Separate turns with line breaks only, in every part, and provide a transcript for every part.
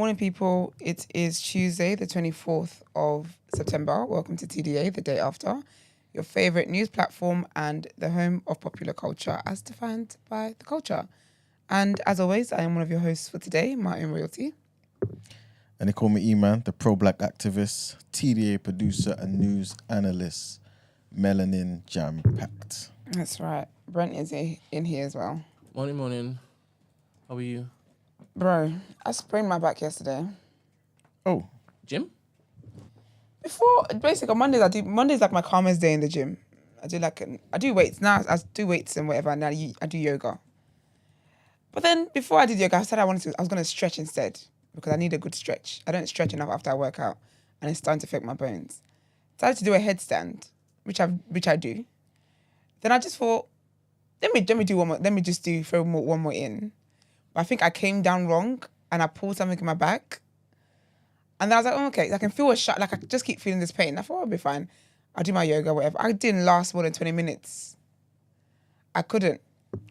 Morning, people. It is Tuesday, the 24th of September. Welcome to TDA, the day after. Your favorite news platform and the home of popular culture as defined by the culture. And as always, I am one of your hosts for today, Martin Royalty.
And they call me E-Man, the pro-black activist, TDA producer and news analyst, melanin jam-packed.
That's right. Brent is in here as well.
Morning. How are you?
Bro, I sprained my back yesterday.
Oh.
Gym?
Basically on Monday's like my calmest day in the gym. I do weights now. I do weights and whatever. And I do yoga. But then before I did yoga, I said I was going to stretch instead because I need a good stretch. I don't stretch enough after I work out, and it's starting to affect my bones. Decided to do a headstand, which I do. Then I just thought, let me do one more. Let me just throw one more in. But I think I came down wrong and I pulled something in my back. And then I was like, oh, okay, I can feel a shot. Like I just keep feeling this pain. I thought I'll be fine. I'll do my yoga, whatever. I didn't last more than 20 minutes. I couldn't.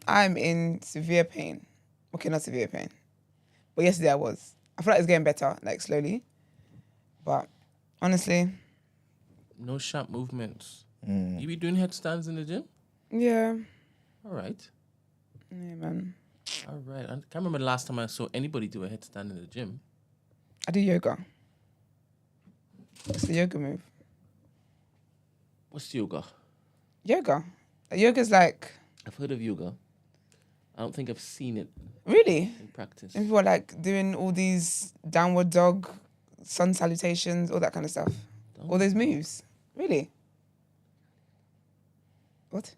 I'm in severe pain. Okay, not severe pain. But yesterday I was. I feel like it's getting better, like slowly. But honestly.
No sharp movements. You be doing headstands in the gym?
Yeah.
All right.
Yeah, man.
All right. I can't remember the last time I saw anybody do a headstand in the gym.
I do yoga. It's a yoga move.
What's yoga?
Yoga. Yoga's like...
I've heard of yoga. I don't think I've seen it.
Really?
In practice.
And people are like doing all these downward dog, sun salutations, all that kind of stuff. All those moves. Really? What?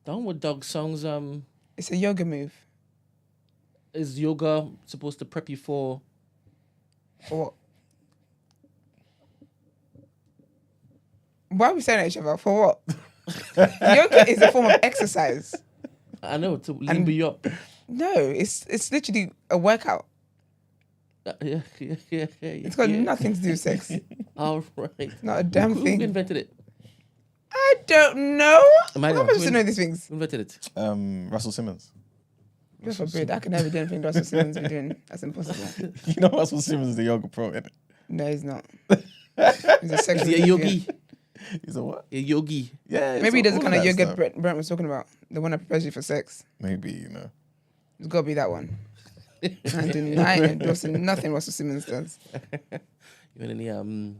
Downward dog songs,
It's a yoga move.
is yoga supposed to prep you for...
For what? Why are we saying at each other? For what? Yoga is a form of exercise.
I know, to limber you up.
No, it's literally a workout.
Yeah.
It's got nothing to do with sex.
All right.
It's not a damn
Who
thing.
invented it?
I don't know.
Am I
How am I
wrong?
supposed to know these things?
Who invented it?
Russell Simmons.
God forbid. I can never do anything Russell Simmons be doing. That's impossible.
You know Russell Simmons is the yoga pro, isn't it?
No, he's not. He's a sexual
Is he a yogi?
He's a what?
A yogi.
Yeah.
Maybe he does the
all
kind of
that
yoga
stuff.
Brent was talking about. The one that prepares you for sex.
Maybe, you know.
It's got to be that one. I ain't endorsing nothing Russell Simmons does.
You want any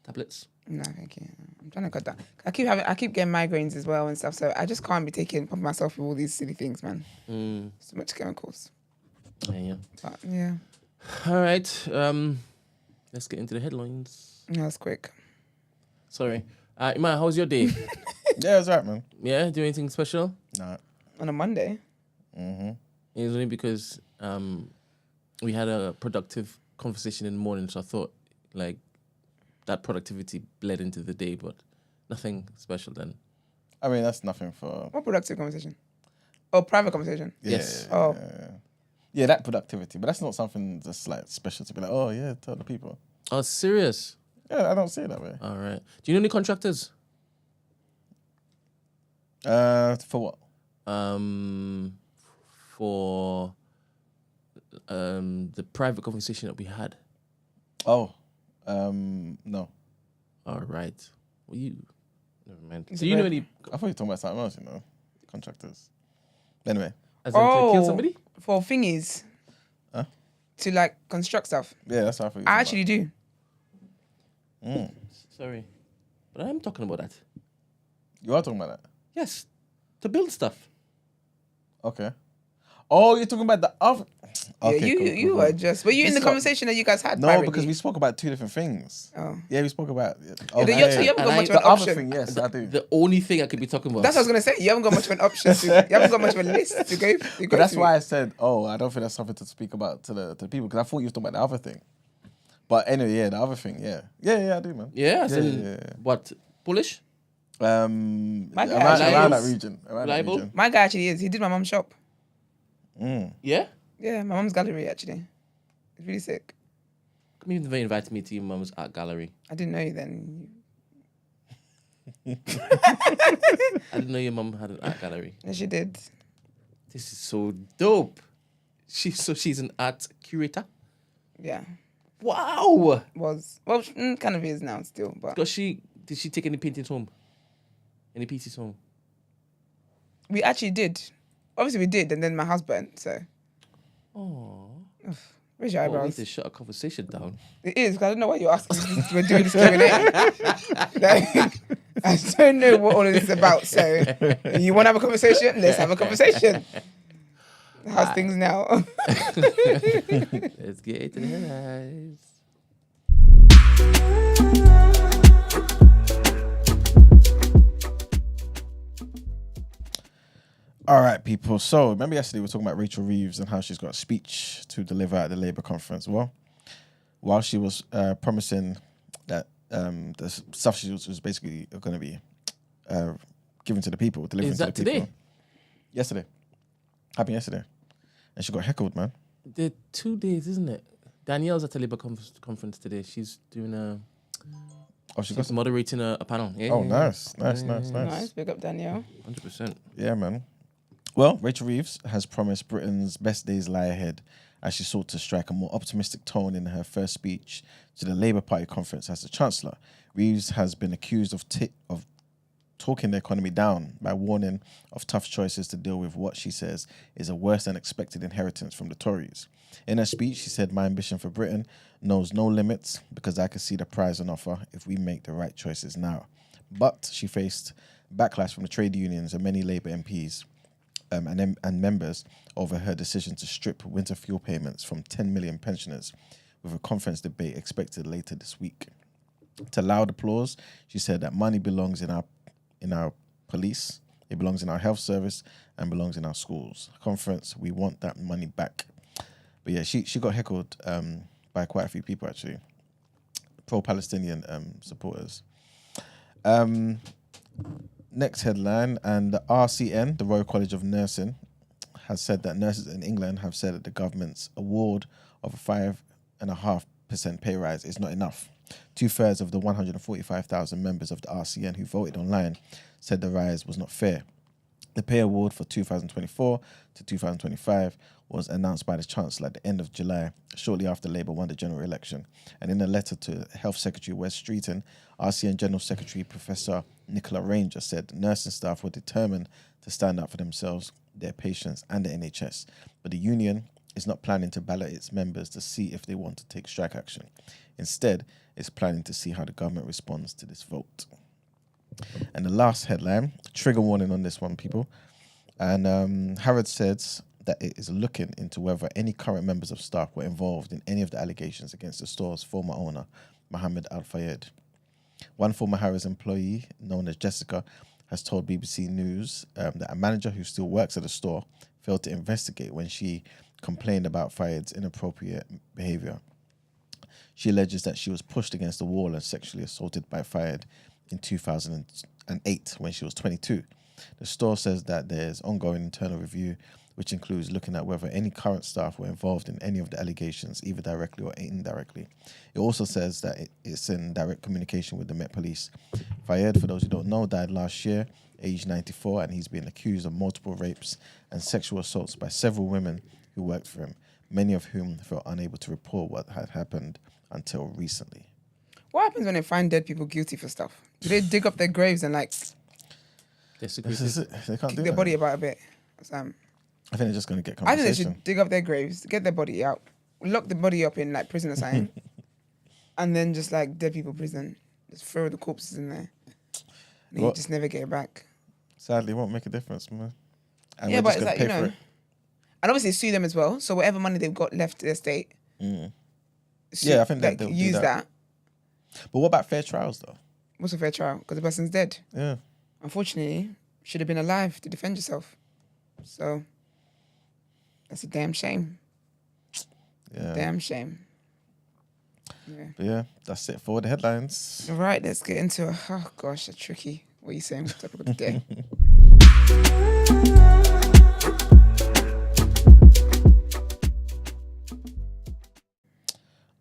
tablets?
No, thank you. I'm trying to cut that. I keep getting migraines as well and stuff, so I just can't be pumping myself with all these silly things, man. So much chemicals.
Yeah.
But yeah.
All right. Let's get into the headlines.
Yeah, that's quick.
Sorry. Iman, how's your day?
Yeah, it's right, man.
Yeah? Do anything special?
Nah.
On a Monday.
Mm-hmm.
It's only because we had a productive conversation in the morning, so I thought like that productivity bled into the day, but nothing special then.
I mean, that's nothing for...
What productive conversation? Oh, private conversation.
Yes.
Oh.
Yeah, that productivity. But that's not something that's like special to be like, oh, yeah, tell the people.
Oh, serious?
Yeah, I don't see it that way.
All right. Do you know any contractors?
For what?
For the private conversation that we had.
Oh, no.
All right. Well, never mind.
Is
So
it
you know
red?
any
I thought you were talking about something else, you know. Contractors. Anyway.
as in to kill somebody?
For thingies.
Huh?
To like construct stuff.
Yeah, that's how I thought you were
I
talking
actually do.
about.
Sorry, but I am talking about that.
You are talking about that?
Yes, to build stuff.
Okay. Oh, you're talking about the other... Okay,
yeah,
cool,
you
cool.
were just... Were you in
This
the
is what-
conversation that you guys had
No,
privately?
because we spoke about two different things.
Oh.
Yeah, we spoke about...
Yeah,
Okay.
so you haven't got
And
much of
The
an
other
option.
thing, yes, I do.
The only thing I could be talking about.
That's what I was going to say. You haven't got much of an option. You haven't got much of a list to go
But that's
through.
why I said, I don't think that's something to speak about to the people, because I thought you were talking about the other thing. But anyway, yeah, the other thing, yeah. Yeah, I do, man.
Yeah, as
Yeah,
in
yeah.
what? Polish?
Around
guy
that
is
region. Around
reliable?
that region.
My guy actually is. He did my mum's shop.
Yeah?
Yeah, my mum's gallery, actually. It's really sick.
Come even they invited me to your mum's art gallery.
I didn't know you then.
I didn't know your mum had an art gallery.
Yes, she did.
This is so dope. She's an art curator.
Yeah.
Wow.
Was kind of is now still, but
Did she take any paintings home? Any pieces home?
we actually did. Obviously, we did, and then my husband. So,
Oh.
where's your
We need
eyebrows?
to shut a conversation down.
It is. 'Cause I don't know what you're asking. We're doing discriminating. Like, I don't know what all of this is about. So, you want to have a conversation? Let's have a conversation. How's things now?
Let's get into the headlines.
All right, people. So remember yesterday we were talking about Rachel Reeves and how she's got a speech to deliver at the Labour conference. Well, while she was promising that the stuff she was basically going to be given to the people, delivering
Is
to
that
the people.
today?
Yesterday. Happened yesterday. And she got heckled, man.
They're 2 days, isn't it? Danielle's at the Labour conference today. She's doing she's moderating a panel. Yeah,
Oh,
yeah,
nice.
Nice. Big up, Danielle.
100%.
Yeah, man. Well, Rachel Reeves has promised Britain's best days lie ahead as she sought to strike a more optimistic tone in her first speech to the Labour Party conference as the Chancellor. Reeves has been accused of talking the economy down by warning of tough choices to deal with what she says is a worse than expected inheritance from the Tories. In her speech, she said, "My ambition for Britain knows no limits because I can see the prize on offer if we make the right choices now." But she faced backlash from the trade unions and many Labour MPs and members over her decision to strip winter fuel payments from 10 million pensioners, with a conference debate expected later this week. To loud applause, she said that money belongs in our police, it belongs in our health service, and belongs in our schools. Conference, we want that money back. But yeah, she got heckled by quite a few people, actually, pro-Palestinian supporters. Next headline, and the RCN, the Royal College of Nursing, has said that nurses in England have said that the government's award of a 5.5% pay rise is not enough. 2/3 of the 145,000 members of the RCN who voted online said the rise was not fair. The pay award for 2024 to 2025 was announced by the Chancellor at the end of July, shortly after Labour won the general election. And in a letter to Health Secretary Wes Streeton, RCN General Secretary Professor Nicola Ranger said nursing staff were determined to stand up for themselves, their patients and the NHS. But the union is not planning to ballot its members to see if they want to take strike action. Instead, it's planning to see how the government responds to this vote. And the last headline, trigger warning on this one, people. And Harrods says that it is looking into whether any current members of staff were involved in any of the allegations against the store's former owner, Mohammed Al-Fayed. One former Harrods employee, known as Jessica, has told BBC News that a manager who still works at the store failed to investigate when she complained about Fayed's inappropriate behaviour. She alleges that she was pushed against the wall and sexually assaulted by Fayed in 2008 when she was 22. The store says that there's ongoing internal review, which includes looking at whether any current staff were involved in any of the allegations, either directly or indirectly. It also says that it's in direct communication with the Met Police. Fayed, for those who don't know, died last year, aged 94, and he's been accused of multiple rapes and sexual assaults by several women who worked for him, many of whom felt unable to report what had happened until recently.
What happens when they find dead people guilty for stuff? Do they dig up their graves and like
This is it. They can't
kick
do
their
that.
body about a bit?
I think they're just going to get
I think they
compensation.
should dig up their graves, get their body out, lock the body up in like prison or something, and then just like dead people prison, just throw the corpses in there. And you just never get it back.
Sadly, it won't make a difference, man. And
Yeah,
we're
but
just
it's
going
like,
to pay for it.
and obviously sue them as well. So whatever money they've got left to their state,
Yeah, I think that they'll do
use
that. But what about fair trials, though?
What's a fair trial? Because the person's dead.
Yeah.
Unfortunately, should have been alive to defend yourself. So that's a damn shame.
Yeah.
Damn shame. Yeah.
But yeah, that's it for the headlines.
All right, let's get into a tricky. What are you saying? Topic of the day.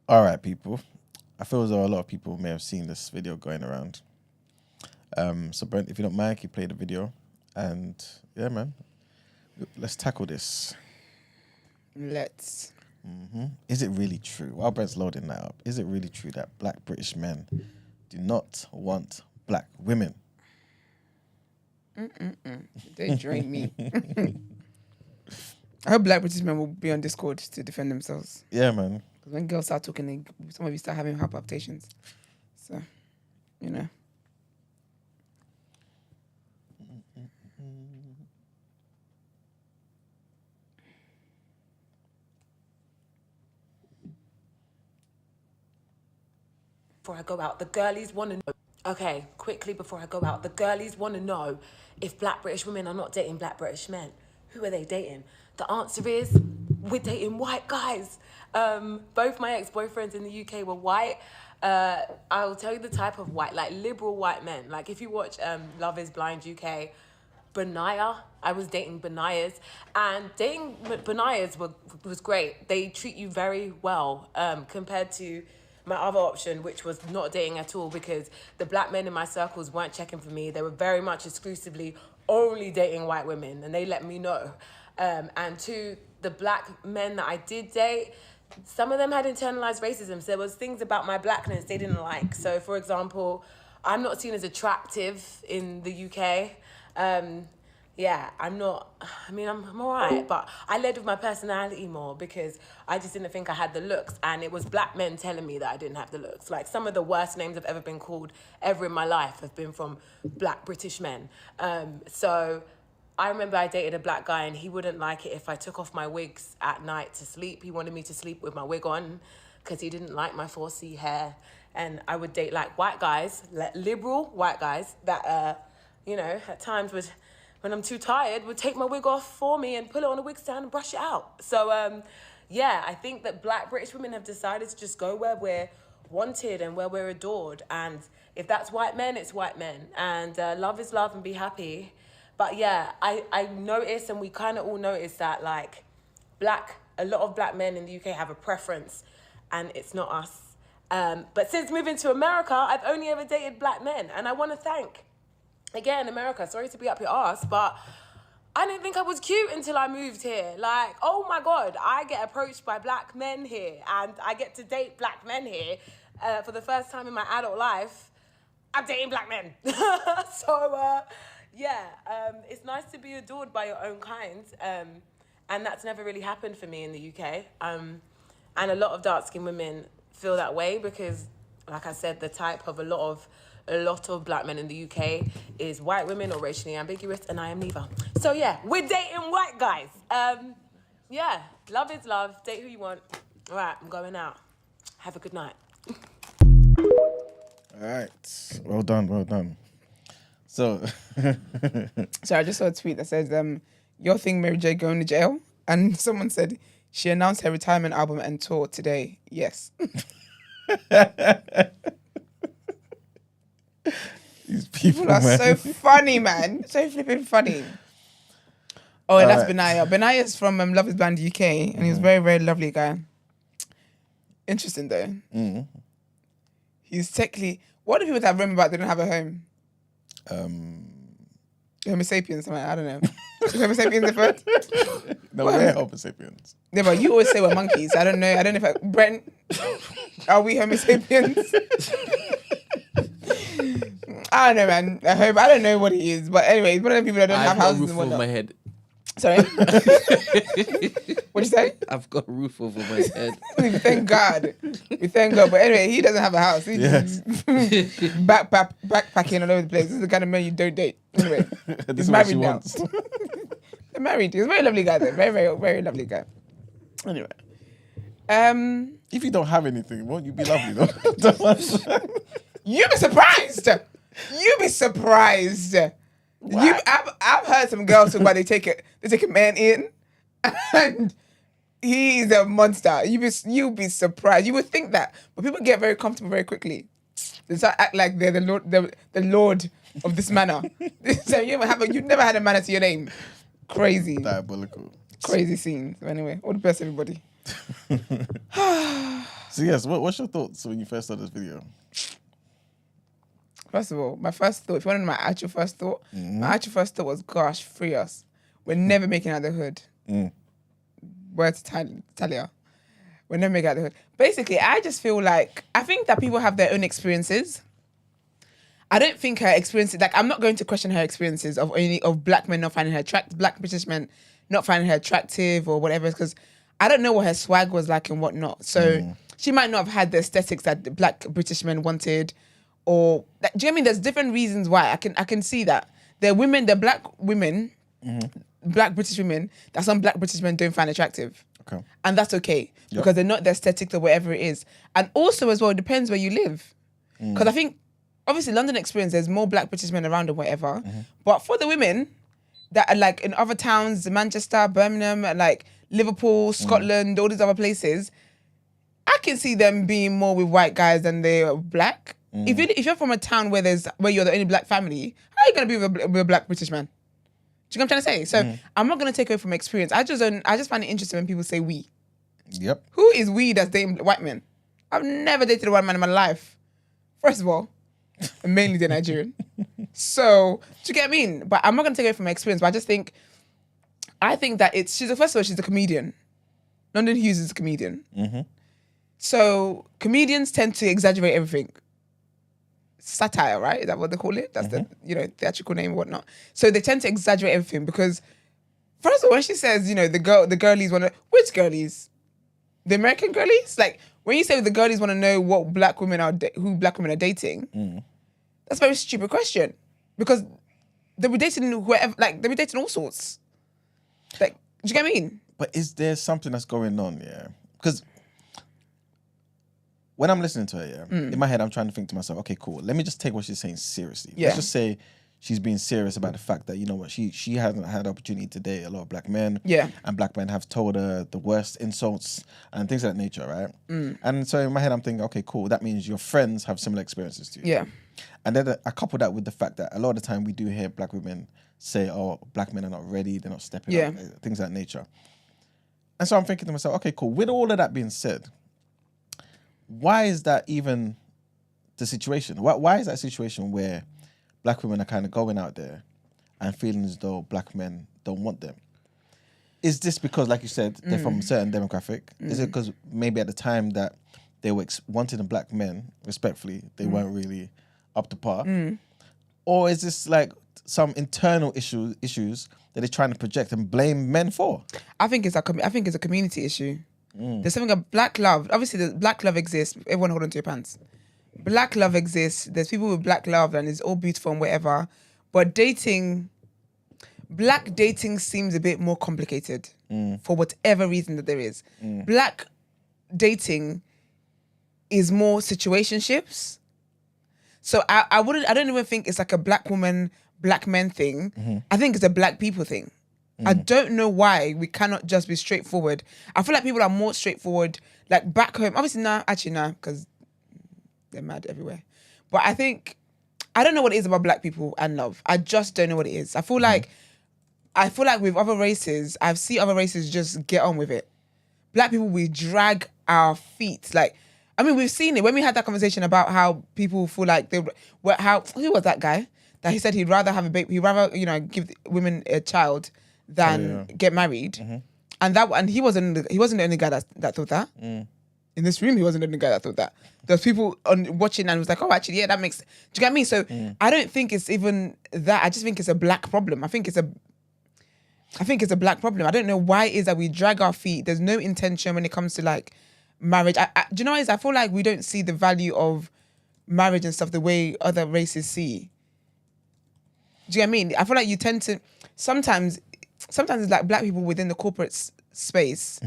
All right, people. I feel as though a lot of people may have seen this video going around. So Brent, if you don't mind, can you play the video? And yeah, man, let's tackle this.
Let's.
Is it really true? While Brent's loading that up, is it really true that black British men do not want black women?
They drain me. I hope black British men will be on Discord to defend themselves.
Yeah, man.
Because when girls start talking, some of you start having heart palpitations. So, you know.
Before I go out, the girlies want to know. Okay, quickly before I go out, the girlies want to know if black British women are not dating black British men. Who are they dating? The answer is we're dating white guys. Both my ex-boyfriends in the UK were white. I'll tell you the type of white, like liberal white men. Like if you watch Love is Blind UK, Benaya, I was dating Benayas, and dating Benayas was great. They treat you very well compared to my other option, which was not dating at all, because the black men in my circles weren't checking for me. They were very much exclusively only dating white women, and they let me know. And to the black men that I did date, some of them had internalized racism. So there was things about my blackness they didn't like. So for example, I'm not seen as attractive in the UK. I'm all right, but I led with my personality more because I just didn't think I had the looks, and it was black men telling me that I didn't have the looks. Like some of the worst names I've ever been called ever in my life have been from black British men. So I remember I dated a black guy and he wouldn't like it if I took off my wigs at night to sleep. He wanted me to sleep with my wig on because he didn't like my 4C hair. And I would date like white guys, like liberal white guys that, at times would, when I'm too tired, would take my wig off for me and put it on a wig stand and brush it out. So, I think that black British women have decided to just go where we're wanted and where we're adored. And if that's white men, it's white men. And love is love and be happy. But yeah, I noticed, and we kind of all noticed that like a lot of black men in the UK have a preference and it's not us. But since moving to America, I've only ever dated black men. And I want to thank, again, America, sorry to be up your ass, but I didn't think I was cute until I moved here. Like, oh my God, I get approached by black men here and I get to date black men here for the first time in my adult life. I'm dating black men. It's nice to be adored by your own kind. And that's never really happened for me in the UK. And a lot of dark-skinned women feel that way because, like I said, the type of a lot of black men in the UK is white women or racially ambiguous, and I am neither. So yeah, we're dating white guys. Love is love. Date who you want. All right, I'm going out. Have a good night.
All right. Well done. So,
I just saw a tweet that says, your thing, Mary J, going to jail? And someone said, she announced her retirement album and tour today. Yes.
These people
are
man.
so funny, man. So flipping funny. Oh, and that's Benaya. Benaya's from Love is Blind UK, and he's a very, very lovely guy. Interesting, though. He's technically... What do people that remember about they don't have a home? Homo sapiens, I don't know. Is Homo sapiens the first?
No, we're Homo sapiens.
Yeah, but you always say we're monkeys. I don't know if Brent, are we Homo sapiens? I don't know, man. I don't know what he is. But anyway, he's one of the people that don't have houses and whatnot.
I've got a roof over my head.
Sorry? What'd you say?
I've got a roof over my head.
We thank God. But anyway, he doesn't have a house. He's just backpacking all over the place. This is the kind of man you don't date. Anyway, he's married now. They're married. He's a very lovely guy, though. Very, very, very lovely guy. Anyway.
If you don't have anything, won't you be lovely, though?
You'd be surprised. You'd be surprised. I've heard some girls talk about they take a man in, and he's a monster. You'd be surprised. You would think that, but people get very comfortable very quickly. They start act like they're the lord of this manor. So you've never had a manor to your name. Crazy,
Diabolical,
crazy scene. So anyway, all the best, everybody.
So yes, what's your thoughts when you first saw this video?
First of all, my first thought, if you want to know my actual first thought, my actual first thought was, gosh, free us. We're never making it out of the hood. Word to Talia. We'll never make it out the hood. Basically, I just feel like, I think that people have their own experiences. I don't think her experiences, like, I'm not going to question her experiences of black men not finding her attractive, black British men not finding her attractive or whatever, because I don't know what her swag was like and whatnot. So she might not have had the aesthetics that the black British men wanted, or do you know what I mean? There's different reasons why. I can see that. There are women, the black women, black British women that some black British men don't find attractive.
Okay.
And that's okay because they're not the aesthetic or whatever it is. And also as well, it depends where you live. Because I think, obviously, London experience, there's more black British men around and whatever. But for the women that are like in other towns, Manchester, Birmingham, like Liverpool, Scotland, all these other places, I can see them being more with white guys than they are black. If you're from a town where you're the only black family, how are you gonna be with a black British man? Do you know what I'm trying to say? So I'm not gonna take away from experience. I just find it interesting when people say we.
Yep.
Who is we that's dating white men? I've never dated a white man in my life. First of all, mainly the Nigerian. So, do you get what I mean? But I'm not gonna take away from my experience. But I think that first of all, she's a comedian. London Hughes is a comedian. So comedians tend to exaggerate everything. Satire, right? Is that what they call it? That's the theatrical name and whatnot. So they tend to exaggerate everything because, first of all, when she says, the girlies want to, which girlies? The American girlies? Like when you say the girlies want to know what black women are, who black women are dating, that's a very stupid question because they'll be dating whoever, like they'll be dating all sorts. Like, do you get what I mean?
But is there something that's going on? Yeah, because when I'm listening to her, in my head, I'm trying to think to myself, okay, cool. Let me just take what she's saying seriously.
Yeah.
Let's just say she's being serious about the fact that, you know what, she hasn't had the opportunity to date a lot of black men.
Yeah.
And black men have told her the worst insults and things of that nature, right? And so in my head, I'm thinking, okay, cool. That means your friends have similar experiences to you.
Yeah.
And then I couple that with the fact that a lot of the time we do hear black women say, oh, black men are not ready, they're not stepping up, things of that nature. And so I'm thinking to myself, okay, cool. With all of that being said, why is that even the situation? Why is that a situation where black women are kind of going out there and feeling as though black men don't want them? Is this because, like you said, they're from a certain demographic? Is it because maybe at the time that they were wanting the black men, respectfully, they weren't really up to par? Or is this like some internal issues that they're trying to project and blame men for?
I think it's a community issue. There's something of black love. Obviously, the black love exists. Everyone hold on to your pants. Black love exists. There's people with black love and it's all beautiful and whatever. But black dating seems a bit more complicated for whatever reason that there is. Black dating is more situationships. So I don't even think it's like a black woman, black men thing. I think it's a black people thing. I don't know why we cannot just be straightforward. I feel like people are more straightforward, like back home. Obviously, because they're mad everywhere. But I don't know what it is about black people and love. I just don't know what it is. I feel like with other races, I've seen other races just get on with it. Black people, we drag our feet. Like, I mean, we've seen it. When we had that conversation about how people feel like who was that guy? That he said he'd rather have a baby, he'd rather, give women a child than get married. And he wasn't the only guy that thought that. In this room, he wasn't the only guy that thought that. There's people watching and was like, oh, actually, yeah, that makes... Do you get me? So I don't think it's even that. I just think it's a black problem. I think it's a black problem. I don't know why it is that we drag our feet. There's no intention when it comes to like marriage. Do you know what it is? I feel like we don't see the value of marriage and stuff the way other races see. Do you get what I mean? I feel like you tend to... Sometimes it's like black people within the corporate space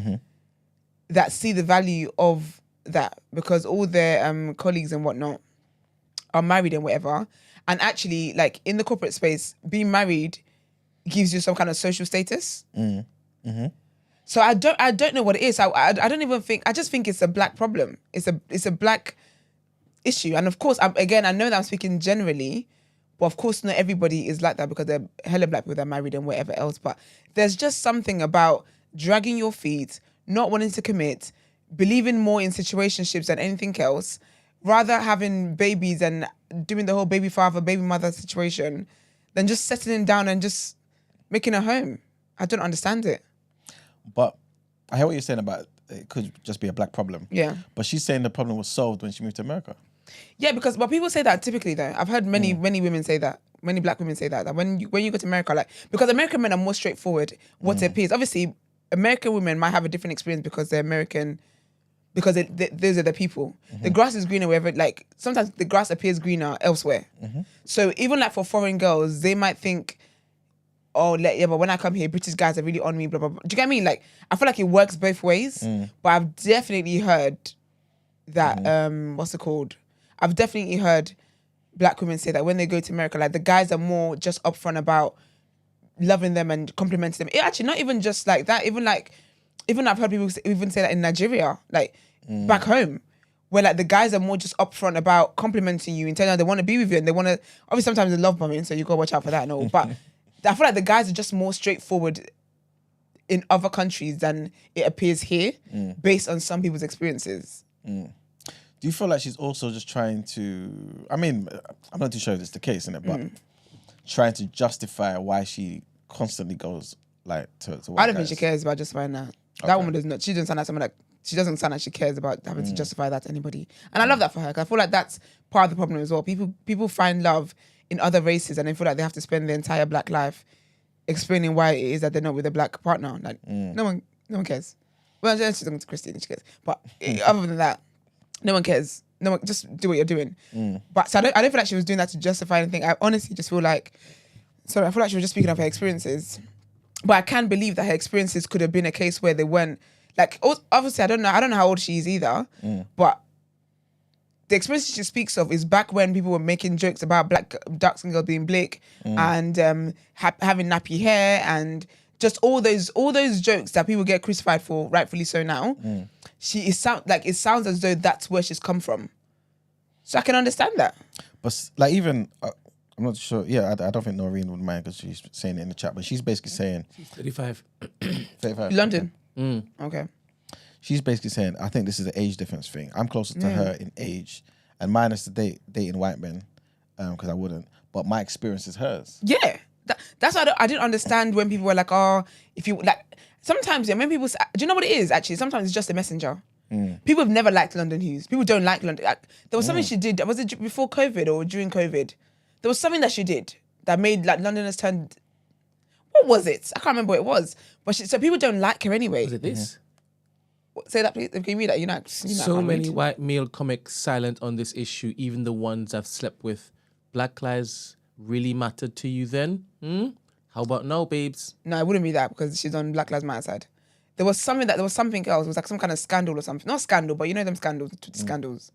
that see the value of that because all their colleagues and whatnot are married and whatever. And actually, like in the corporate space, being married gives you some kind of social status. So I don't know what it is. I don't even think... I just think it's a black problem. It's a black issue. And of course, I know that I'm speaking generally, but of course, not everybody is like that because they're hella black people that are married and whatever else. But there's just something about dragging your feet, not wanting to commit, believing more in situationships than anything else, rather having babies and doing the whole baby father, baby mother situation than just settling down and just making a home. I don't understand it.
But I hear what you're saying about it could just be a black problem.
Yeah.
But she's saying the problem was solved when she moved to America.
Yeah, but people say that typically though. I've heard many women say that. Many black women say that when you go to America, like, because American men are more straightforward. What it appears, obviously, American women might have a different experience because they're American, because those are the people. The grass is greener wherever. Like sometimes the grass appears greener elsewhere. So even like for foreign girls, they might think, oh, but when I come here, British guys are really on me, blah, blah, blah. Do you get what I mean? Like, I feel like it works both ways. But I've definitely heard that, what's it called? I've definitely heard black women say that when they go to America, like, the guys are more just upfront about loving them and complimenting them. It actually, not even just like that. Even I've heard people even say that in Nigeria, like, back home, where like the guys are more just upfront about complimenting you and telling you they want to be with you and they want to, obviously sometimes they love bombing, so you got to watch out for that and all. But I feel like the guys are just more straightforward in other countries than it appears here, based on some people's experiences.
Do you feel like she's also just trying to, I mean, I'm not too sure if it's the case, innit, but trying to justify why she constantly goes like to
I don't think she cares about justifying that. That woman does not. She doesn't sound like someone she doesn't sound like she cares about having to justify that to anybody. And I love that for her, 'cause I feel like that's part of the problem as well. People find love in other races and they feel like they have to spend their entire black life explaining why it is that they're not with a black partner. Like no one cares. Well, she's talking to Christine, she cares. But other than that, no one cares. No one, just do what you're doing. But so I don't feel like she was doing that to justify anything. I honestly just feel like, I feel like she was just speaking of her experiences. But I can believe that her experiences could have been a case where they weren't, like, obviously I don't know how old she is either, but the experiences she speaks of is back when people were making jokes about dark skin girls being black and having nappy hair and just all those jokes that people get crucified for, rightfully so now. It sounds as though that's where she's come from. So I can understand that.
But like, even I'm not sure. Yeah, I don't think Noreen would mind because she's saying it in the chat. But she's basically saying
She's 35.
35.
London. Okay.
She's basically saying, I think this is an age difference thing. I'm closer to her in age, and minus the dating white men, because I wouldn't. But my experience is hers.
Yeah. That's why I didn't understand when people were like, oh, if you like. Sometimes, yeah, when people say, do you know what it is? Actually, sometimes it's just a messenger. People have never liked London Hughes. People don't like London. There was something she did. Was it before COVID or during COVID? There was something that she did that made like Londoners turn. What was it? I can't remember what it was. But so people don't like her anyway.
Was it this?
Say that, please. Can you read that? You know
So many white male comics silent on this issue, even the ones I've slept with. Black lives really mattered to you then? How about now, babes?
No, it wouldn't be that because she's on Black Lives Matter side. There was something else. It was like some kind of scandal or something. Not scandal, but you know them scandals, scandals.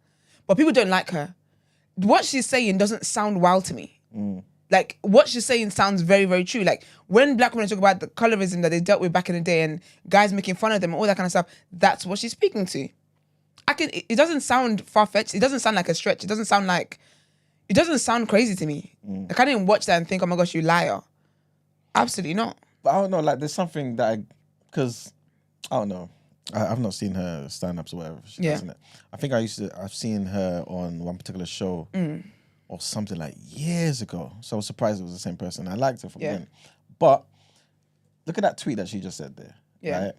But people don't like her. What she's saying doesn't sound wild to me. Like, what she's saying sounds very, very true. Like, when black women talk about the colorism that they dealt with back in the day and guys making fun of them and all that kind of stuff, that's what she's speaking to. It doesn't sound far-fetched. It doesn't sound like a stretch. It doesn't sound crazy to me. Like, I didn't watch that and think, oh my gosh, you liar. Absolutely not.
But I don't know, like, there's something that because I don't know. I've not seen her stand-ups or whatever she does, it. I think I've seen her on one particular show or something like years ago. So I was surprised it was the same person. I liked her from then. But look at that tweet that she just said there.
Yeah.
Right?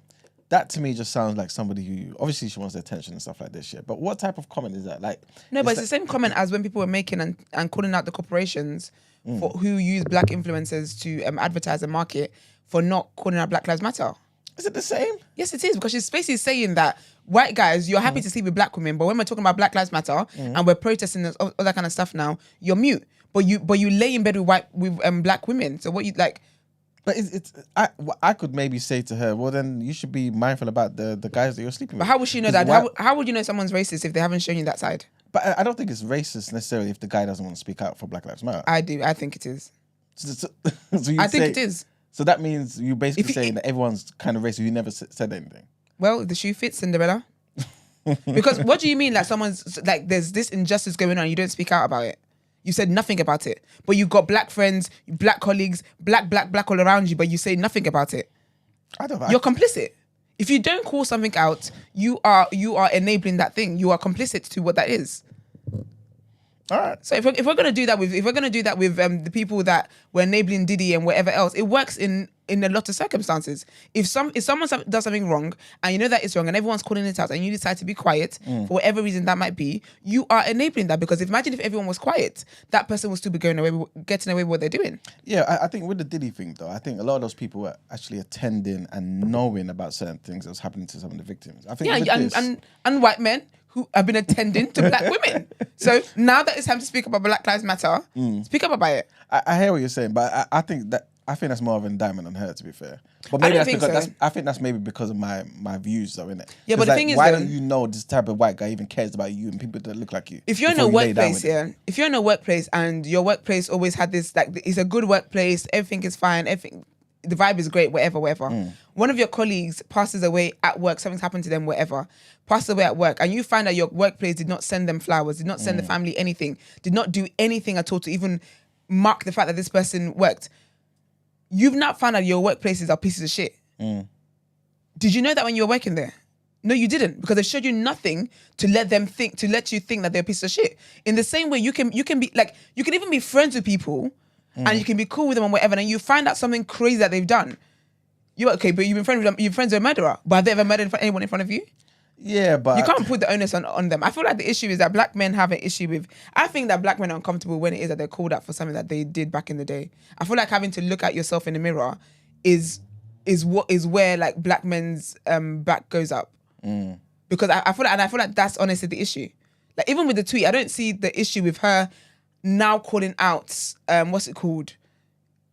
That to me just sounds like somebody who, obviously she wants the attention and stuff like this shit. But what type of comment is that? Like,
no, but it's the same comment as when people were making and calling out the corporations for who use black influencers to advertise and market for not calling out Black Lives Matter.
Is it the same?
Yes, it is, because she's basically saying that white guys, you're happy to sleep with black women, but when we're talking about Black Lives Matter and we're protesting all that kind of stuff now, you're mute. But you lay in bed with black women. So what you like?
But I could maybe say to her, well, then you should be mindful about the guys that you're sleeping with.
But how would she know that? How would you know someone's racist if they haven't shown you that side?
But I don't think it's racist necessarily if the guy doesn't want to speak out for Black Lives Matter.
I do. I think it is.
So
I think it is.
So that means you're basically saying that everyone's kind of racist who never said anything.
Well, the shoe fits, Cinderella. Because what do you mean like someone's like there's this injustice going on, you don't speak out about it? You said nothing about it. But you've got black friends, black colleagues, black all around you, but you say nothing about it. You're complicit. If you don't call something out, you are enabling that thing. You are complicit to what that is.
All right.
So if we're gonna do that with the people that were enabling Diddy and whatever else, it works in in a lot of circumstances. If someone does something wrong and you know that it's wrong and everyone's calling it out and you decide to be quiet for whatever reason that might be, you are enabling that, because imagine if everyone was quiet, that person will still be getting away with what they're doing.
Yeah, I think with the Diddy thing though, I think a lot of those people were actually attending and knowing about certain things that was happening to some of the victims. I think
and white men who have been attending to black women. So now that it's time to speak about Black Lives Matter, speak up about it.
I hear what you're saying, but I think that's more of an indictment on her, to be fair. But maybe I think that's maybe because of my views, though, innit?
Yeah, but the thing is,
why don't you know this type of white guy even cares about you and people that look like you?
If you're in a workplace, if you're in a workplace and your workplace always had this, like, it's a good workplace, everything is fine, the vibe is great, whatever. One of your colleagues passes away at work, something's happened to them, whatever, passes away at work, and you find that your workplace did not send them flowers, did not send the family anything, did not do anything at all to even mark the fact that this person worked. You've not found out your workplaces are pieces of shit. Did you know that when you were working there? No, you didn't, because they showed you nothing to let you think that they're a piece of shit. In the same way, you can be like, you can even be friends with people and you can be cool with them and whatever, and you find out something crazy that they've done. You're okay, but you've been friends with them, you're friends with a murderer, but have they ever murdered anyone in front of you?
Yeah, but
you can't put the onus on them. I feel like the issue is that black men have an issue with. I think that black men are uncomfortable when it is that they're called out for something that they did back in the day. I feel like having to look at yourself in the mirror is where like black men's back goes up. Because I feel like that's honestly the issue. Like even with the tweet, I don't see the issue with her now calling out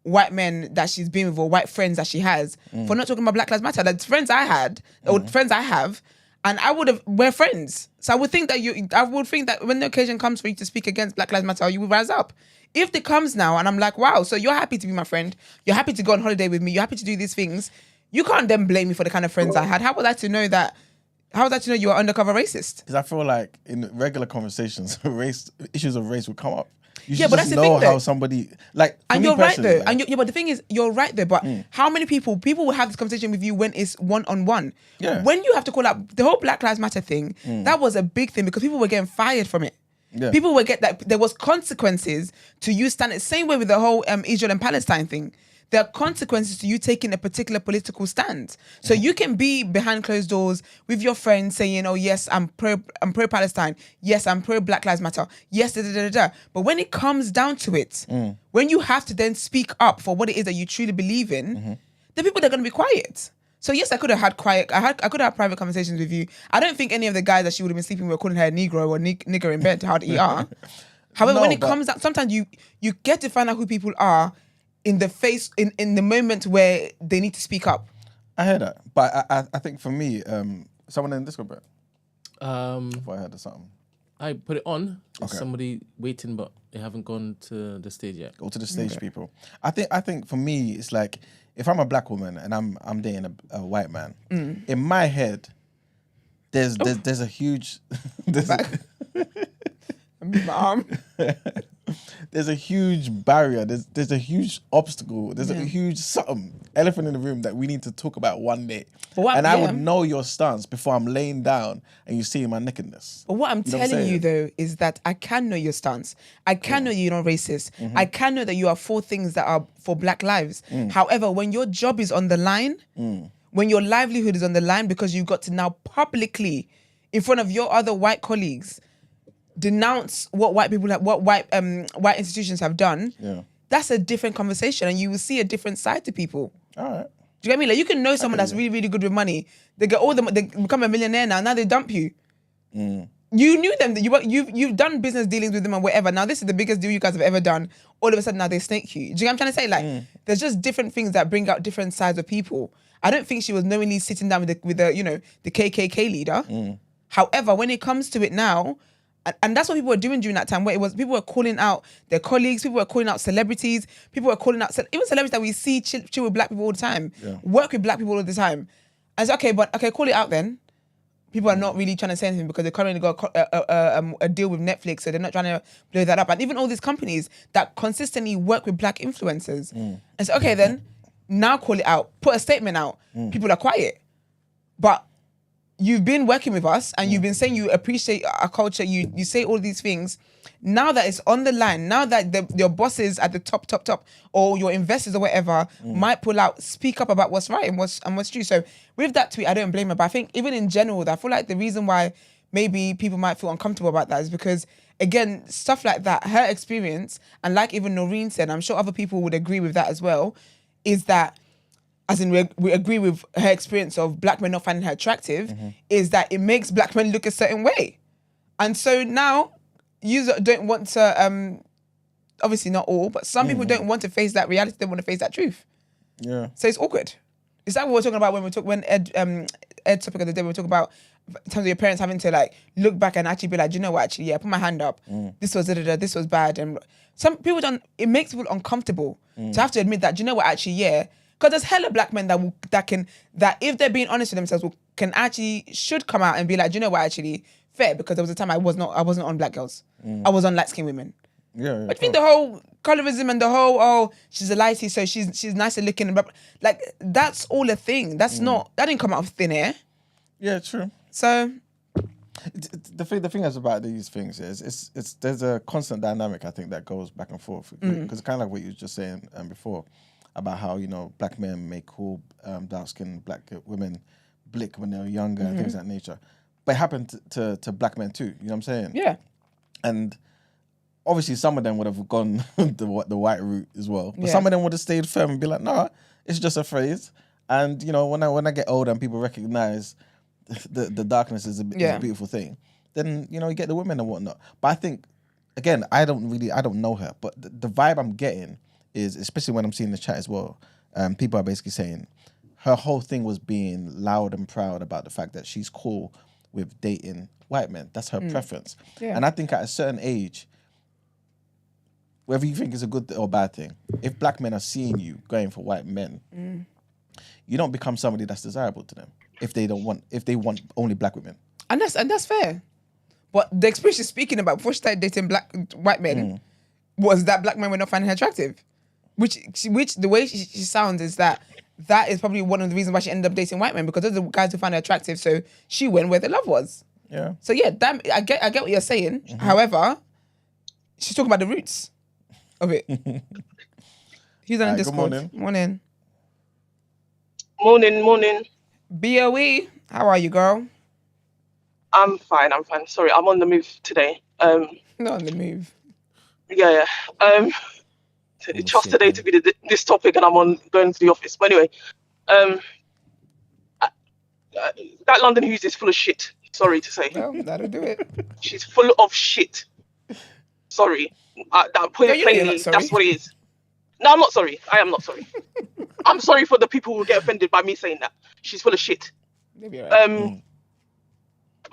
white men that she's been with or white friends that she has for not talking about Black Lives Matter. Like friends I had or friends I have. And we're friends. So I would think that when the occasion comes for you to speak against Black Lives Matter, you will rise up. If it comes now and I'm like, wow, so you're happy to be my friend, you're happy to go on holiday with me, you're happy to do these things, you can't then blame me for the kind of friends I had. How was I to know you were undercover racist?
Because I feel like in regular conversations, issues of race will come up. You
Yeah, but that's the thing, though.
How somebody like.
And you're right though. But the thing is, you're right though. But how many people will have this conversation with you when it's one-on-one?
Yeah.
When you have to call out the whole Black Lives Matter thing, that was a big thing because people were getting fired from it.
Yeah.
People would get that there was consequences to you standing. Same way with the whole Israel and Palestine thing. There are consequences to you taking a particular political stand. So you can be behind closed doors with your friends saying, "Oh yes, I'm pro Palestine. Yes, I'm pro Black Lives Matter. Yes, da da da da." But when it comes down to it, when you have to then speak up for what it is that you truly believe in, the people that are going to be quiet. So yes, I could have had private conversations with you. I don't think any of the guys that she would have been sleeping with were calling her a Negro or nigger in bed, hard ER. However, when it comes down, sometimes you get to find out who people are in the moment where they need to speak up.
I heard that, but I think for me, someone in Discord, Brent. If I heard of something,
I put it on.
Okay.
Somebody waiting, but they haven't gone to the stage yet.
Go to the stage, people. I think for me, it's like if I'm a black woman and I'm dating a white man, in my head, there's a huge
My arm.
There's a huge barrier. There's a huge obstacle. There's a huge elephant in the room that we need to talk about one day. I would know your stance before I'm laying down and you see my nakedness.
But what I'm telling you though is that I can know your stance. I can know you're not racist. I can know that you are for things that are for black lives. However, when your job is on the line, when your livelihood is on the line because you've got to now publicly, in front of your other white colleagues, denounce what white white institutions have done, that's a different conversation and you will see a different side to people.
All right.
Do you get me? Like you can know someone that's really, really good with money. They become a millionaire now they dump you. You knew them, you've done business dealings with them and whatever. Now this is the biggest deal you guys have ever done. All of a sudden now they snake you. Do you get what I'm trying to say? Like there's just different things that bring out different sides of people. I don't think she was knowingly sitting down with the KKK leader. However, when it comes to it now, and that's what people were doing during that time, where it was people were calling out their colleagues, people were calling out celebrities, people were calling out even celebrities that we see chill with black people all the time, work with black people all the time. And it's okay, call it out then. People are not really trying to say anything because they currently got a deal with Netflix, so they're not trying to blow that up. And even all these companies that consistently work with black influencers. And so, okay then, now call it out, put a statement out. People are quiet. But you've been working with us and you've been saying you appreciate our culture, you say all these things, now that it's on the line, now that your bosses at the top, or your investors or whatever might pull out, speak up about what's right and what's true. So with that tweet, I don't blame her. But I think even in general, I feel like the reason why maybe people might feel uncomfortable about that is because, again, stuff like that, her experience, and like even Noreen said, I'm sure other people would agree with that as well, is that, as in we agree with her experience of black men not finding her attractive, is that it makes black men look a certain way. And so now, you don't want to, obviously not all, but some people don't want to face that reality, they want to face that truth.
Yeah.
So it's awkward. Is that what we're talking about when Ed's topic of the day, we were talking about in terms of your parents having to like look back and actually be like, do you know what, actually, yeah, put my hand up. This was this was bad. And some people it makes people uncomfortable to have to admit that, do you know what, actually, yeah. Because there's hella black men that if they're being honest with themselves, should come out and be like, do you know what, actually, fair, because there was a time I wasn't on black girls. I was on light-skinned women.
Yeah.
But I think the whole colorism and the whole, she's a lighty, so she's nicer looking, and like, that's all a thing. That didn't come out of thin air.
Yeah, true.
So
the thing is about these things is there's a constant dynamic, I think, that goes back and forth, because kind of like what you were just saying before about how, you know, black men may call dark-skinned black women blick when they were younger and things of that nature. But it happened to black men too, you know what I'm saying?
yeah.
And obviously some of them would have gone the white route as well. But
Yeah.
some of them would have stayed firm and be like, no, it's just a phrase. And, you know, when I get older and people recognize the darkness is a beautiful thing, then, you know, you get the women and whatnot. But I think, again, I don't know her, but the vibe I'm getting is, especially when I'm seeing the chat as well, people are basically saying her whole thing was being loud and proud about the fact that she's cool with dating white men. That's her preference.
Yeah.
And I think at a certain age, whether you think it's a good or bad thing, if black men are seeing you going for white men, you don't become somebody that's desirable to them if they want only black women.
And that's fair. But the experience she's speaking about before she started dating white men was that black men were not finding her attractive. Which the way she sounds is that is probably one of the reasons why she ended up dating white men, because those are the guys who find her attractive. So she went where the love was.
Yeah.
So yeah, I get what you're saying. However, she's talking about the roots of it. Who's on the Discord?
Good morning.
Morning.
BOE, how are you, girl?
I'm fine. Sorry, I'm on the move today.
Not on the move.
Yeah. Just today to be this topic, and I'm going to the office. But anyway, that London Hughes is full of shit. Sorry to say.
Well, that'll do it.
She's full of shit. Sorry. Put it plainly, that's what it is. No, I'm not sorry. I am not sorry. I'm sorry for the people who get offended by me saying that. She's full of shit.
Maybe right.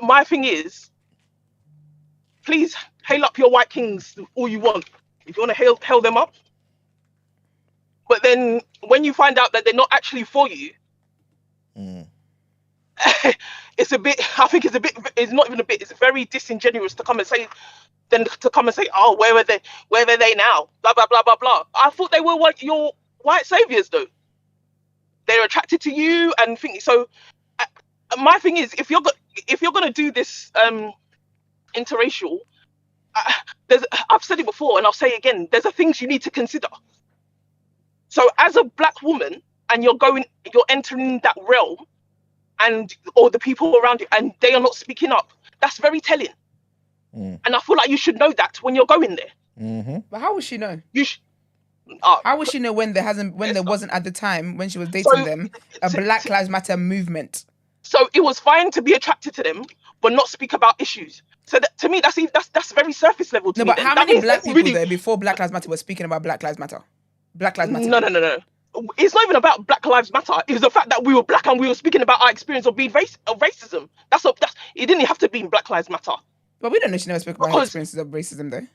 My thing is, please hail up your white kings all you want. If you want to hail them up. But then when you find out that they're not actually for you, it's not even a bit, it's very disingenuous to come and say, oh, where were they now? Blah, blah, blah, blah, blah. I thought they were your white saviors, though. They're attracted to you and think so. My thing is, if you're going to do this interracial, I've said it before and I'll say it again, there's a things you need to consider. So as a black woman, and you're entering that realm, or the people around you, and they are not speaking up, that's very telling. And I feel like you should know that when you're going there.
But how would she know?
How
would she know when there wasn't at the time when she was dating them a Black Lives Matter movement?
So it was fine to be attracted to them, but not speak about issues. So to me, that's very surface level.
No, but how many black people there before Black Lives Matter were speaking about Black Lives Matter? Black Lives Matter.
No. It's not even about Black Lives Matter. It's the fact that we were black and we were speaking about our experience of being racism. It didn't have to be in Black Lives Matter.
But we don't know she never spoke about her experiences of racism, though.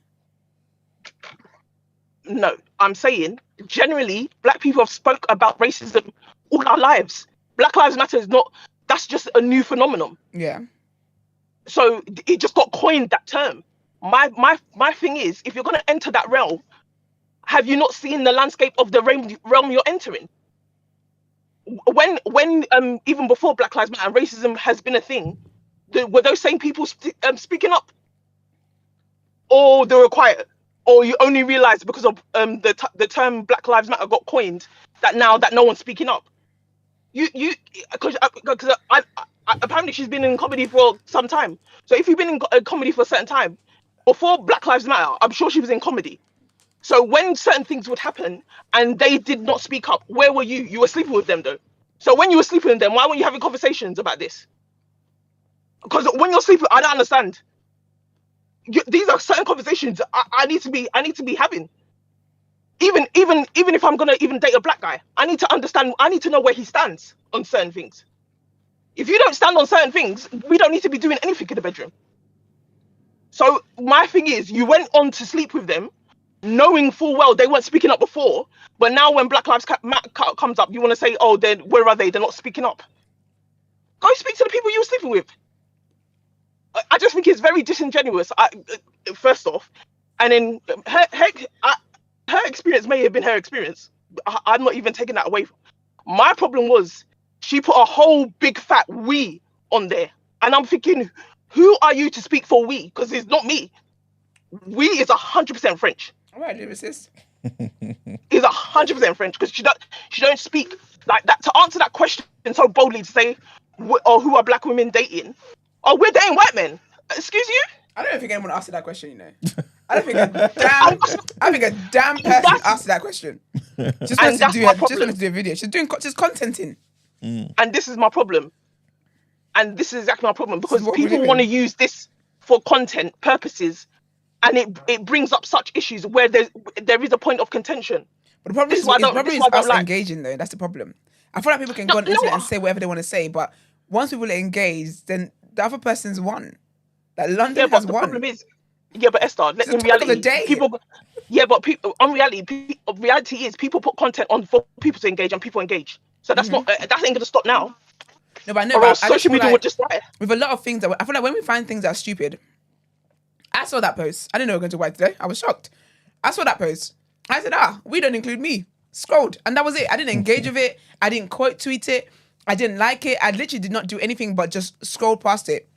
No, I'm saying generally black people have spoke about racism all our lives. Black Lives Matter is not. That's just a new phenomenon.
Yeah.
So it just got coined, that term. My thing is, if you're going to enter that realm, have you not seen the landscape of the realm you're entering? When even before Black Lives Matter and racism has been a thing, were those same people speaking up? or they were quiet, or you only realize because of the term Black Lives Matter got coined that now that no one's speaking up. Because apparently she's been in comedy for some time. So if you've been in comedy for a certain time, before Black Lives Matter, I'm sure she was in comedy. So when certain things would happen and they did not speak up, where were you? You were sleeping with them though. So when you were sleeping with them, why weren't you having conversations about this? Because when you're sleeping, I don't understand. These are certain conversations I need to be having. Even if I'm gonna even date a black guy, I need to understand. I need to know where he stands on certain things. If you don't stand on certain things, we don't need to be doing anything in the bedroom. So my thing is, you went on to sleep with them, knowing full well they weren't speaking up before, but now when Black Lives Matter comes up, you want to say, oh, then where are they? They're not speaking up. Go speak to the people you were sleeping with. I just think it's very disingenuous. First off, and then her experience may have been her experience. I'm not even taking that away. My problem was she put a whole big fat we on there, and I'm thinking, who are you to speak for we? Because it's not me. We is 100% French.
All right, lyricist.
Is 100% French because she don't speak like that. To answer that question so boldly, to say, or who are black women dating? Oh, we're dating white men. Excuse you?
I don't think anyone asked that question, you know. I don't think a damn person asked that question. Just wanted to do a video. She's contenting.
And this is my problem. And this is exactly my problem because people want to use this for content purposes, and it brings up such issues where there is a point of contention.
But the problem is us engaging though. That's the problem. I feel like people can go on the internet and say whatever they want to say, but once people are engaged, then the other person's won. Like London has won.
Problem is, but Esther, in reality, reality is people put content on for people to engage and people engage. So that's not that ain't gonna stop now.
No, but I know.
Social media would just die.
With a lot of things I feel like when we find things that are stupid. I saw that post. I didn't know we were going to white today. I was shocked. I saw that post. I said, we don't include me. Scrolled. And that was it. I didn't engage with it. I didn't quote tweet it. I didn't like it. I literally did not do anything but just scroll past it.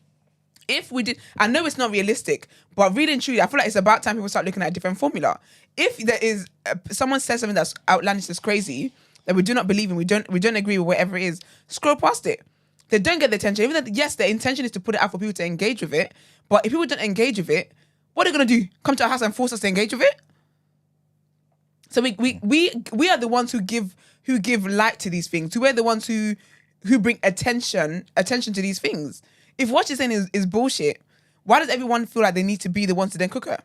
If we did, I know it's not realistic, but really and truly, I feel like it's about time people start looking at a different formula. If there is, someone says something that's outlandish, that's crazy, that we do not believe in, we don't agree with whatever it is, scroll past it. They don't get the attention. Even though, yes, their intention is to put it out for people to engage with it, but if people don't engage with it, what are they going to do? Come to our house and force us to engage with it? So we are the ones who give light to these things. We're the ones who bring attention to these things. If what you're saying is bullshit, why does everyone feel like they need to be the ones to then cook her?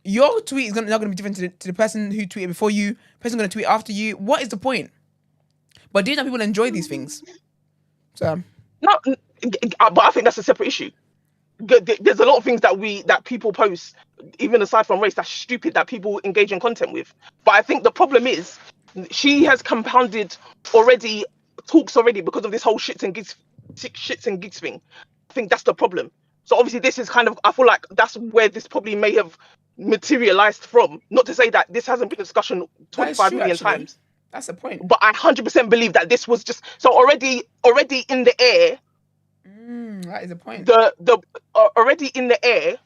Your tweet is not going to be different to the person who tweeted before you, person going to tweet after you. What is the point? But do you know people enjoy these things? So
no, but I think that's a separate issue. There's a lot of things that people post, even aside from race, that's stupid that people engage in content with. But I think the problem is she has compounded talks already because of this whole shits and gigs thing. I think that's the problem. So obviously this is I feel like that's where this probably may have materialized from. Not to say that this hasn't been a discussion 25 million times.
That's the point.
But I 100% believe that this was just so already in the air.
That is the point.
The already in the air,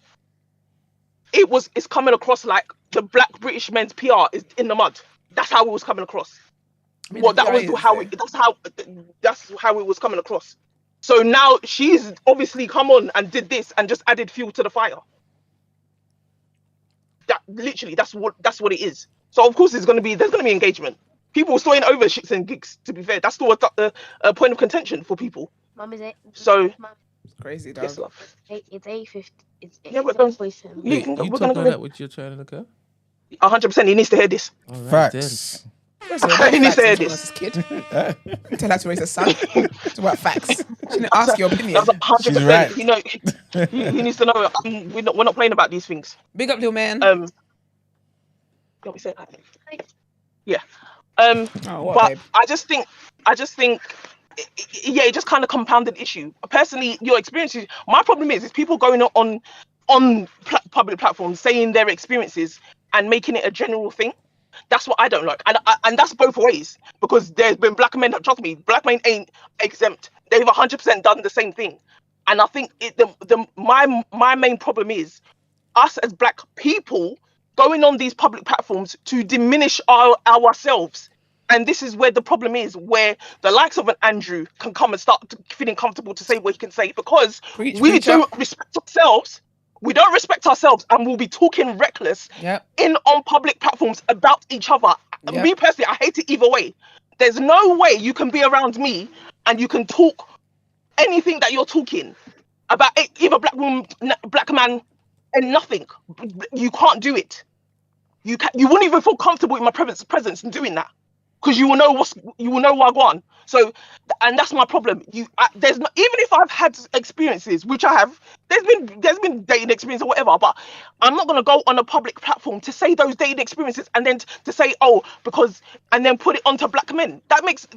it's coming across like the black British men's PR is in the mud. That's how it was coming across. I mean, that's how it was coming across. So now she's obviously come on and did this and just added fuel to the fire. That literally that's what it is. So of course there's gonna be engagement. People still ain't over shits and gigs, to be fair. That's still a point of contention for people.
Mum, is it?
So
it's crazy, dog.
Yes, love.
It's 8:50. It's
we're going.
You talking about that with your child, okay?
100%. He needs to hear this.
Facts.
He needs to hear this.
Kid. Tell her to raise a son. It's about facts. She didn't ask your opinion.
That's 100%.
She's right.
You know, he needs to know. We're not playing about these things.
Big up, little man.
Got me saying that. Yeah.
What,
but
babe?
I just think, it just kind of compounded issue. Personally, your experiences. My problem is people going on public platforms saying their experiences and making it a general thing. That's what I don't like, and that's both ways, because there's been black men. Trust me, black men ain't exempt. They've 100% done the same thing, and I think my main problem is us as black people going on these public platforms to diminish ourselves. And this is where the problem is, where the likes of an Andrew can come and start feeling comfortable to say what he can say, because
Preach,
we
preacher.
don't respect ourselves. We don't respect ourselves, and we'll be talking reckless
Yep.
on public platforms about each other.
Yep.
Me personally, I hate it either way. There's no way you can be around me and you can talk anything that you're talking about either black woman, black man, and nothing. You can't do it. You wouldn't even feel comfortable in my presence in doing that, because you will know what I want. So, and that's my problem. There's not, even if I've had experiences, which I have, there's been dating experience or whatever, but I'm not gonna go on a public platform to say those dating experiences and then to say, oh, because, and then put it onto black men. That makes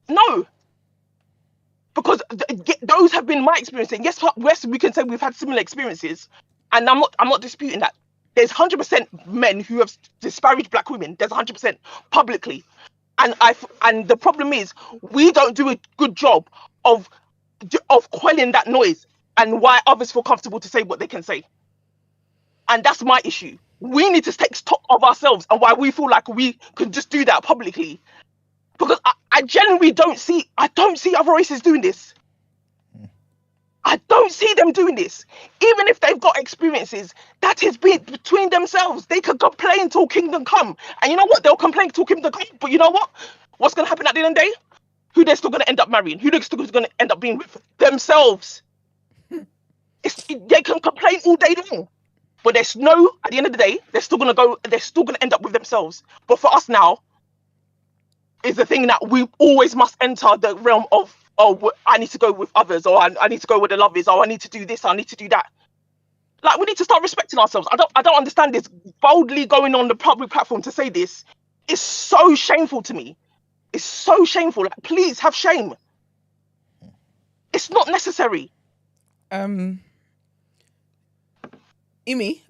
no. Because those have been my experiences. And yes, we can say we've had similar experiences, and I'm not disputing that. There's 100% men who have disparaged black women. There's 100% publicly, and the problem is we don't do a good job of quelling that noise, and why others feel comfortable to say what they can say. And that's my issue. We need to take stock of ourselves and why we feel like we can just do that publicly. Because I genuinely don't see other races doing this. I don't see them doing this. Even if they've got experiences, that is between themselves. They could complain till kingdom come. And you know what? They'll complain till kingdom come. But you know what? What's going to happen at the end of the day? Who they're still going to end up marrying? Who they're still going to end up being with? Themselves. They can complain all day long. But at the end of the day, they're still going to end up with themselves. But for us now, is the thing that we always must enter the realm of, oh, I need to go with others, or I need to go where the love is, or I need to do this, I need to do that. Like, we need to start respecting ourselves. I don't understand this. Boldly going on the public platform to say this is so shameful to me. It's so shameful. Like, please have shame. It's not necessary.
Imi,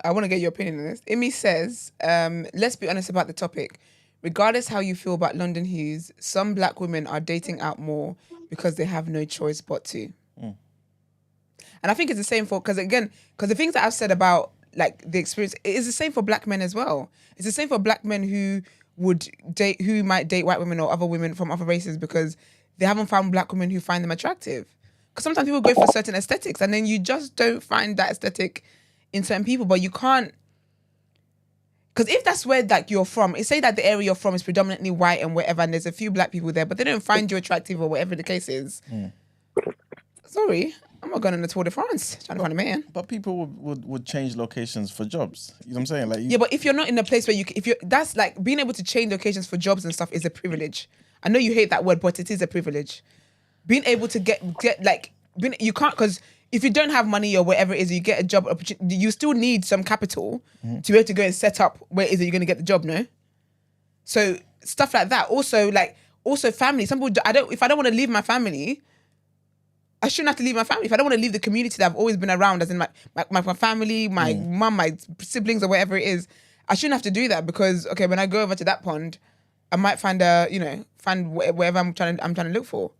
I want to get your opinion on this. Imi says, let's be honest about the topic. Regardless how you feel about London Hughes, some black women are dating out more because they have no choice but to. And I think it's the same because the things that I've said about like the experience, it is the same for black men as well. It's the same for black men who might date white women or other women from other races because they haven't found black women who find them attractive. Because sometimes people go for certain aesthetics and then you just don't find that aesthetic in certain people, but you can't. Because if that's where like you're from, say that the area you're from is predominantly white and whatever, and there's a few black people there, but they don't find you attractive or whatever the case is. Sorry, I'm not going on the Tour de France trying to find a man.
But people would change locations for jobs. You know what I'm saying? Like,
Yeah, but if you're not in a place where that's like being able to change locations for jobs and stuff is a privilege. I know you hate that word, but it is a privilege. Being able to you can't, because if you don't have money or whatever it is, you get a job opportunity, you still need some capital to be able to go and set up where it is that you're going to get the job, no? So stuff like that. Also family. Some people, if I don't want to leave my family, I shouldn't have to leave my family. If I don't want to leave the community that I've always been around, as in my family, my mum, my siblings or whatever it is, I shouldn't have to do that because, okay, when I go over to that pond, I might find whatever I'm trying to look for.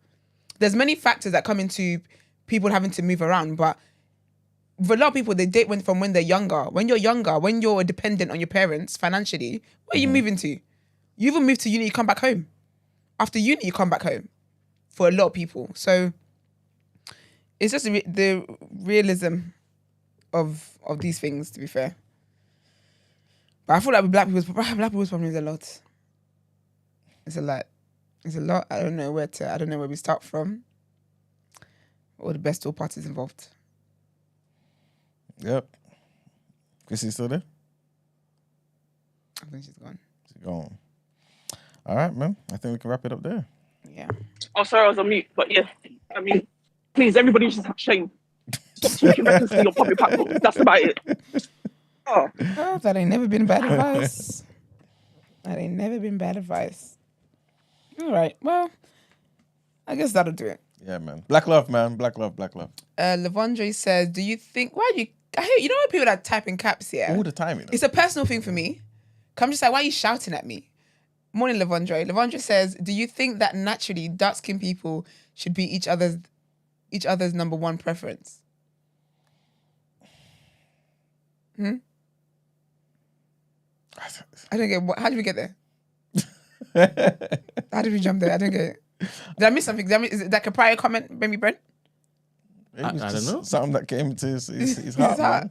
There's many factors that come into people having to move around, but for a lot of people, they date when they're younger. When you're younger, when you're dependent on your parents financially, where are you moving to? You even move to uni, you come back home. After uni, you come back home. For a lot of people, so it's just the realism of these things. To be fair, but I feel like with black people's problem is a lot. It's a lot. It's a lot. I don't know where we start from. Or the best all parties involved.
Yep. Chrissy's still there?
I think she's gone.
She's gone. All right, man. I think we can wrap it up there.
Yeah.
Oh, sorry, I was on mute. But yeah, I mean, please, everybody just have shame. Stop talking recklessly on public platforms. That's about it. Oh.
Oh, that ain't never been bad advice. That ain't never been bad advice. All right. Well, I guess that'll do it.
Yeah, man. Black love, man. Black love, black love.
Lavondre says, do you think, I hate, you know when people that type in caps here?
All the time, you know.
It's a personal thing for me. I'm just like, why are you shouting at me? Morning, Lavondre. Lavondre says, do you think that naturally dark-skinned people should be each other's number one preference? I don't get how did we get there? How did we jump there? I don't get it. Did I miss something? Is it like a prior comment, maybe, Brent?
It was
I don't
just
know.
something that came into his
His
heart,
heart.
man.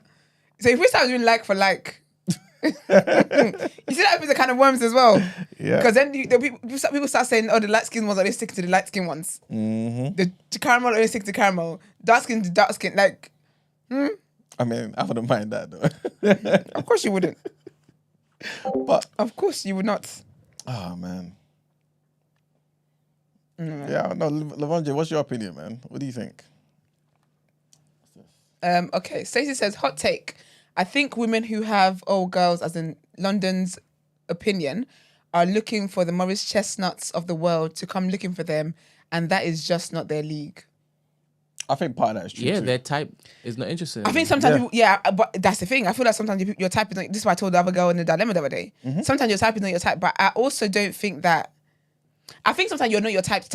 So if we start doing like for like, you see that happens to kind of worms as well.
Yeah.
Because then people start saying, oh, the light skin ones are always sticking to the light skin ones.
Mm-hmm.
The caramel always stick to caramel. Dark skin to dark skin. Like,
I mean, I wouldn't mind that though.
of course you wouldn't.
But
Of course you would not.
oh man. Yeah, no, Lavondre, what's your opinion, man? What do you think?
Okay, Stacey says, hot take. I think women who have old girls, as in London's opinion, are looking for the Morris Chestnuts of the world to come looking for them, and that is just not their league.
I think part of that is true.
Yeah,
too.
their type is not interested.
I think sometimes people, but that's the thing. I feel like sometimes your type is not, this is what I told the other girl in the dilemma the other day. Sometimes your type is not your type, but I also don't think that, I think sometimes you're not your type,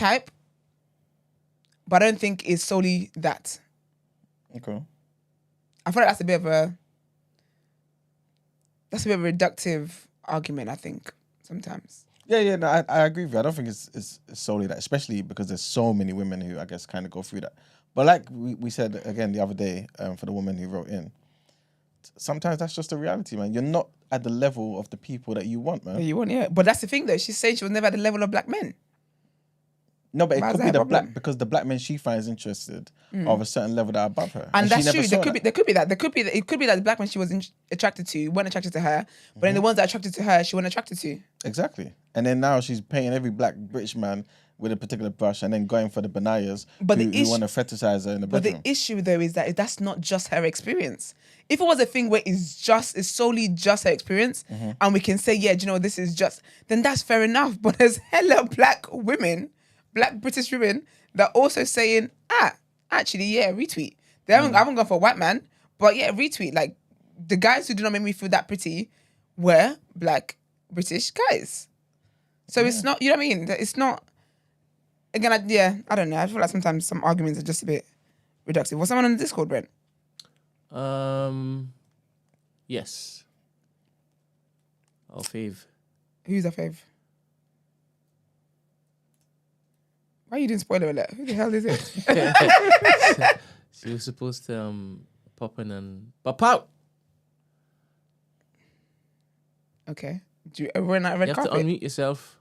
but I don't think it's solely that.
Okay.
I feel like that's a bit of a reductive argument, I think, sometimes.
Yeah, no, I agree with you. I don't think it's solely that, especially because there's so many women who I guess kind of go through that. But like we said again the other day, for the woman who wrote in, sometimes that's just a reality, man. You're not at the level of the people that you want, man.
You want, yeah. But that's the thing, though. She's saying she was never at the level of black men.
No, but it
Why is
could
that
be
a
the
problem?
because the black men she finds interested are of a certain level that are above her,
And
she
that's
never
true.
saw
There could be that. It could be that the black men she was attracted to weren't attracted to her, but then the ones that attracted to her, she wasn't attracted to.
Exactly. And then now she's painting every black British man with a particular brush and then going for the Benayas
But
who
the
want to fetishize her in the
But
bedroom.
the issue, though, is that that's not just her experience. If it was a thing where it's solely just her experience, and we can say, yeah, do you know, this is just, then that's fair enough. But there's hella black British women, that are also saying, actually, yeah, retweet. I haven't gone for a white man, but yeah, retweet. Like, the guys who do not make me feel that pretty were black British guys. So it's not, you know what I mean? It's not, again, I don't know. I feel like sometimes some arguments are just a bit reductive. Was someone on the Discord, Brent?
Yes. Our fave.
Who's a fave? Why you didn't spoiler alert? Who the hell is it?
She was supposed to pop in and pop out.
Okay. Do you ever run out of red
You have
carpet?
to unmute yourself.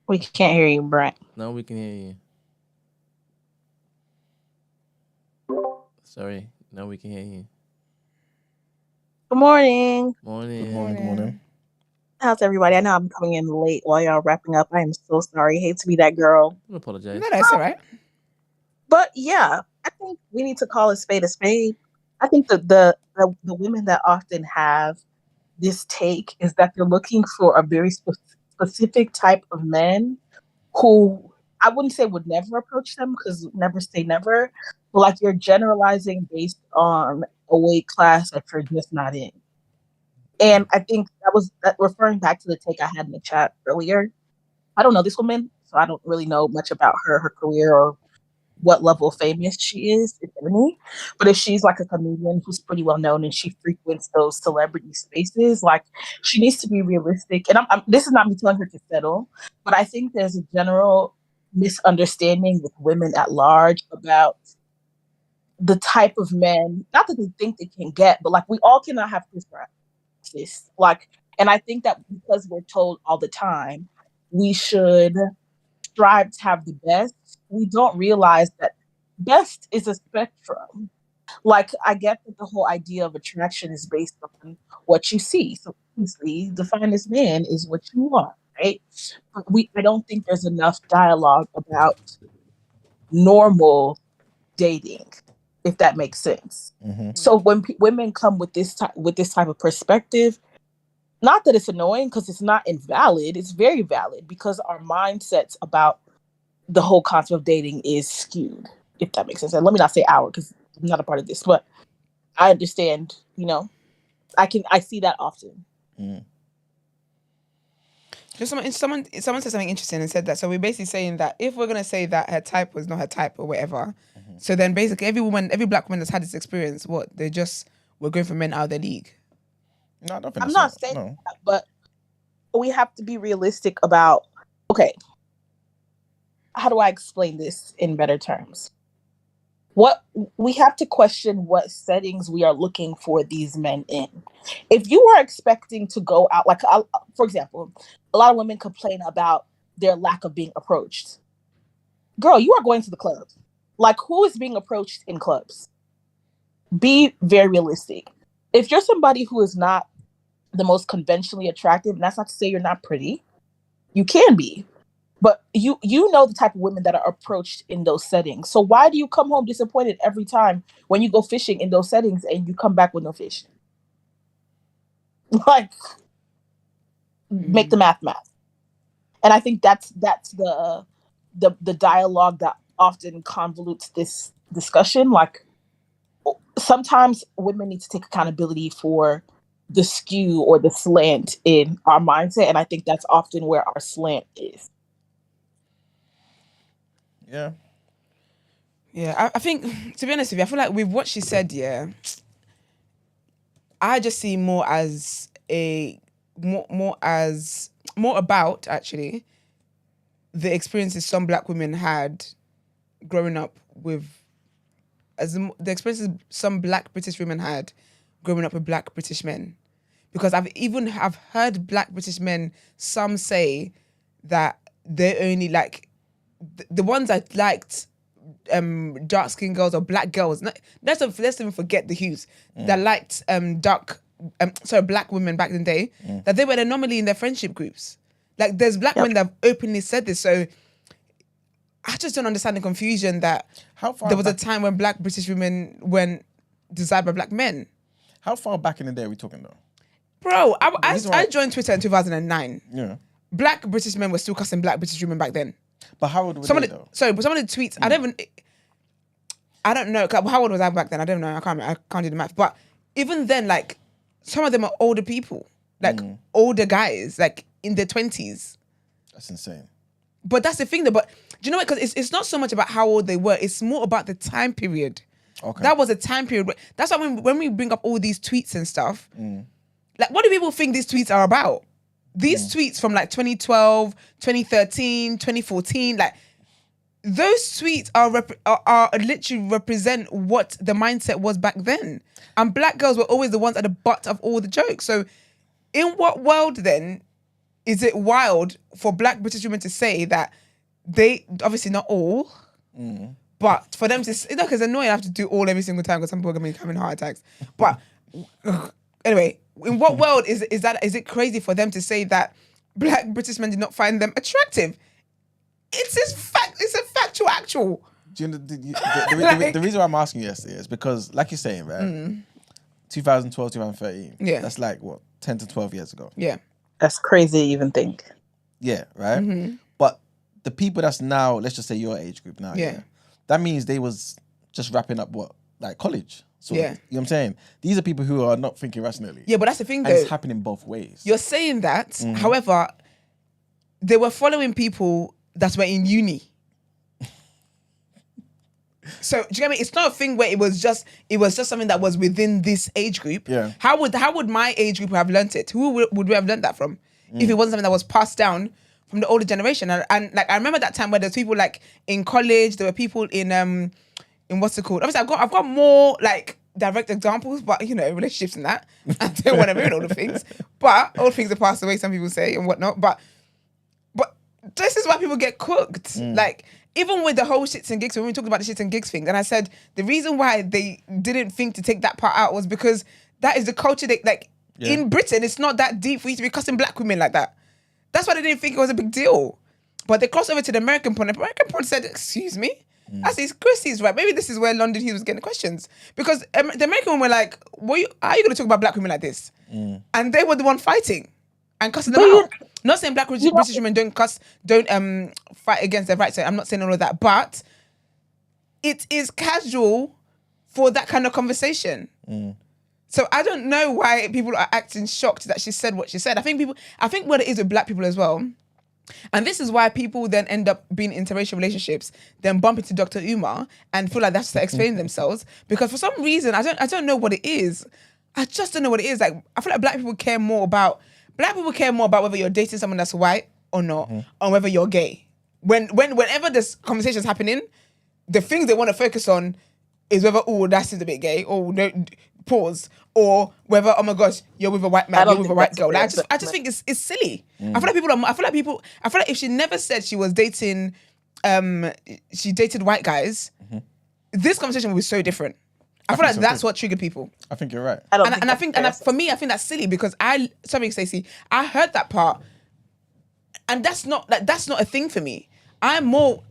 We can't hear you, Brent.
Now we can hear you. Sorry, now we can hear you.
Good morning.
Morning.
Good morning.
How's everybody? I know I'm coming in late while y'all wrapping up. I am so sorry. Hate to be that girl.
I apologize.
No, that's all right.
But yeah, I think we need to call a spade a spade. I think the women that often have this take is that they're looking for a very specific type of men who I wouldn't say would never approach them, because never say never, but like you're generalizing based on a weight class that you're just not in. And I think that referring back to the take I had in the chat earlier. I don't know this woman, so I don't really know much about her career, or what level of famous she is, if any. But if she's like a comedian who's pretty well known and she frequents those celebrity spaces, like, she needs to be realistic. And this is not me telling her to settle, but I think there's a general misunderstanding with women at large about the type of men, not that they think they can get, but like, we all cannot have Chris Brown. Like, and I think that because we're told all the time we should strive to have the best, we don't realize that best is a spectrum. Like, I get that the whole idea of attraction is based on what you see. So obviously the finest man is what you want, right? But I don't think there's enough dialogue about normal dating, if that makes sense. So when women come with this type of perspective, not that it's annoying, because it's not invalid, it's very valid, because our mindsets about the whole concept of dating is skewed, if that makes sense. And let me not say our, because I'm not a part of this, but I understand, I see that often.
Just someone said something interesting and said that. So we're basically saying that if we're gonna say that her type was not her type or whatever, So then basically every black woman that's had this experience, we're going for men out of their league.
No, I don't think
I'm
that's
not
so.
saying
No.
that, but we have to be realistic about, okay, how do I explain this in better terms? What we have to question what settings we are looking for these men in. If you are expecting to go out, like, for example, a lot of women complain about their lack of being approached. Girl, you are going to the clubs. Like, who is being approached in clubs? Be very realistic. If you're somebody who is not the most conventionally attractive, and that's not to say you're not pretty, you can be. But you know the type of women that are approached in those settings. So why do you come home disappointed every time when you go fishing in those settings and you come back with no fish? Like, make the math. And I think that's the dialogue that often convolutes this discussion. Like, sometimes women need to take accountability for the skew or the slant in our mindset, and I think that's often where our slant is.
Yeah.
Yeah, I think, to be honest with you, I feel like with what she said, I just see more as more about actually the experiences some black women had growing up with, the experiences some black British women had growing up with black British men, because I've heard black British men, some say that they only like the ones I liked, dark skinned girls or black girls. Let's even forget the hues that liked black women back in the day. That they were an anomaly in their friendship groups. Like, there's black men that have openly said this. So I just don't understand the confusion that there was a time when black British women weren't desired by black men.
How far back in the day are we talking though?
Bro, I joined Twitter in 2009.
Yeah.
Black British men were still cussing black British women back then.
But how old were
Some
they
of the,
though?
sorry, but some of the tweets, I don't know. How old was I back then? I don't know. I can't do the math. But even then, like, some of them are older people, like older guys, like in their 20s.
That's insane.
But that's the thing, though. But do you know what? Because it's not so much about how old they were. It's more about the time period.
Okay.
That was a time period. That's why when we bring up all these tweets and stuff, like, what do people think these tweets are about? These tweets from like 2012, 2013, 2014, like, those tweets are literally represent what the mindset was back then. And black girls were always the ones at the butt of all the jokes. So in what world then is it wild for black British women to say that they, obviously not all, but for them to, because it's annoying I have to do all every single time because some people are going to be having heart attacks. But anyway, in what world is it crazy for them to say that black British men did not find them attractive? It's a factual actual.
Do you know, the reason why I'm asking you yesterday is because, like you're saying, right? 2012, 2013.
Yeah.
That's like, what, 10 to 12 years ago?
Yeah.
That's crazy to even think.
Yeah, right? But the people that's now, let's just say your age group now,
Yeah.
that means they was just wrapping up like college. So,
Yeah.
you know what I'm saying? These are people who are not thinking rationally.
Yeah, but that's the thing,
And
though.
it's happening both ways.
You're saying that, however, they were following people that were in uni. So do you get me? It's not a thing where it was just something that was within this age group.
Yeah.
How would my age group have learnt it? Who would we have learnt that from? If it wasn't something that was passed down from the older generation. And like, I remember that time where there's people like in college, there were people in what's it called? Obviously I've got more like direct examples, but you know, relationships and that. I don't want to ruin all the things. But all things are passed away, some people say, and whatnot. But this is why people get cooked. Like, even with the whole shits and gigs, when we talked about the shits and gigs thing, and I said the reason why they didn't think to take that part out was because that is the culture that, like, in Britain, it's not that deep for you to be cussing black women like that. That's why they didn't think it was a big deal. But they crossed over to the American point. The American point said, excuse me? I said, Chrissy's right. Maybe this is where London Hughes was getting questions. Because the American women were like, how are you going to talk about black women like this? And they were the one fighting and cussing them out. Not saying black British women don't fight against their rights. I'm not saying all of that. But it is casual for that kind of conversation. So I don't know why people are acting shocked that she said what she said. I think what it is with black people as well And this is why people then end up being in interracial relationships, then bump into Dr. Umar and feel like that's to explain themselves. Because for some reason, I don't know what it is. I just don't know what it is. Like, I feel like black people care more about whether you're dating someone that's white or not, or whether you're gay. Whenever this conversation's happening, the things they want to focus on is whether, oh, that seems a bit gay, or no, pause, or whether, oh my gosh, you're with a white man, you're with a white girl. Like, I just think it's silly. I feel like if she never said she was dating, she dated white guys, this conversation would be so different. I feel like that's what triggered people.
I think you're right.
For me, I think that's silly because sorry, Stacey, I heard that part, and that's not a thing for me. I'm more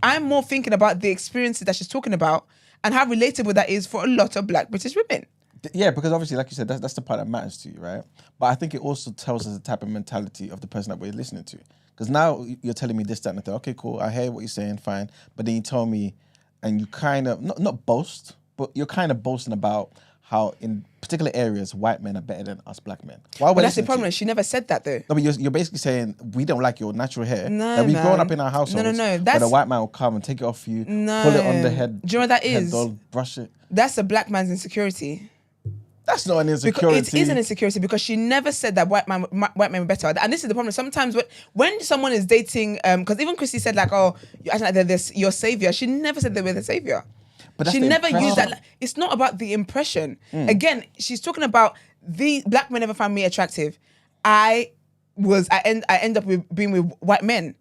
thinking about the experiences that she's talking about and how relatable that is for a lot of black British women.
Yeah, because obviously, like you said, that's the part that matters to you, right? But I think it also tells us the type of mentality of the person that we're listening to. Because now you're telling me this, that, and the thing. Okay, cool. I hear what you're saying, fine. But then you tell me, and you kind of not boast, but you're kind of boasting about how in particular areas white men are better than us black men.
But that's the problem. She never said that though.
No, but you're basically saying we don't like your natural hair.
No,
that we've
man.
grown up in our households.
No.
Where the white man will come and take it off you, pull it on the head.
Do you know what that is?
Doll, brush it.
That's a black man's insecurity.
That's not an insecurity.
Because it is an insecurity because she never said that white men were better. And this is the problem. Sometimes when someone is dating, because even Christy said like, oh, you're acting like they're your savior. She never said they were the savior.
But
she never used that. It's not about the impression. Again, she's talking about the black men never found me attractive. I end up being with white men.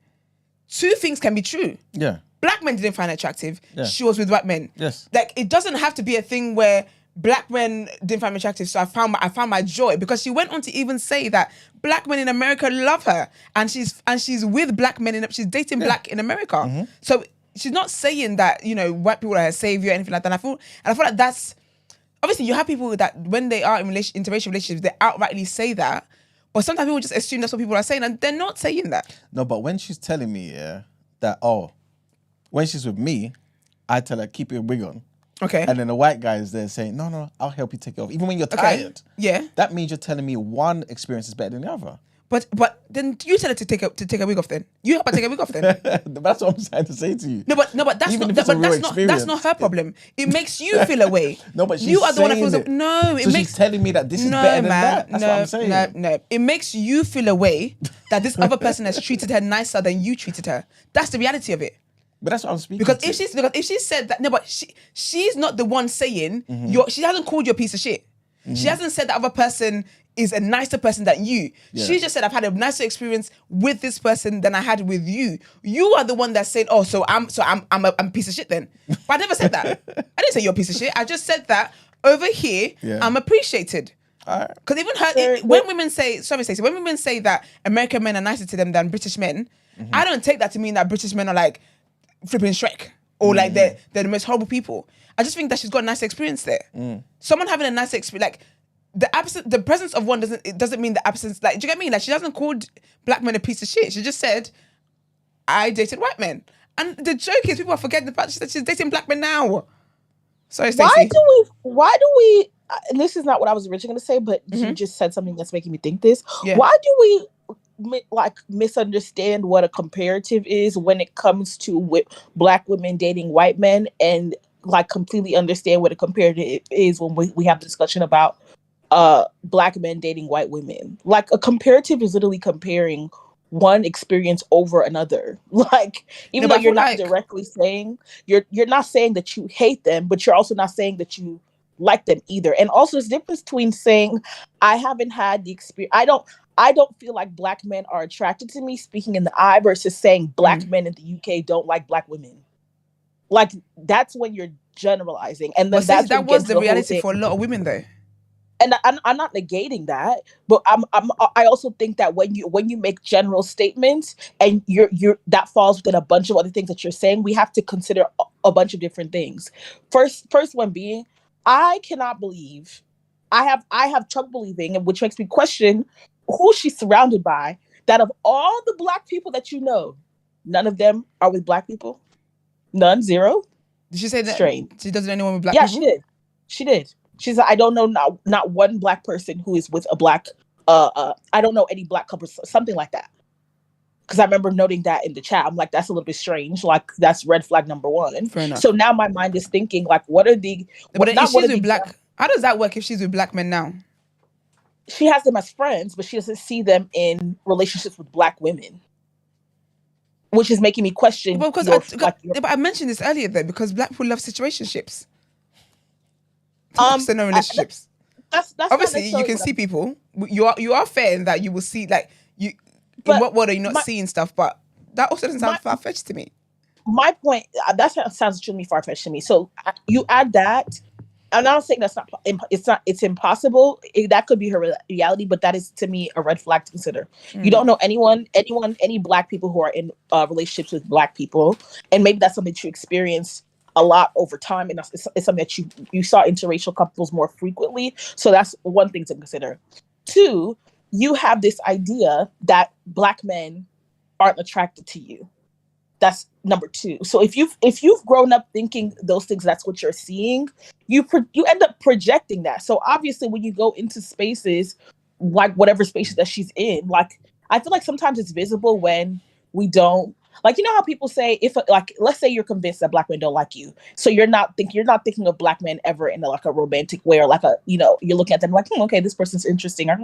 Two things can be true.
Yeah.
Black men didn't find her attractive.
Yeah.
She was with white men.
Yes.
Like it doesn't have to be a thing where black men didn't find me attractive, so I found my joy, because she went on to even say that black men in America love her, and she's with black men she's dating black in America. So she's not saying that white people are her savior or anything like that. And I feel like that's obviously you have people that when they are in interracial relationships they outrightly say that, but sometimes people just assume that's what people are saying, and they're not saying that.
No, but when she's telling me that when she's with me, I tell her keep your wig on.
Okay.
And then the white guy is there saying, no, I'll help you take it off. Even when you're tired.
Yeah.
That means you're telling me one experience is better than the other.
But then you tell her to take a wig off then. You help her take a wig off then.
That's what I'm trying to say to you.
No, but that's
Even
not
if it's a real
that's
experience.
not her problem. It makes you feel away.
No, but she's
you are the one that feels
saying it.
No, it
So
makes
she's telling me that this is better than that. That's what I'm saying.
No. It makes you feel away that this other person has treated her nicer than you treated her. That's the reality of it.
But that's what I'm speaking
Because
to.
if she said that, no, but she's not the one saying she hasn't called you a piece of shit. She hasn't said that other person is a nicer person than you. Yeah. She just said I've had a nicer experience with this person than I had with you. You are the one that's saying, oh, so I'm a piece of shit then. But I never said that. I didn't say you're a piece of shit. I just said that over here I'm appreciated. Because even when women say, sorry Stacey, when women say that American men are nicer to them than British men, I don't take that to mean that British men are like flipping Shrek or like they're the most horrible people. I just think that she's got a nice experience there. Someone having a nice experience, like the presence of one doesn't mean the absence. Like, do you get me? Like, she hasn't called black men a piece of shit. She just said, I dated white men. And the joke is people are forgetting the fact that she's dating black men now. Sorry, Stacey.
Why do we? And this is not what I was originally going to say, but you just said something that's making me think this. Yeah. Why do we misunderstand what a comparative is when it comes to black women dating white men, and like completely understand what a comparative is when we have a discussion about black men dating white women? Like, a comparative is literally comparing one experience over another. Like, even though you're not directly saying you're not saying that you hate them, but you're also not saying that you like them either. And also there's a difference between saying I haven't had the experience, I don't feel like black men are attracted to me, speaking in the eye, versus saying black men in the UK don't like black women. Like, that's when you're generalizing. And then
that was the reality for a lot of women though.
And I'm not negating that, but I also think that when you make general statements and you're that falls within a bunch of other things that you're saying, we have to consider a bunch of different things. First one being, I cannot believe, I have trouble believing, and which makes me question who she's surrounded by, that of all the black people that you know, none of them are with black people. None, zero.
Did she say that?
Strange.
She doesn't know anyone with black people?
Yeah, she did. She said, I don't know not one black person who is with a black, I don't know any black couple, something like that. because I remember noting that in the chat. I'm like, that's a little bit strange. Like, that's red flag number one.
Fair enough.
So now my mind is thinking, like, what are the
But then if
not what
she's
are
with
the
black, how does that work if she's with black men now?
she has them as friends, but she doesn't see them in relationships with black women, which is making me question
Well, because
your
but I mentioned this earlier though, because black people love situationships. They're no relationships.
That's
Obviously you can see people. You are fair in that you will see, like, you in what world are you not seeing stuff, but that also doesn't sound far-fetched to me.
My point, that sounds extremely far-fetched to me. So you add that, I'm not saying that's not, it's impossible. That could be her reality, but that is to me a red flag to consider. You don't know any black people who are in relationships with black people, and maybe that's something that you experience a lot over time, and it's something that you saw interracial couples more frequently. So that's one thing to consider. Two, you have this idea that black men aren't attracted to you. That's number two. So if you've grown up thinking those things, that's what you're seeing, you end up projecting that. So obviously when you go into spaces, like whatever spaces that she's in, like, I feel like sometimes it's visible when we don't, like, you know how people say, if, like, let's say you're convinced that black men don't like you, so you're not thinking of black men ever in like a romantic way, or like a, you're looking at them like, okay, this person's interesting, or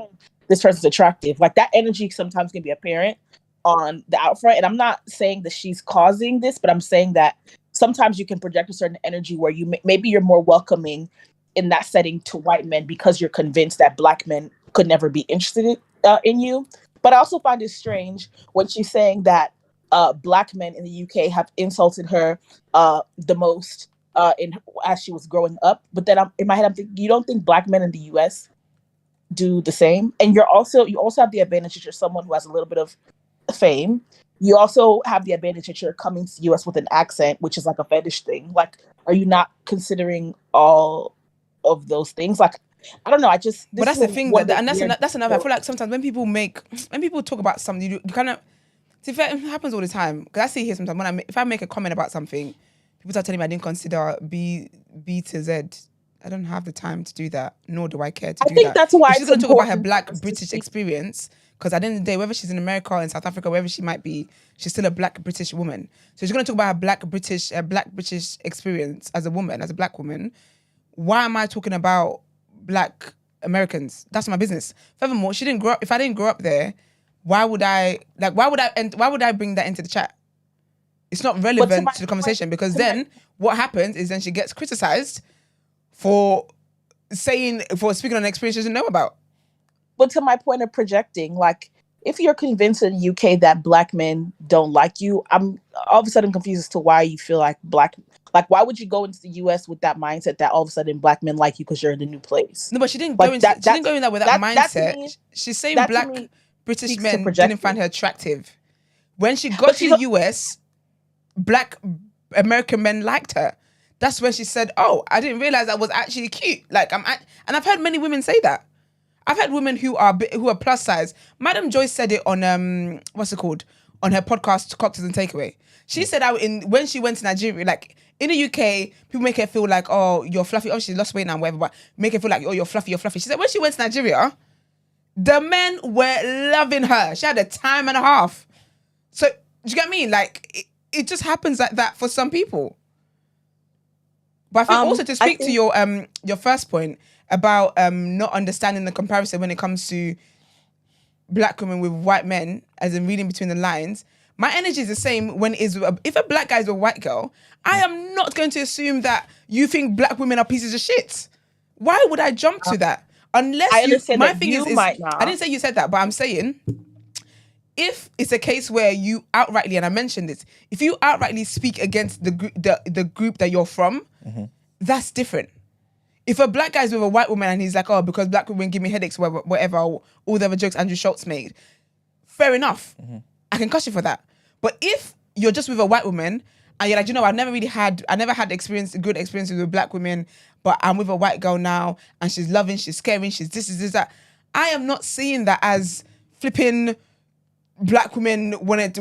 this person's attractive. Like, that energy sometimes can be apparent on the outfront. And I'm not saying that she's causing this, but I'm saying that sometimes you can project a certain energy where maybe you're more welcoming in that setting to white men because you're convinced that black men could never be interested in you. But I also find it strange when she's saying that black men in the UK have insulted her the most as she was growing up. But then in my head, I'm thinking, you don't think black men in the US do the same? And you also have the advantage that you're someone who has a little bit of fame. You also have the advantage that you're coming to the US with an accent, which is like a fetish thing. Like, are you not considering all of those things? Like, I don't know.
But that's the thing, and that's another. I feel like sometimes when people talk about something, you kind of, it happens all the time. Because I see here sometimes if I make a comment about something, people start telling me I didn't consider B to Z. I don't have the time to do that, nor do I care to do that. I think
that's why
she's going to talk about her black British experience. Because at the end of the day, whether she's in America, in South Africa, wherever she might be, she's still a black British woman. So she's going to talk about her black British experience as a woman, as a black woman. Why am I talking about black Americans? That's my business. Furthermore, she didn't grow up. If I didn't grow up there, why would I bring that into the chat? It's not relevant to the conversation, because then what happens is then she gets criticized for speaking on an experience she doesn't know about.
But to my point of projecting, like, if you're convinced in the UK that black men don't like you, I'm all of a sudden confused as to why you feel like why would you go into the US with that mindset that all of a sudden black men like you because you're in a new place?
No, but she didn't go in there with that mindset. She's saying black British men didn't find her attractive. When she got to the US, black American men liked her. That's when she said, "Oh, I didn't realize I was actually cute." Like, and I've heard many women say that. I've had women who are plus size. Madam Joyce said it on what's it called, on her podcast Cocktails and Takeaway. She said when she went to Nigeria, like in the UK, people make her feel like, oh, you're fluffy. Oh, she lost weight now, whatever, but make her feel like, oh, you're fluffy, you're fluffy. She said when she went to Nigeria, the men were loving her. She had a time and a half. So do you get me? Like it just happens like that for some people. But I think also to speak to your first point about not understanding the comparison when it comes to black women with white men, as in reading between the lines, my energy is the same when if a black guy is a white girl, I am not going to assume that you think black women are pieces of shit. Why would I jump to that? Unless I understand might not. I didn't say you said that, but I'm saying if it's a case where you outrightly, and I mentioned this, if you outrightly speak against the group that you're from, that's different. If a black guy's with a white woman and he's like, oh, because black women give me headaches, whatever, all the other jokes Andrew Schultz made, fair enough. I can cuss you for that. But if you're just with a white woman and you're like, I never had good experiences with black women, but I'm with a white girl now and she's loving, she's caring, she's this, that. I am not seeing that as flipping black women wanted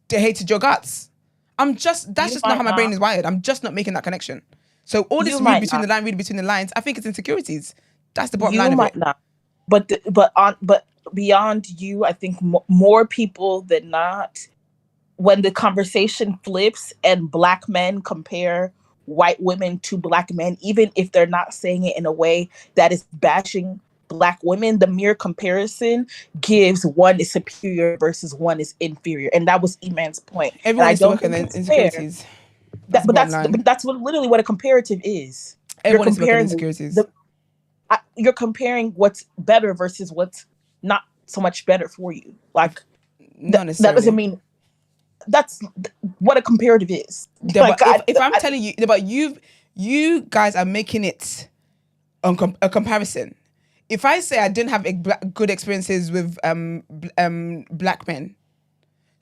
to hated your guts. That's just not how my brain is wired. I'm just not making that connection. So all this read between the lines, I think it's insecurities. That's the bottom line of it. You might not.
But beyond you, I think more people than not when the conversation flips and black men compare white women to black men, even if they're not saying it in a way that is bashing black women, the mere comparison gives one is superior versus one is inferior. And that was Iman's point. And
Everyone
I
needs to
don't
work on
think
their
it's fair.
insecurities. That's the
But
bottom line.
that's literally what a comparative is.
Everyone needs to work on their
Comparing
insecurities.
you're comparing what's better versus what's not so much better for you. Like
Not
that doesn't
necessarily.
mean that's what a comparative is.
Yeah, but if I'm telling you, but you guys are making it on a comparison. If I say I didn't have good experiences with black men,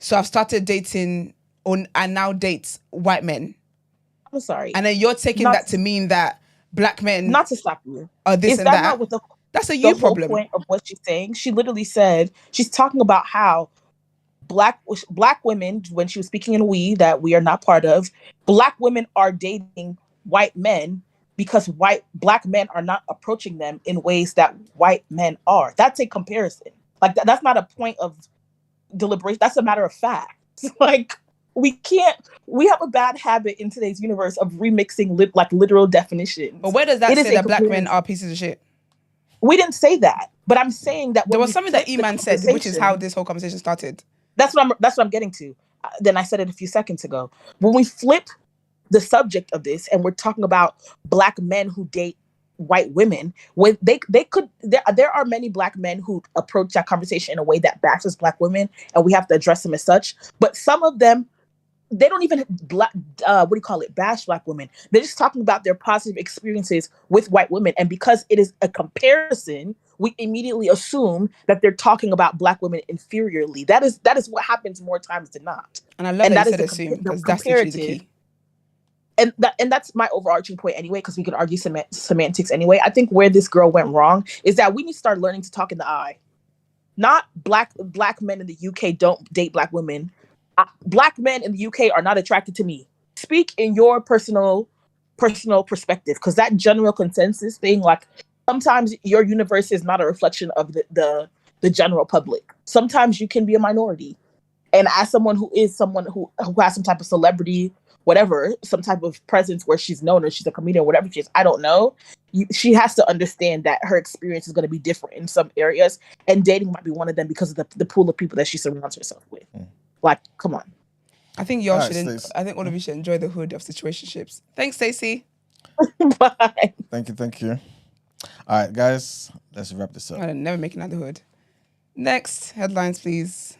so I've started dating and now date white men,
I'm sorry,
and then you're taking
not
that to mean that black men
not to stop you.
are this
Is
and
that
that.
not what
That's a
the
you
whole
problem.
point of what she's saying? She literally said she's talking about how black women, when she was speaking in we that we are not part of, black women are dating white men because black men are not approaching them in ways that white men are. That's a comparison. Like that's not a point of deliberation. That's a matter of fact. Like we have a bad habit in today's universe of remixing literal definitions.
But where does that
It is
say
a
that black men
comparison.
are pieces of shit?
We didn't say that, but I'm saying that
There
when
was
we
something that
flip the
Iman said, which is
conversation-
how this whole conversation started.
That's what I'm getting to. Then I said it a few seconds ago. When we flip the subject of this and we're talking about black men who date white women, when they could there are many black men who approach that conversation in a way that bashes black women, and we have to address them as such. But some of them, they don't even bash black women. They're just talking about their positive experiences with white women, and because it is a comparison, we immediately assume that they're talking about black women inferiorly. That is what happens more times than not.
And I love that you said
the
assume, because
the
that's literally the
comparative.
key.
And that's my overarching point anyway, because we could argue semantics anyway. I think where this girl went wrong is that we need to start learning to talk in the I. Not black men in the UK don't date black women. Black men in the UK are not attracted to me. Speak in your personal perspective, because that general consensus thing, like sometimes your universe is not a reflection of the general public. Sometimes you can be a minority. And as someone who has some type of celebrity, whatever, some type of presence where she's known or she's a comedian, whatever she is, I don't know. She has to understand that her experience is going to be different in some areas, and dating might be one of them because of the pool of people that she surrounds herself with. Like, come on.
I think y'all
All right,
shouldn't.
Stacey.
I think all of you should enjoy the hood of situationships. Thanks, Stacey.
Bye.
Thank you. All right, guys, let's wrap this up.
I'm never making out the hood. Next headlines, please.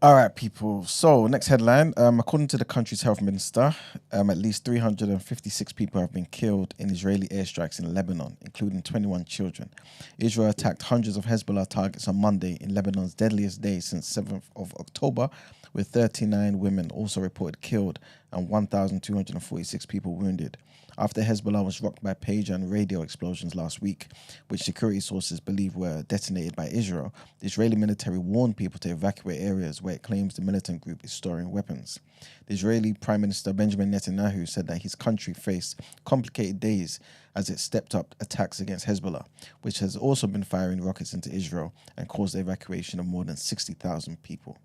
All right, people. So, next headline. According to the country's health minister, at least 356 people have been killed in Israeli airstrikes in Lebanon, including 21 children. Israel attacked hundreds of Hezbollah targets on Monday in Lebanon's deadliest day since 7th of October, with 39 women also reported killed and 1,246 people wounded. After Hezbollah was rocked by pager and radio explosions last week, which security sources believe were detonated by Israel, the Israeli military warned people to evacuate areas where it claims the militant group is storing weapons. The Israeli Prime Minister Benjamin Netanyahu said that his country faced complicated days as it stepped up attacks against Hezbollah, which has also been firing rockets into Israel and caused the evacuation of more than 60,000 people.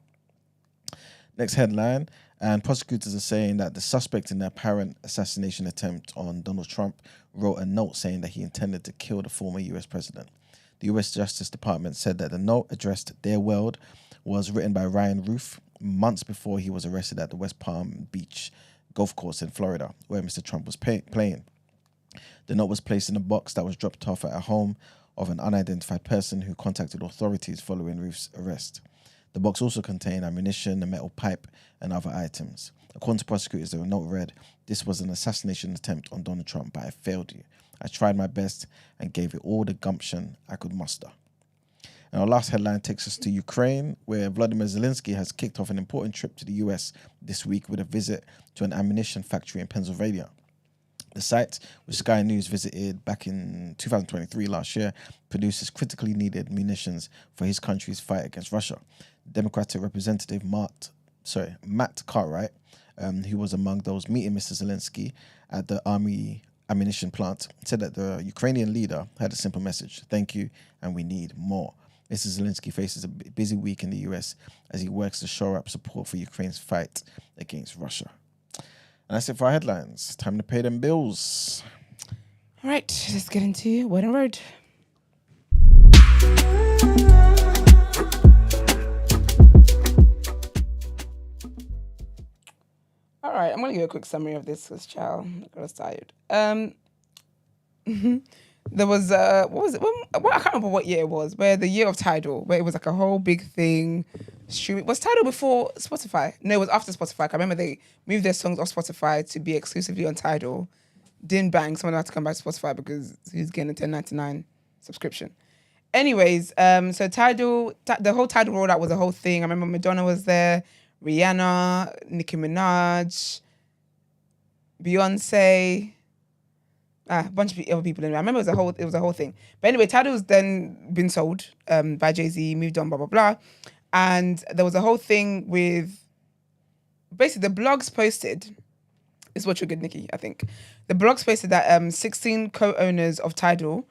Next headline, and prosecutors are saying that the suspect in the apparent assassination attempt on Donald Trump wrote a note saying that he intended to kill the former US president. The US Justice Department said that the note addressed Dear World was written by Ryan Roof months before he was arrested at the West Palm Beach golf course in Florida, where Mr. Trump was playing. The note was placed in a box that was dropped off at a home of an unidentified person who contacted authorities following Roof's arrest. The box also contained ammunition, a metal pipe, and other items. According to prosecutors, the note read, "This was an assassination attempt on Donald Trump, but I failed you. I tried my best and gave it all the gumption I could muster." And our last headline takes us to Ukraine, where Volodymyr Zelensky has kicked off an important trip to the US this week with a visit to an ammunition factory in Pennsylvania. The site, which Sky News visited back in 2023 last year, produces critically needed munitions for his country's fight against Russia. Democratic Representative Matt Cartwright, who was among those meeting Mr. Zelensky at the Army ammunition plant, said that the Ukrainian leader had a simple message: "Thank you, and we need more." Mr. Zelensky faces a busy week in the US as he works to shore up support for Ukraine's fight against Russia. And that's it for our headlines. Time to pay them bills.
All right, let's get into Word and Word. All right, I'm gonna give a quick summary of this because child, I was tired. There was what was it? I can't remember what year it was. Where the year of Tidal, where it was like a whole big thing. Streaming was Tidal before Spotify? No, it was after Spotify. I remember they moved their songs off Spotify to be exclusively on Tidal. Didn't bang. Someone had to come back to Spotify because he's getting a $10.99 subscription. Anyways, so Tidal, the whole Tidal rollout was a whole thing. I remember Madonna was there, Rihanna, Nicki Minaj, Beyonce, a bunch of other people in there. I remember it was a whole thing. But anyway, Tidal's then been sold by Jay-Z, moved on, blah, blah, blah. And there was a whole thing with, basically the blogs posted, this is what triggered Nikki, I think. The blogs posted that 16 co-owners of Tidal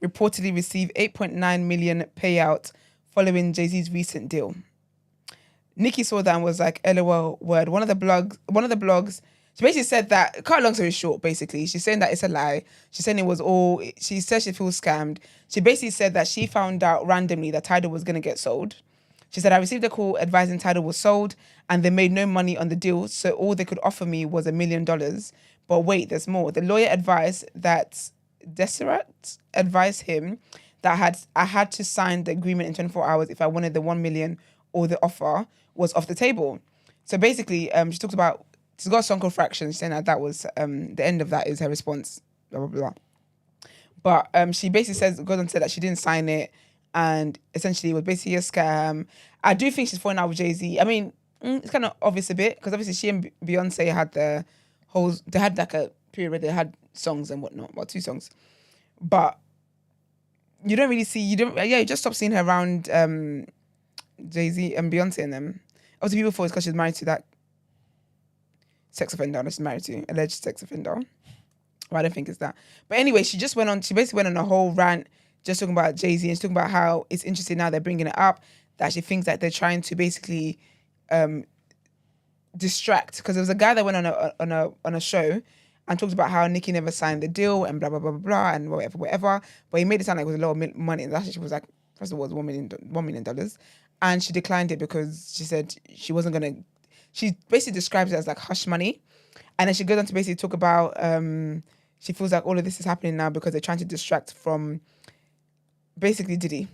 reportedly received 8.9 million payout following Jay-Z's recent deal. Nikki saw that and was like, LOL, word. One of the blogs, she basically said that, cut a long story short, basically, she's saying that it's a lie. She's saying it was all, she said she feels scammed. She basically said that she found out randomly that Tidal was going to get sold. She said, I received a call advising Tidal was sold and they made no money on the deal, so all they could offer me was $1 million. But wait, there's more. The lawyer advised that Deseret advised him that I had to sign the agreement in 24 hours if I wanted the 1 million or the offer was off the table. So basically, she talked about, she's got a song called Fractions, saying that was, the end of that is her response, blah, blah, blah. But she basically goes on to say that she didn't sign it and essentially it was basically a scam. I do think she's falling out with Jay-Z. I mean, it's kind of obvious a bit because obviously she and Beyonce had they had like a period where they had songs and whatnot, well, 2 songs. But you don't really see, you just stop seeing her around Jay-Z and Beyonce and them. Obviously people thought it's because she's married to that sex offender that she's married to, alleged sex offender. Well, I don't think it's that. But anyway, she basically went on a whole rant just talking about Jay-Z and talking about how it's interesting now they're bringing it up, that she thinks that they're trying to basically distract. Because there was a guy that went on a show and talked about how Nicki never signed the deal and blah, blah, blah, blah, blah, and whatever. But he made it sound like it was a lot of money. And actually, she was like, first of all, it was $1 million. And she declined it because she said she wasn't going to, she basically describes it as like hush money. And then she goes on to basically talk about, she feels like all of this is happening now because they're trying to distract from basically Diddy.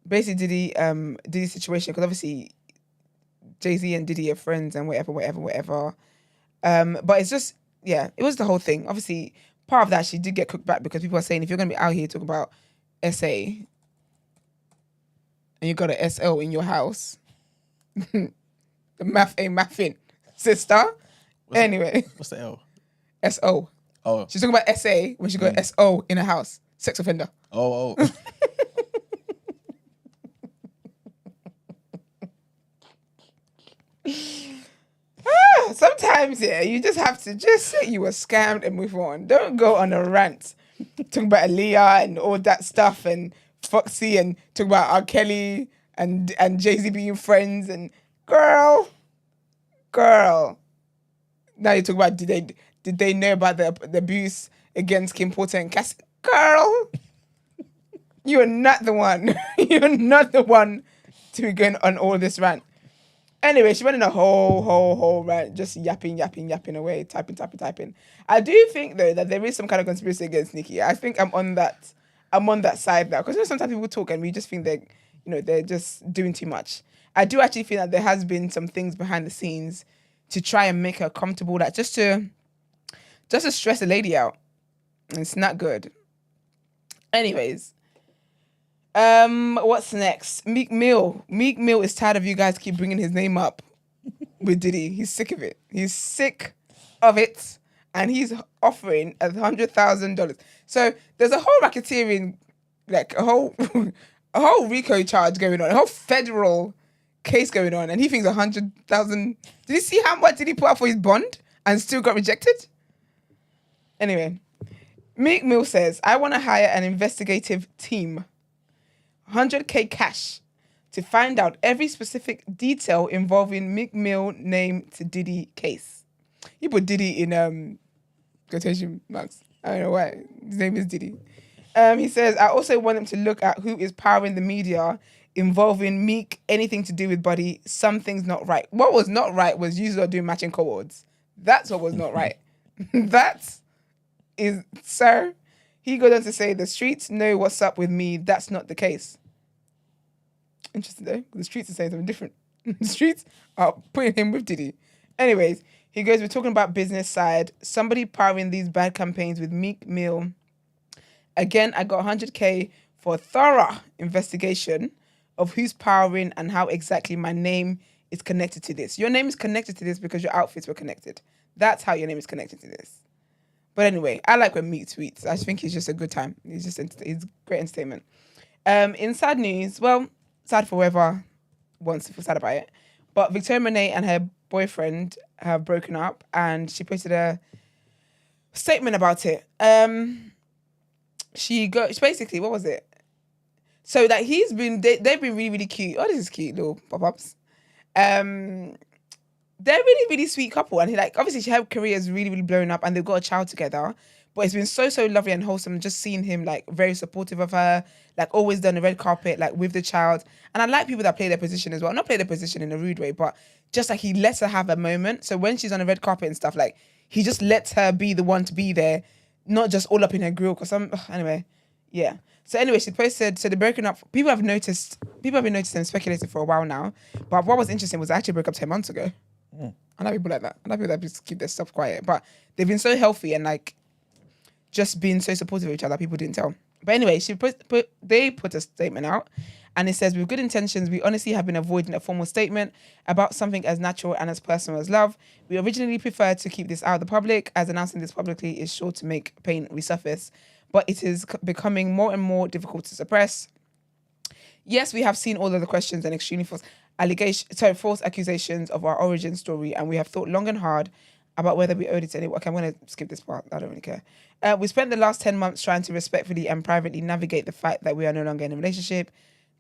Basically Diddy's situation, because obviously Jay-Z and Diddy are friends and whatever. But it's just, yeah, it was the whole thing. Obviously, part of that, she did get cooked back because people are saying, if you're going to be out here talking about SA and you got an SL in your house, the math ain't mathing, sister. Anyway.
What's the L?
SO.
Oh.
She's talking about SA when she got SO in her house. Sex offender.
Oh.
Sometimes, yeah, you just have to just say you were scammed and move on. Don't go on a rant talking about Aaliyah and all that stuff and Foxy and talk about R. Kelly and Jay-Z being friends and girl. Now you talk about did they know about the abuse against Kim Porter and Cassie? Girl, you are not the one. You're not the one to be going on all this rant. Anyway, she went in a whole rant, just yapping away, typing. I do think though that there is some kind of conspiracy against Nicki. I think I'm on that side now because sometimes people talk and we just think they're just doing too much. I do actually feel that there has been some things behind the scenes to try and make her comfortable, that just to stress the lady out. It's not good. Anyways, what's next? Meek Mill. Meek Mill is tired of you guys keep bringing his name up with Diddy. He's sick of it. And he's offering $100,000. So there's a whole racketeering, like a whole RICO charge going on, a whole federal case going on, and he thinks 100,000. Did you see how much did he put up for his bond and still got rejected? Anyway, Meek Mill says, I want to hire an investigative team, 100K cash, to find out every specific detail involving Meek Mill name to Diddy case. He put Diddy in quotation marks. I don't know why. His name is Diddy. He says, I also want them to look at who is powering the media involving Meek, anything to do with Buddy. Something's not right. What was not right was you doing matching co-awards. That's what was not right. That is, sir. He goes on to say, the streets know what's up with me. That's not the case. Interesting though. The streets are saying something different. The streets are putting him with Diddy. Anyways, he goes, we're talking about business side. Somebody powering these bad campaigns with Meek Mill. Again, I got 100K for a thorough investigation of who's powering and how exactly my name is connected to this. Your name is connected to this because your outfits were connected. That's how your name is connected to this. But anyway, I like when Meek tweets. I think he's just a good time. He's great entertainment. In sad news, well, sad for whoever wants to feel sad about it, but Victoria Monet and her boyfriend have broken up, and she posted a statement about it. She basically, what was it? So that they've been really, really cute. Oh, this is cute, little pop-ups. They're really, really sweet couple. And obviously her career is really, really blown up and they've got a child together. But it's been so, so lovely and wholesome. Just seeing him very supportive of her, always done the red carpet, with the child. And I like people that play their position as well. Not play their position in a rude way, but just he lets her have a moment. So when she's on the red carpet and stuff, he just lets her be the one to be there, not just all up in her grill. Anyway, yeah. So anyway, she posted, so they're breaking up. People have been noticing and speculated for a while now. But what was interesting was they actually broke up 10 months ago. I know people like that. I know people that just keep their stuff quiet. But they've been so healthy and just being so supportive of each other, people didn't tell. But anyway, they put a statement out and it says, with good intentions, we honestly have been avoiding a formal statement about something as natural and as personal as love. We originally preferred to keep this out of the public, as announcing this publicly is sure to make pain resurface. But it is becoming more and more difficult to suppress. Yes, we have seen all of the questions and extremely false accusations of our origin story, and we have thought long and hard about whether we owed it to anyone. Okay, I'm going to skip this part. I don't really care. We spent the last 10 months trying to respectfully and privately navigate the fact that we are no longer in a relationship.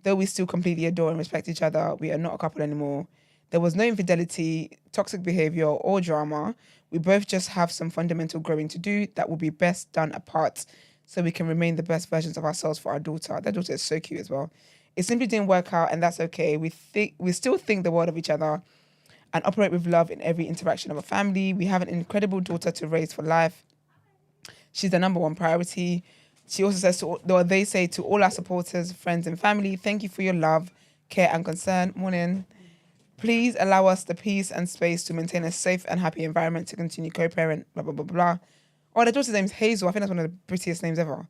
Though we still completely adore and respect each other, we are not a couple anymore. There was no infidelity, toxic behavior, or drama. We both just have some fundamental growing to do that will be best done apart so we can remain the best versions of ourselves for our daughter. That daughter is so cute as well. It simply didn't work out, and that's okay. We still think the world of each other and operate with love in every interaction of a family. We have an incredible daughter to raise for life. She's the number one priority. She also says, they say to all our supporters, friends, and family, thank you for your love, care, and concern. Morning. Please allow us the peace and space to maintain a safe and happy environment to continue co-parent, blah, blah, blah, blah. Oh, the daughter's name is Hazel. I think that's one of the prettiest names ever.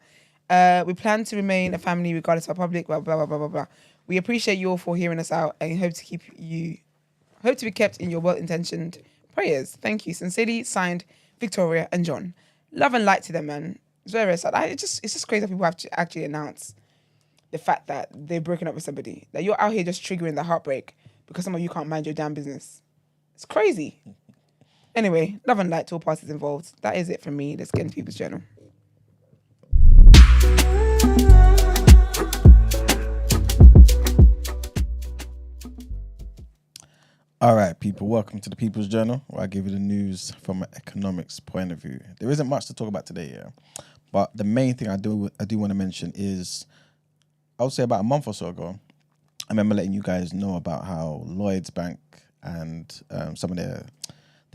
We plan to remain a family regardless of our public, blah, blah, blah, blah, blah, blah. We appreciate you all for hearing us out and hope to be kept in your well-intentioned prayers. Thank you. Sincerely, signed, Victoria and John. Love and light to them, man. It's very, very sad. It's just crazy that people have to actually announce the fact that they've broken up with somebody. That you're out here just triggering the heartbreak because some of you can't mind your damn business. It's crazy. Anyway, love and light to all parties involved. That is it from me. Let's get into People's Journal.
All right, people, welcome to the People's Journal, where I give you the news from an economics point of view. There isn't much to talk about today, yeah, but the main thing I do want to mention is, I would say about a month or so ago, I remember letting you guys know about how Lloyd's Bank and some of their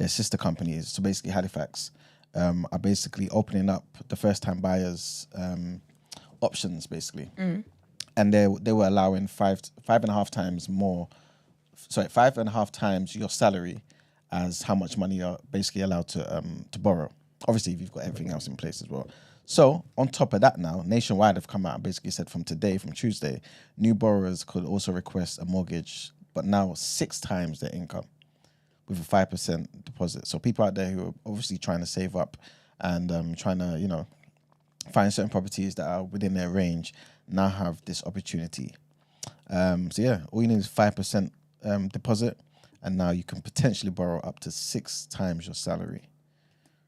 sister companies, so basically Halifax, are basically opening up the first-time buyers options, basically, and they were allowing 5.5 times your salary as how much money you're basically allowed to borrow. Obviously, if you've got everything else in place as well. So on top of that now, Nationwide have come out and basically said from Tuesday, new borrowers could also request a mortgage, but now 6 times their income with a 5% deposit. So people out there who are obviously trying to save up and trying to, find certain properties that are within their range now have this opportunity. So yeah, all you need is 5% deposit, and now you can potentially borrow up to 6 times your salary.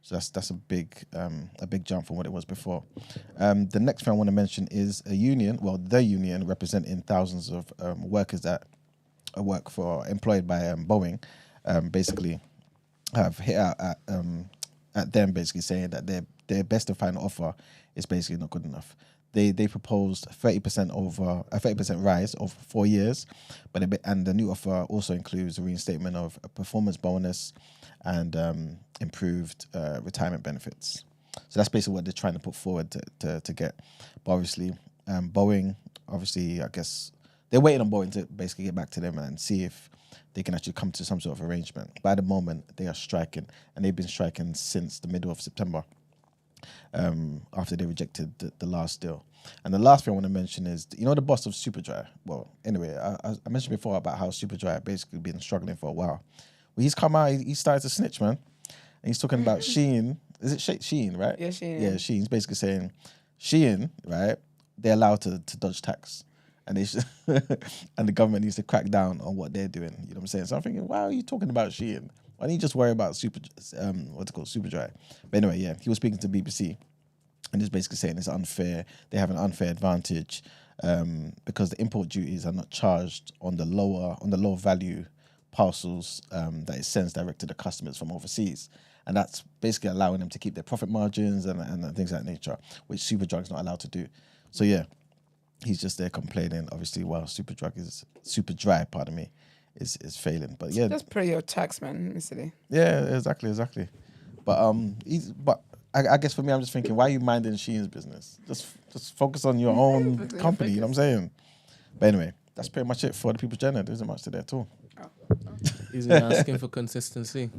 So that's a big jump from what it was before. The next thing I want to mention is the union representing thousands of workers that work employed by Boeing, basically have hit out at them, basically saying that their best and final offer is basically not good enough. They proposed 30% rise over 4 years, and the new offer also includes a reinstatement of a performance bonus and improved retirement benefits. So that's basically what they're trying to put forward to get. But obviously, Boeing, I guess they're waiting on Boeing to basically get back to them and see if they can actually come to some sort of arrangement. But at the moment, they are striking, and they've been striking since the middle of September, after they rejected the last deal. And the last thing I want to mention is, the boss of Superdry. Well, anyway, I mentioned before about how Superdry basically been struggling for a while. Well, he's come out, he started to snitch, man. And he's talking about Shein. Is it Shein, right?
Yeah, Shein.
Yeah, Shein. He's basically saying, Shein, right, they're allowed to dodge tax. And and the government needs to crack down on what they're doing. You know what I'm saying? So I'm thinking, why are you talking about Shein? Why don't you just worry about Superdry? But anyway, yeah, he was speaking to BBC, and he's basically saying it's unfair. They have an unfair advantage because the import duties are not charged on the lower value parcels that it sends direct to the customers from overseas. And that's basically allowing them to keep their profit margins and things of that nature, which Superdrug's not allowed to do. So yeah, he's just there complaining, obviously, while Superdry, pardon me, is failing. But yeah,
Just pay your tax, man. It's silly.
yeah, exactly. But I guess for me, I'm just thinking, why are you minding Shein's business? Just focus on your own company. You know what I'm saying? But anyway, that's pretty much it for the People's Journal. There isn't much to there at all.
Isn't he asking for consistency?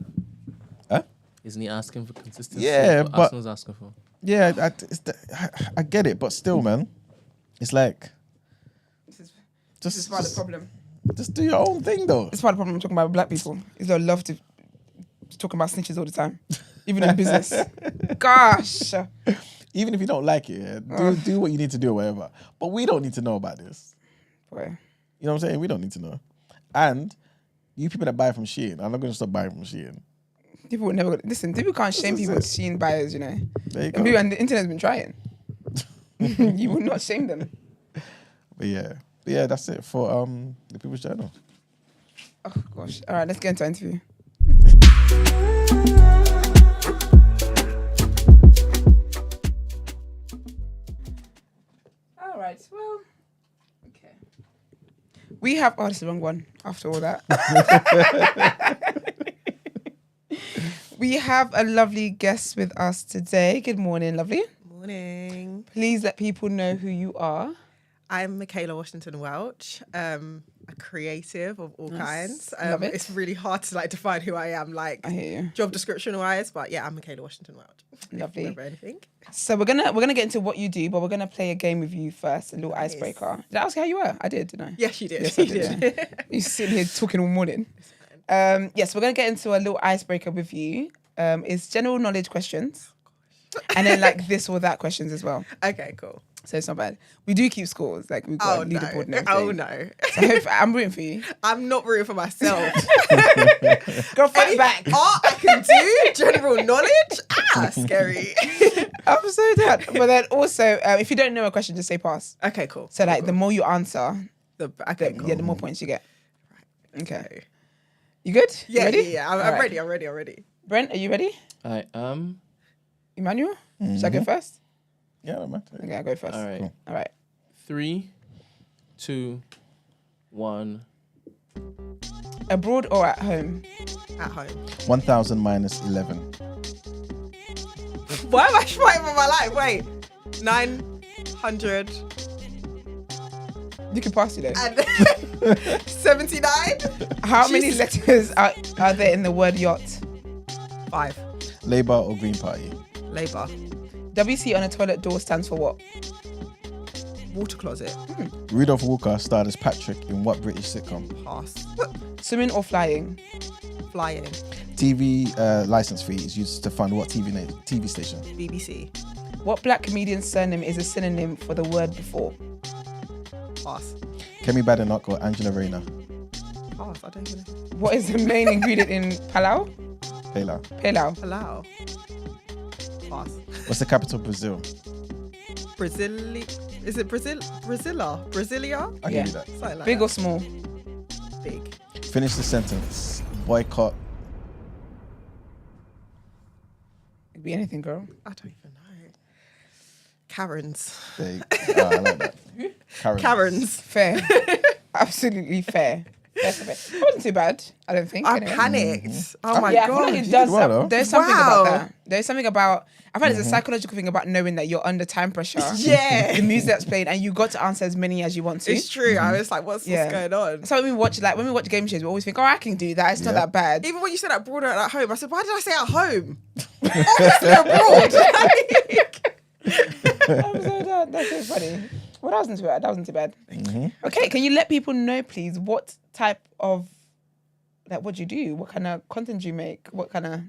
Huh?
Isn't he asking for consistency?
Yeah,
What
but
Arsenal's asking for.
yeah, I get it, but still, man, it's like
This is part of the problem.
just do your own thing, though.
It's part of the problem I'm talking about with black people. Is they love to talk about snitches all the time, even in business. Gosh.
Even if you don't like it, yeah, do what you need to do or whatever. But we don't need to know about this.
Boy.
You know what I'm saying? We don't need to know. And you people that buy from Shein, I'm not going to stop buying from Shein.
People would never listen. People can't shame people Shein buyers, you know.
There you
And
go.
people, and the internet's been trying. You will not shame them.
But yeah, that's it for the People's Journal.
Oh gosh. All right, let's get into our interview. All right. Well, okay. We have. Oh, this is the wrong one. After all that, we have a lovely guest with us today. Good morning, lovely.
Morning.
Please let people know who you are.
I'm Michaela Washington Welch, a creative of all kinds.
Love it.
It's really hard to define who I am,
I hear you.
job description wise, but yeah, I'm Michaela Washington Welch.
Lovely.
Remember anything?
So we're gonna get into what you do, but we're gonna play a game with you first, a little icebreaker. Did I ask how you were? I did, didn't I?
Yes, you did.
Yes, I
You
did.
did.
Yeah. You sitting here talking all morning. Yes, we're gonna get into a little icebreaker with you. It's general knowledge questions, and then this or that questions as well.
Okay, cool.
So it's not bad. We do keep scores. We've got a
No.
leaderboard and everything.
Oh no.
So I'm rooting for you.
I'm not rooting for myself.
Go fight back.
Art I can do, general knowledge. Scary.
I'm so dead. But then also, if you don't know a question, just say pass.
Okay, cool.
So
Cool,
the more you answer,
okay, cool.
yeah, the more points you get. Okay. You good? You
Yeah,
ready?
yeah.
All
I'm
right.
ready. I'm ready.
Brent, are you ready?
I am.
Emmanuel? Should I go first?
Yeah, no matter.
Okay, I'll go first.
All right.
Cool.
All right.
3, 2, 1.
Abroad or at home?
At home.
1,000 minus 11.
Why am I fighting for my life? Wait. 900
You can pass it though.
and 79?
How many
Jesus.
letters are there in the word yacht?
5.
Labour or Green Party?
Labour.
WC on a toilet door stands for what?
Water closet.
Rudolph Walker starred as Patrick in what British sitcom?
Pass.
Swimming or flying?
Flying.
TV license fee is used to fund what TV station?
BBC.
What black comedian's surname is a synonym for the word before?
Pass.
Kemi Badenoch or Angela Rayner?
Pass. I don't even know.
What is the main ingredient in palau?
Palau.
Palau.
Palau. Pass.
What's the capital of Brazil?
Is it Brazil? Brasilia?
I'll
Yeah.
give you that.
Something like
Big
that.
or small?
Big.
Finish the sentence. Boycott.
It could be anything, girl.
I don't even know. Karens.
There you go. I like that.
Karens.
Fair. Absolutely fair. Fair. It wasn't too bad, I don't think.
I
anyway.
panicked. Oh my
Yeah, I feel like
god.
it does.
well, though.
There's something
Wow.
about that. There's something about. I find it's a psychological thing about knowing that you're under time pressure.
Yeah.
The music that's played, and you got to answer as many as you want to.
It's true. I was like, what's going on?
So when we watch game shows, we always think, oh, I can do that. It's not
Yeah.
that bad.
Even when you said abroad and at home, I said, why did I say at home? Obviously abroad.
I'm so done. That's so funny. Well, that wasn't too bad. That wasn't too bad. Okay, can you let people know, please, what type of what do you do? What kind of content do you make? What kind of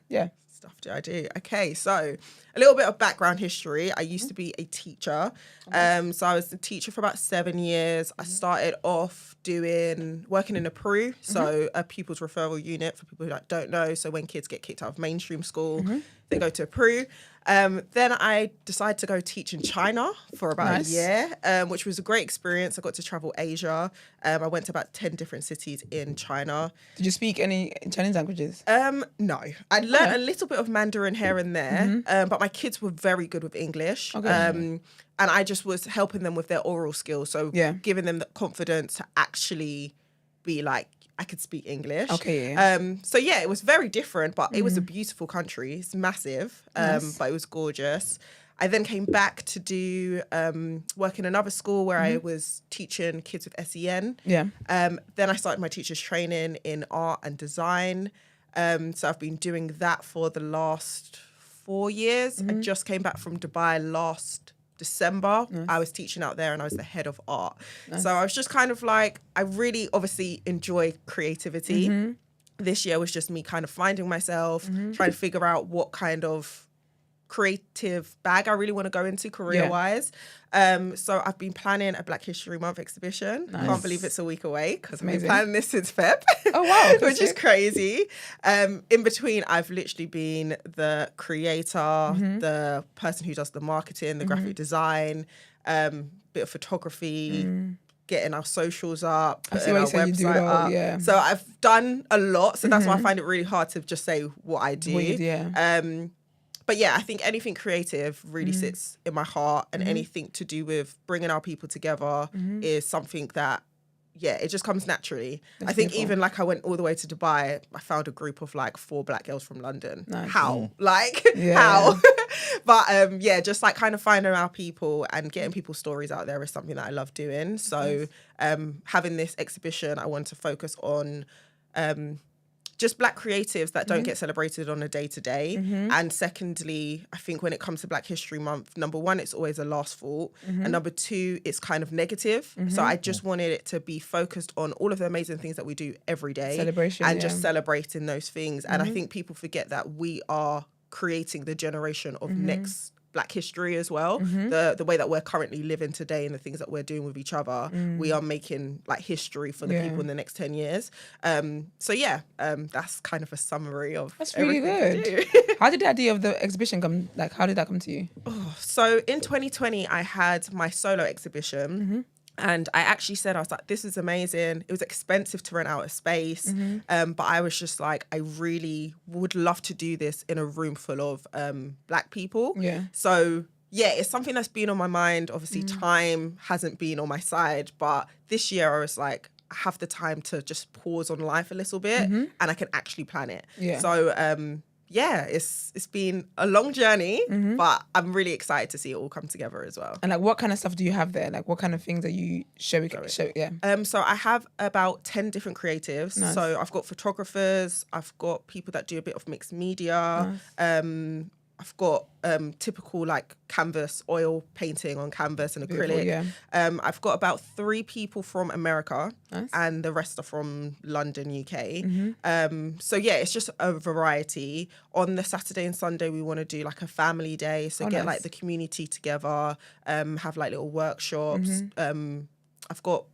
Stuff do I do? Okay, so a little bit of background history. I used to be a teacher. So I was a teacher for about 7 years. I started off working in a PRU, so a pupils referral unit for people who don't know. So when kids get kicked out of mainstream school, they go to a PRU. Then I decided to go teach in China for about a year, which was a great experience. I got to travel Asia. I went to about 10 different cities in China.
Did you speak any Chinese languages?
No. I learned a little bit of Mandarin here and there, but my kids were very good with English.
Okay.
And I just was helping them with their oral skills. So giving them the confidence to actually be like, I could speak English.
Okay.
So yeah, it was very different, but it was a beautiful country. It's massive, but it was gorgeous. I then came back to do work in another school where I was teaching kids with SEN.
Yeah.
Then I started my teacher's training in art and design. So I've been doing that for the last 4 years. I just came back from Dubai last December. I was teaching out there and I was the head of art. So I was just kind of like, I really obviously enjoy creativity. This year was just me kind of finding myself, trying to figure out what kind of creative bag I really want to go into career-wise. So I've been planning a Black History Month exhibition. Can't believe it's a week away because I've been planning this since Feb.
Oh, wow.
Which is crazy. In between, I've literally been the creator, the person who does the marketing, the graphic design, bit of photography, getting our socials up, putting our website up.
Yeah.
So I've done a lot. So that's why I find it really hard to just say what I do. But yeah, I think anything creative really sits in my heart, and anything to do with bringing our people together is something that, it just comes naturally. I think even like I went all the way to Dubai, I found a group of like 4 Black girls from London.
Nice.
How? How? But just like kind of finding our people and getting people's stories out there is something that I love doing. So having this exhibition, I want to focus on just Black creatives that don't get celebrated on a day-to-day. And secondly, I think when it comes to Black History Month, number one, it's always a last thought. And number two, it's kind of negative. So I just wanted it to be focused on all of the amazing things that we do every day.
Celebration,
and just celebrating those things. And I think people forget that we are creating the generation of next Black history as well. The way that we're currently living today and the things that we're doing with each other, we are making like history for the people in the next 10 years. That's kind of a summary of
That's really
everything
good.
I do.
How did the idea of the exhibition come? Like, how did that come to you?
So in 2020, I had my solo exhibition. And I actually said, I was like, this is amazing. It was expensive to rent out a space. But I was just like, I really would love to do this in a room full of Black people.
Yeah.
So it's something that's been on my mind. Obviously, time hasn't been on my side. But this year I was like, I have the time to just pause on life a little bit and I can actually plan it.
Yeah.
So it's been a long journey, but I'm really excited to see it all come together as well.
And like, what kind of stuff do you have there? Like, what kind of things are you showing?
So I have about 10 different creatives.
Nice.
So I've got photographers, I've got people that do a bit of mixed media.
Nice.
I've got typical like canvas, oil painting on canvas and acrylic.
Beautiful, yeah.
I've got about 3 people from America,
Nice.
and the rest are from London, UK. It's just a variety. On the Saturday and Sunday, we want to do like a family day. So get
nice.
like the community together, have like little workshops. I've got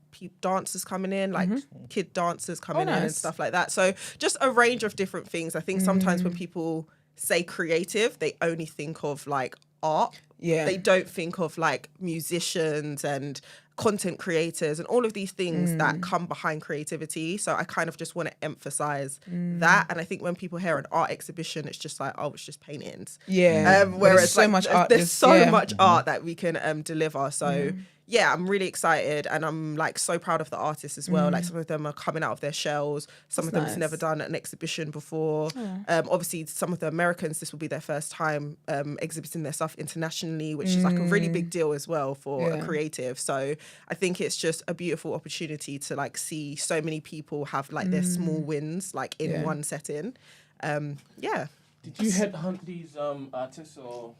dancers coming in, like kid dancers coming in and
nice.
stuff like that. So just a range of different things. I think sometimes when people say creative, they only think of like art.
Yeah.
They don't think of like musicians and content creators and all of these things that come behind creativity. So I kind of just want to emphasize that. And I think when people hear an art exhibition, it's just like, oh, it's just paintings.
Yeah.
Whereas
there's so
like,
much art.
there's so much art that we can deliver. So yeah, I'm really excited, and I'm like so proud of the artists as well. Like some of them are coming out of their shells. Some of them have never done an exhibition before. Obviously, some of the Americans, this will be their first time exhibiting their stuff internationally, which is like a really big deal as well for a creative. So I think it's just a beautiful opportunity to like see so many people have like their small wins like in one setting. Yeah.
Did you headhunt these artists or?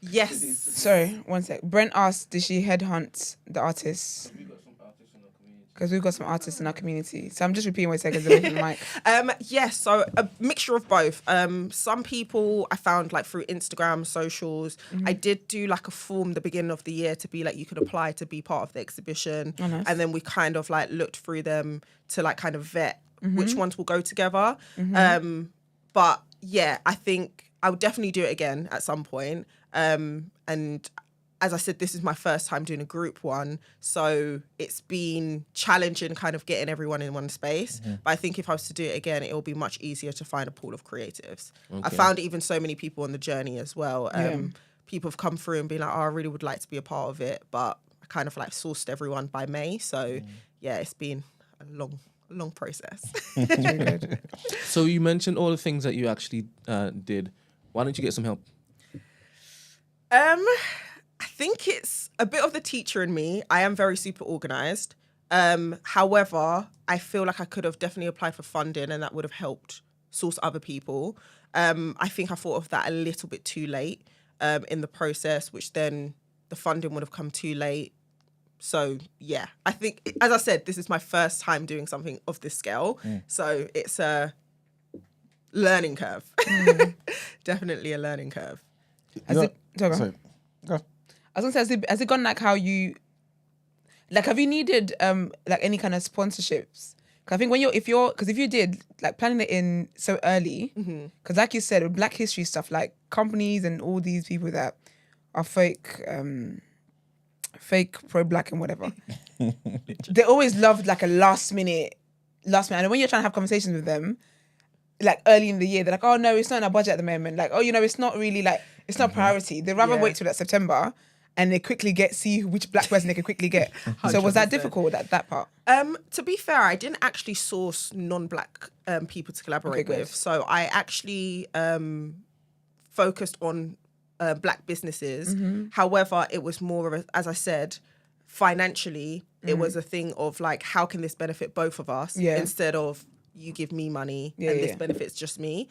Yes.
Sorry, one sec. Brent asked, did she headhunt the artists?
We got some artists in our community.
Because we've got some artists in our community. So I'm just repeating what I said because away from the mic.
Yes, so a mixture of both. Some people I found like through Instagram, socials. I did do like a form the beginning of the year to be like you could apply to be part of the exhibition.
nice.
And then we kind of like looked through them to like kind of vet which ones will go together. But yeah, I think I would definitely do it again at some point. And as I said, this is my first time doing a group one. So it's been challenging kind of getting everyone in one space. But I think if I was to do it again, it'll be much easier to find a pool of creatives. I found even so many people on the journey as well. People have come through and been like, oh, I really would like to be a part of it. But I kind of like sourced everyone by May. So yeah, it's been a long process.
So you mentioned all the things that you actually did. Why don't you get some help?
I think it's a bit of the teacher in me. I am very super organized. However, I feel like I could have definitely applied for funding and that would have helped source other people. I think I thought of that a little bit too late in the process, which then the funding would have come too late. So yeah, I think, as I said, this is my first time doing something of this scale. So it's a learning curve. Definitely a learning curve.
Sorry, go.
Go.
I was gonna say, has it gone like how you, like, have you needed like any kind of sponsorships? Because I think if you did like planning it in so early, because like you said, with Black History stuff, like companies and all these people that are fake pro-Black and whatever, they always loved like a last minute, and when you're trying to have conversations with them, like early in the year, they're like, oh no, it's not in our budget at the moment. Like, oh, it's not really like, it's not priority. They'd rather wait till like September and they quickly see which Black person they can quickly get. So was that difficult, that part?
To be fair, I didn't actually source non-Black people to collaborate
good.
with. So I actually focused on Black businesses. However, it was more of as I said, financially, it was a thing of like, how can this benefit both of us instead of you give me money and this benefits just me.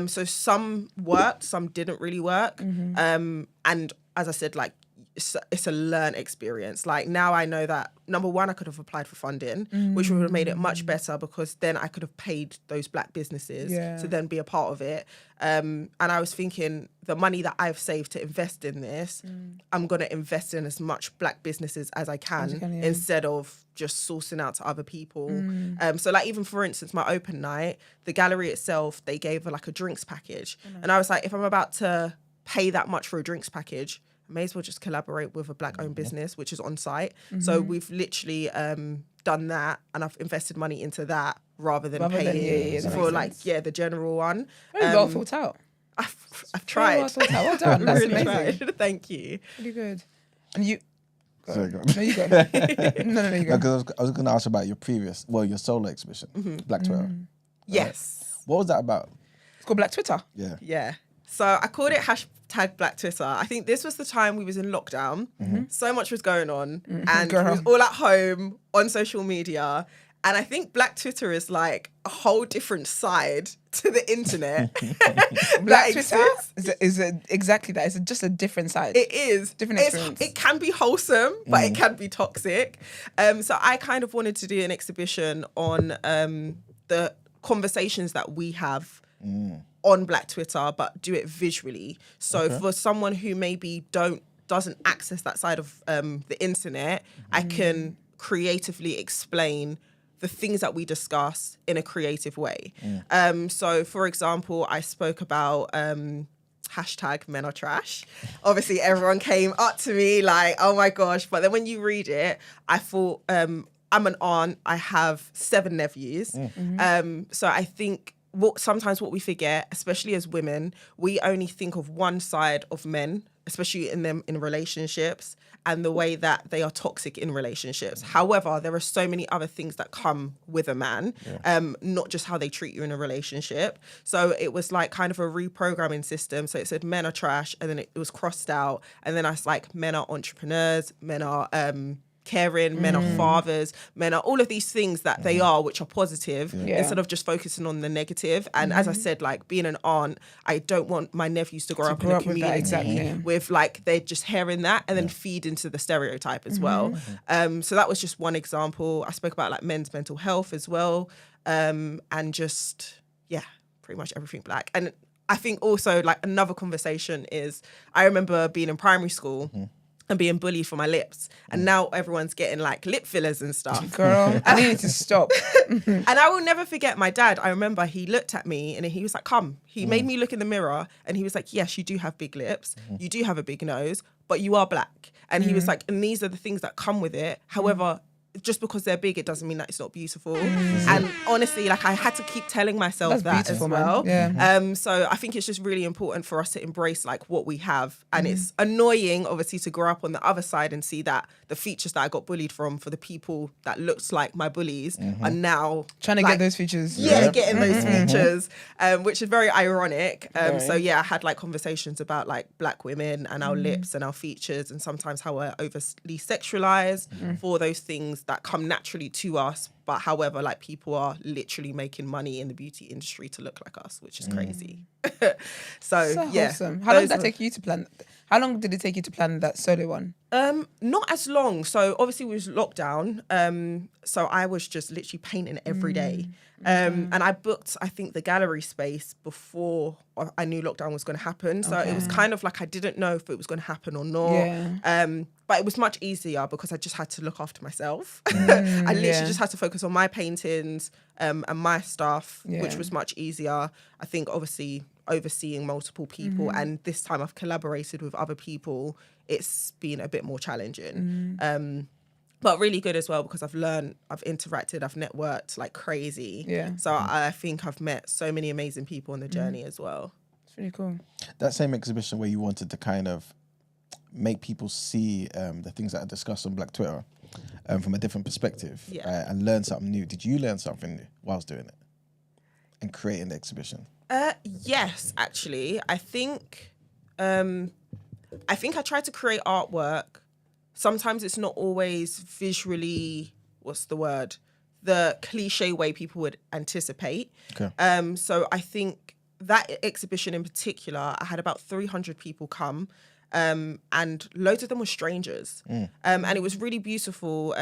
So some worked, some didn't really work. And as I said, like, it's a learn experience. Like now I know that number one, I could have applied for funding, which would have made it much better because then I could have paid those Black businesses to then be a part of it. And I was thinking the money that I've saved to invest in this, I'm going to invest in as much Black businesses as I can, instead of just sourcing out to other people. So like even for instance, my open night, the gallery itself, they gave like a drinks package. And I was like, if I'm about to pay that much for a drinks package, I may as well just collaborate with a Black owned business, which is on site. So we've literally done that and I've invested money into that rather than paying for like, the general one.
Very well thought out.
I've tried.
Well thought out. Well done. That's
really
amazing.
tried. Thank you.
Really good. And you...
Sorry, go on.
No, you go. No, you go.
Because I was going to ask about your solo exhibition, Black Twitter.
Yes.
What was that about?
It's called Black Twitter.
Yeah.
Yeah. So I called it hashtag Black Twitter. I think this was the time we was in lockdown. So much was going on and we was all at home on social media. And I think Black Twitter is like a whole different side to the internet.
Black Twitter is exactly that. It's just a different side.
It is.
Different experience.
It can be wholesome, but it can be toxic. So I kind of wanted to do an exhibition on the conversations that we have on Black Twitter, but do it visually. So for someone who maybe doesn't access that side of the internet, I can creatively explain the things that we discuss in a creative way. So, for example, I spoke about hashtag men are trash. Obviously, everyone came up to me like, oh my gosh. But then when you read it, I thought, I'm an aunt. I have 7 nephews. So I think sometimes what we forget, especially as women, we only think of one side of men, especially in relationships, and the way that they are toxic in relationships. However, there are so many other things that come with a man, not just how they treat you in a relationship. So it was like kind of a reprogramming system. So it said men are trash, and then it was crossed out. And then I was like, men are entrepreneurs, men are caring, men are fathers, men are all of these things that they are, which are positive, instead of just focusing on the negative. And as I said, like being an aunt, I don't want my nephews to grow up in a community with like they're just hearing that and then feed into the stereotype as well. So that was just one example. I spoke about like men's mental health as well, and just pretty much everything black. And I think also like another conversation is I remember being in primary school and being bullied for my lips. And now everyone's getting like lip fillers and stuff.
Girl, I need to stop.
And I will never forget my dad. I remember he looked at me and he was like, come. He made me look in the mirror and he was like, yes, you do have big lips. You do have a big nose, but you are black. And he was like, and these are the things that come with it. However, just because they're big, it doesn't mean that it's not beautiful. And honestly, like I had to keep telling myself that as well. So I think it's just really important for us to embrace like what we have. And it's annoying, obviously, to grow up on the other side and see that the features that I got bullied from for the people that looked like my bullies are now
trying to get those features.
Getting those features, which is very ironic. So I had like conversations about like black women and our lips and our features and sometimes how we're overly sexualized for those things that come naturally to us, but however, like people are literally making money in the beauty industry to look like us, which is crazy. so
Wholesome. How long did that take you to plan? How long did it take you to plan that solo one?
Not as long. So obviously it was lockdown. So I was just literally painting every day. And I booked, I think, the gallery space before I knew lockdown was going to happen. So it was kind of like I didn't know if it was going to happen or not. But it was much easier because I just had to look after myself. I literally just had to focus on my paintings and my stuff, which was much easier. I think obviously overseeing multiple people, and this time I've collaborated with other people, it's been a bit more challenging. But really good as well because I've learned, I've interacted, I've networked like crazy. So I think I've met so many amazing people on the journey as well.
It's really cool.
That same exhibition where you wanted to kind of make people see the things that are discussed on Black Twitter from a different perspective and learn something new. Did you learn something new whilst doing it and creating the exhibition?
Yes, actually. I think I tried to create artwork. Sometimes it's not always visually, the cliche way people would anticipate. So I think that exhibition in particular, I had about 300 people come. And loads of them were strangers. And it was really beautiful.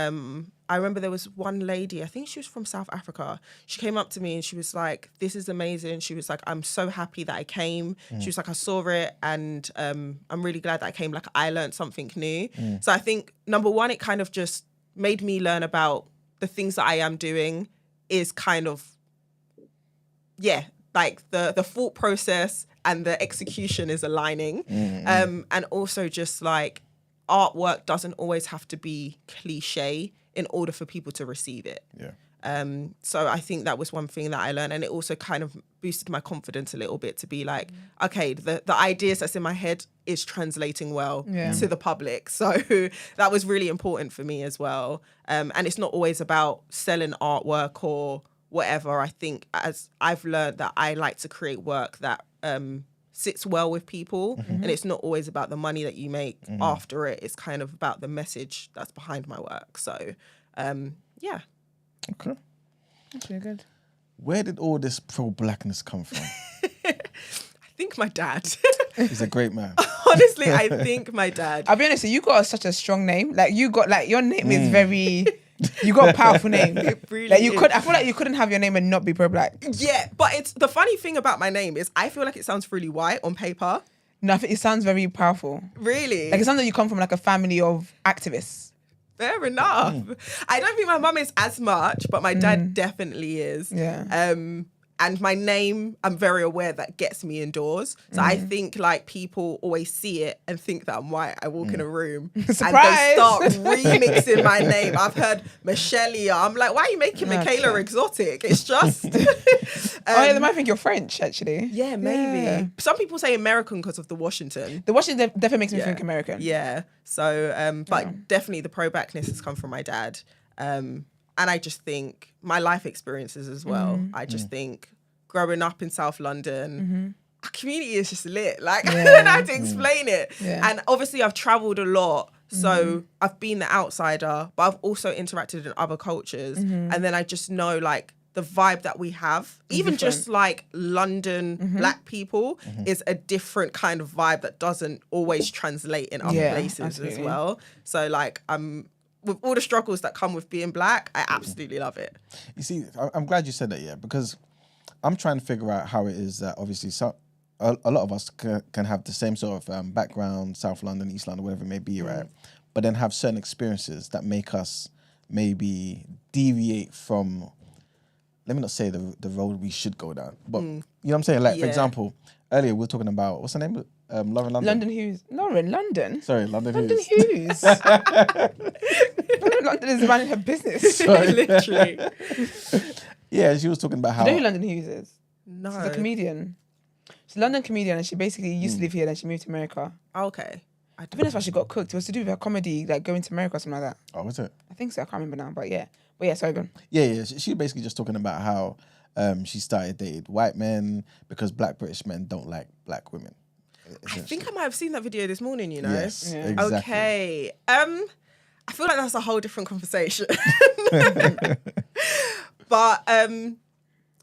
I remember there was one lady, I think she was from South Africa. She came up to me and she was like, this is amazing. She was like, I'm so happy that I came. She was like, I saw it and I'm really glad that I came. Like, I learned something new. So I think, number one, it kind of just made me learn about the things that I am doing is kind of, like the thought process and the execution is aligning. And also just like artwork doesn't always have to be cliche in order for people to receive it. So I think that was one thing that I learned, and it also kind of boosted my confidence a little bit to be like, okay, the ideas that's in my head is translating well to the public. So that was really important for me as well. And it's not always about selling artwork or whatever. I think as I've learned that I like to create work that sits well with people, and it's not always about the money that you make after it. It's kind of about the message that's behind my work. So
Okay.
That's really good.
Where did all this pro-blackness come from?
I think my dad.
He's a great man.
Honestly, I think my dad.
I'll be honest, you got such a strong name. Like you got like your name is very. You got a powerful name.
It really
like you
is.
could. I feel like you couldn't have your name and not be pro-black.
Yeah, but it's the funny thing about my name is I feel like it sounds really white on paper.
No, I think it sounds very powerful.
Really?
Like it sounds like you come from like a family of activists.
Fair enough. I don't think my mum is as much, but my dad definitely is.
Yeah.
And my name, I'm very aware that gets me indoors. So I think like people always see it and think that I'm white. I walk in a room and they
Surprise!
start remixing my name. I've heard Michaela. I'm like, why are you making Michaela
Okay.
exotic? It's just.
Oh, yeah, they might think you're French, actually.
Yeah, maybe.
Yeah.
Some people say American because of the Washington.
The Washington definitely makes me think American.
Yeah. So, but definitely the pro-blackness has come from my dad. And I just think my life experiences as well. I just think growing up in South London, our community is just lit. Like, I don't know how to explain it.
Yeah.
And obviously I've traveled a lot. So I've been the outsider, but I've also interacted in other cultures. And then I just know like the vibe that we have, even just like London black people is a different kind of vibe that doesn't always translate in other places as
absolutely.
well. So like with all the struggles that come with being black, I absolutely love it.
You see, I'm glad you said that, yeah, because I'm trying to figure out how it is that obviously a lot of us can have the same sort of background, South London, East London, whatever it may be, right? But then have certain experiences that make us maybe deviate from, let me not say the road we should go down, but you know what I'm saying? Like, for example, earlier we were talking about, what's her name? Lauren London.
London Hughes. Lauren London.
Sorry, London
London
Hughes.
Hughes. Lauren London is minding her business.
Literally.
Yeah, she was talking about how.
Do you know who London Hughes is?
No.
She's a comedian. She's a London comedian, and she basically used to live here, then she moved to America.
Okay.
I think that's why she got cooked. It was to do with her comedy, like going to America or something like that.
Oh, was it?
I think so. I can't remember now, but yeah. But yeah, sorry, go on.
Yeah. She basically just talking about how she started dating white men because black British men don't like black women.
I think I might have seen that video this morning, you know?
Yes,
Yeah.
exactly.
Okay. I feel like that's a whole different conversation. But